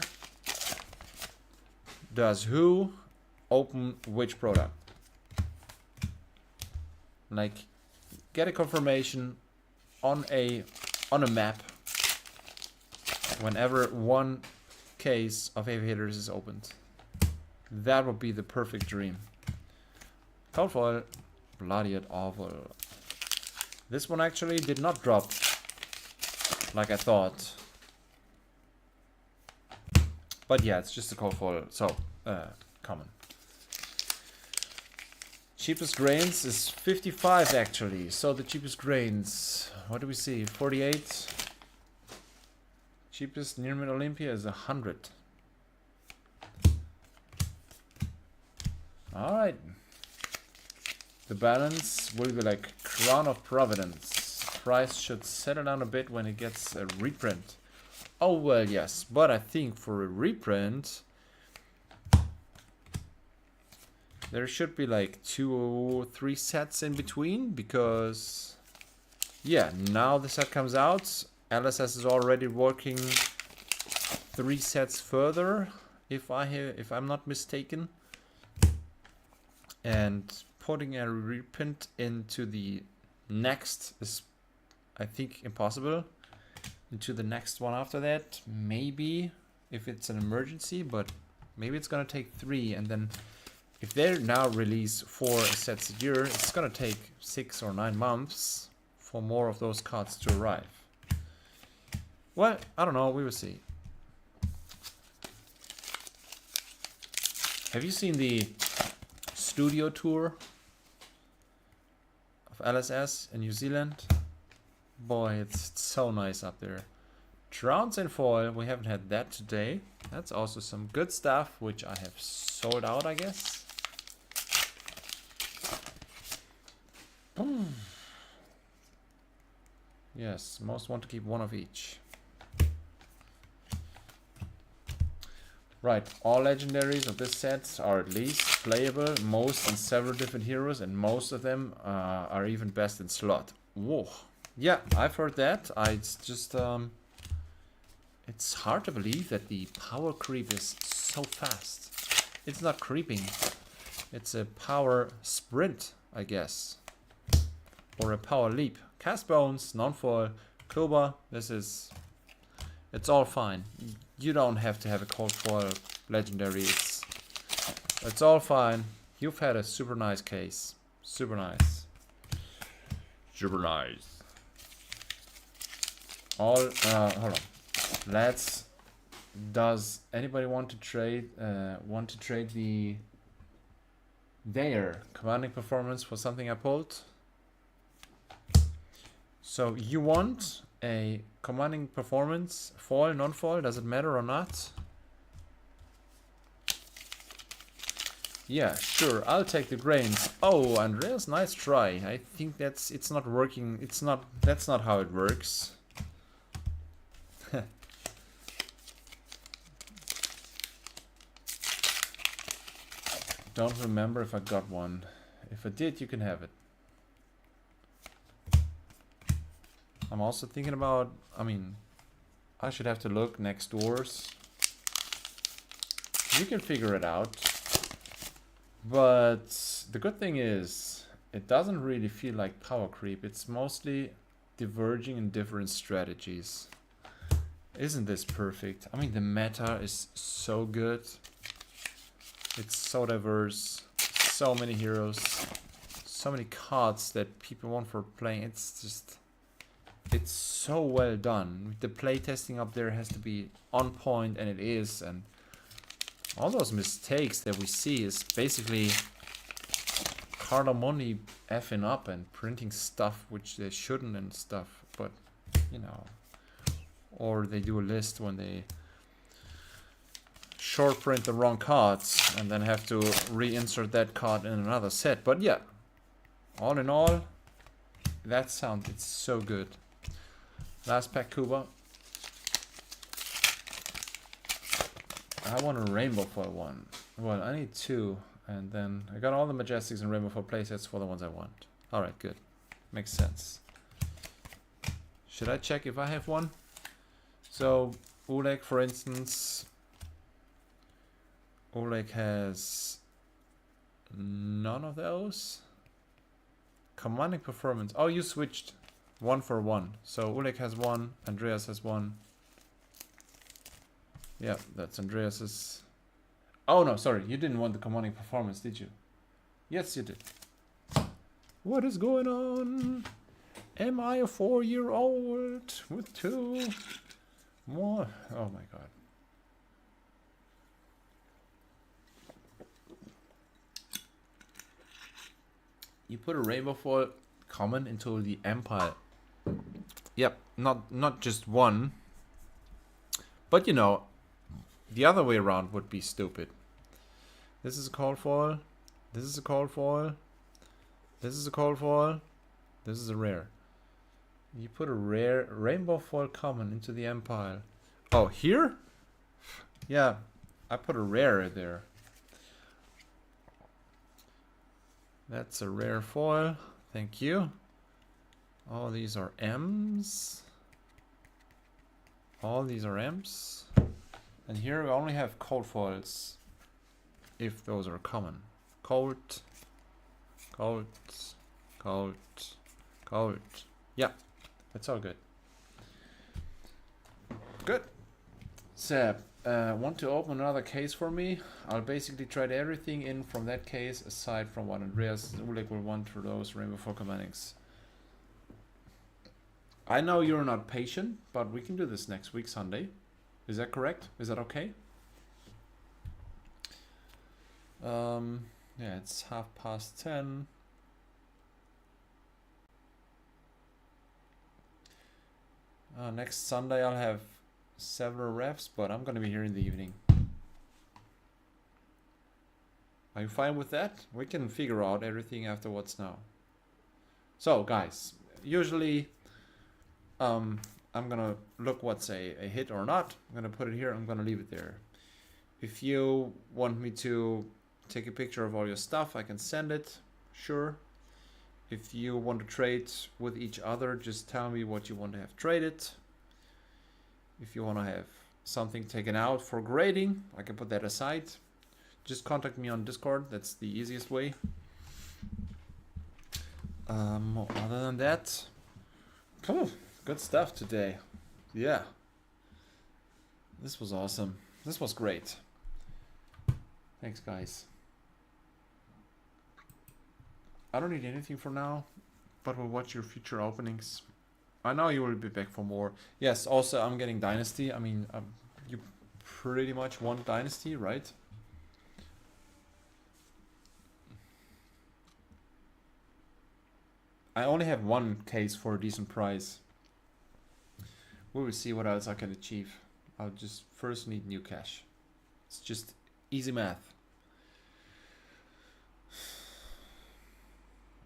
does who open which product. Like, get a confirmation on a map whenever one case of heavy hitters is opened. That would be the perfect dream. Cold foil, bloody awful. This one actually did not drop like I thought. But yeah, it's just a cold foil, so common. Cheapest grains is 55 actually. So the cheapest grains, what do we see? 48. Cheapest near mid Olympia is 100. Alright. The balance will be like Crown of Providence. Price should settle down a bit when it gets a reprint. Oh well, yes, but I think for a reprint there should be like 2 or 3 sets in between, because yeah, now the set comes out. LSS is already working 3 sets further, if I'm not mistaken, and putting a reprint into the next is, I think, impossible. Into the next one after that, maybe if it's an emergency, but maybe it's gonna take 3, and then if they now release 4 sets a year, it's gonna take 6 or 9 months for more of those cards to arrive. Well, I don't know, we will see. Have you seen the studio tour of LSS in New Zealand? Boy, it's so nice up there. Drowns in foil, we haven't had that today. That's also some good stuff, which I have sold out, I guess. Boom. Yes, most want to keep 1 of each. Right, all legendaries of this set are at least playable, most in several different heroes, and most of them are even best in slot. Whoa. Yeah, I've heard that. It's just, it's hard to believe that the power creep is so fast. It's not creeping. It's a power sprint, I guess. Or a power leap. Cast Bones, non-foil, Kuba, it's all fine. You don't have to have a cold foil legendary. It's all fine. You've had a super nice case. Super nice. Super nice. Hold on. Does anybody want to trade their commanding performance for something I pulled? So you want a commanding performance, foil, non-foil, does it matter or not? Yeah, sure, I'll take the grains. Oh, Andreas, nice try. I think it's not working. That's not how it works. Don't remember if I got one. If I did, you can have it. I'm also thinking about, I should have to look next doors. You can figure it out. But the good thing is, it doesn't really feel like power creep. It's mostly diverging in different strategies. Isn't this perfect? The meta is so good. It's so diverse. So many heroes. So many cards that people want for playing. It's so well done. The playtesting up there has to be on point, and it is. And all those mistakes that we see is basically Cardamone effing up and printing stuff which they shouldn't and stuff. But, or they do a list when they short print the wrong cards and then have to reinsert that card in another set. But yeah, all in all, it's so good. Last pack Kuba. I want a rainbow foil one. Well, I need two, and then I got all the Majestics and rainbow foil playsets for the ones I want. Alright, good. Makes sense. Should I check if I have one? So, Oleg, for instance. Oleg has none of those. Commanding performance. Oh, you switched 1 for 1. So Oleg has one, Andreas has one. Yeah, that's Andreas's. Oh no, sorry, you didn't want the commanding performance, did you? Yes, you did. What is going on? Am I a 4-year-old with 2 more? Oh my god. You put a rainbow foil common into the Empire. Yep, not just one. But the other way around would be stupid. This is a cold foil. This is a cold foil. This is a cold foil. This is a rare. You put a rare rainbow foil common into the Empire. Oh, here? Yeah, I put a rare there. That's a rare foil. Thank you. All these are M's. All these are M's. And here we only have cold foils if those are common. Cold, cold, cold, cold. Yeah, that's all good. Good. Seb, want to open another case for me? I'll basically trade everything in from that case aside from what Andreas Ulik will want for those Rainbow Four commandings. I know you're not patient, but we can do this next week, Sunday. Is that correct? Is that okay? Yeah, it's 10:30. Next Sunday I'll have several refs, but I'm gonna be here in the evening. Are you fine with that? We can figure out everything afterwards now. So guys, usually I'm gonna look what's a hit or not. I'm gonna put it here, I'm gonna leave it there. If you want me to take a picture of all your stuff, I can send it. Sure. If you want to trade with each other, just tell me what you want to have traded. If you want to have something taken out for grading, I can put that aside. Just contact me on Discord. That's the easiest way. Other than that, good stuff today. Yeah. This was awesome. This was great. Thanks, guys. I don't need anything for now, but we'll watch your future openings. I know you will be back for more. Yes, also I'm getting Dynasty. I mean, you pretty much want Dynasty, right? I only have one case for a decent price. We will see what else I can achieve. I'll just first need new cash. It's just easy math.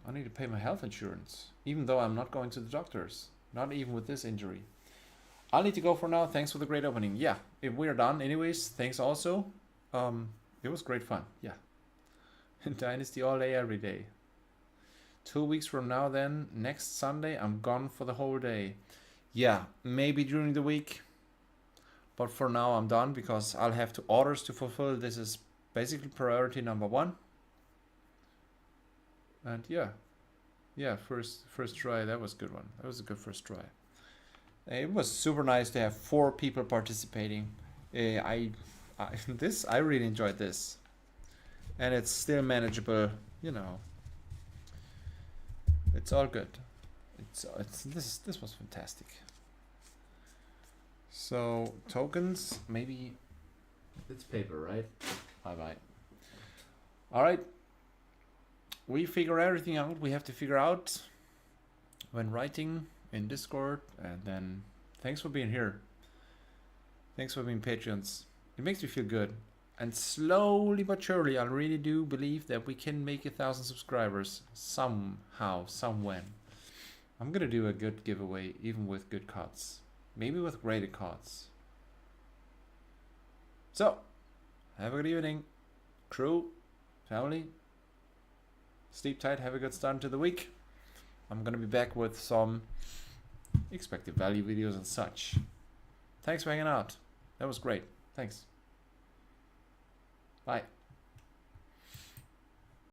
I need to pay my health insurance, even though I'm not going to the doctors. Not even with this injury. I'll need to go for now. Thanks for the great opening. Yeah, if we're done anyways, thanks also. It was great fun. Yeah. Dynasty all day, every day. 2 weeks from now then, next Sunday, I'm gone for the whole day. Yeah, maybe during the week. But for now, I'm done because I'll have 2 orders to fulfill. This is basically priority number 1. And yeah, first try. That was a good one. That was a good first try. It was super nice to have 4 people participating. I really enjoyed this, and it's still manageable. You know, it's all good. This was fantastic. So tokens, maybe it's paper, right? Bye. All right. We figure everything out we have to figure out when writing in Discord, and then thanks for being here. Thanks for being patrons. It makes me feel good. And slowly but surely, I really do believe that we can make 1,000 subscribers somehow, somewhen. I'm gonna do a good giveaway, even with good cards. Maybe with graded cards. So, have a good evening, crew, family. Sleep tight, have a good start to the week. I'm gonna be back with some expected value videos and such. Thanks for hanging out. That was great. Thanks. Bye.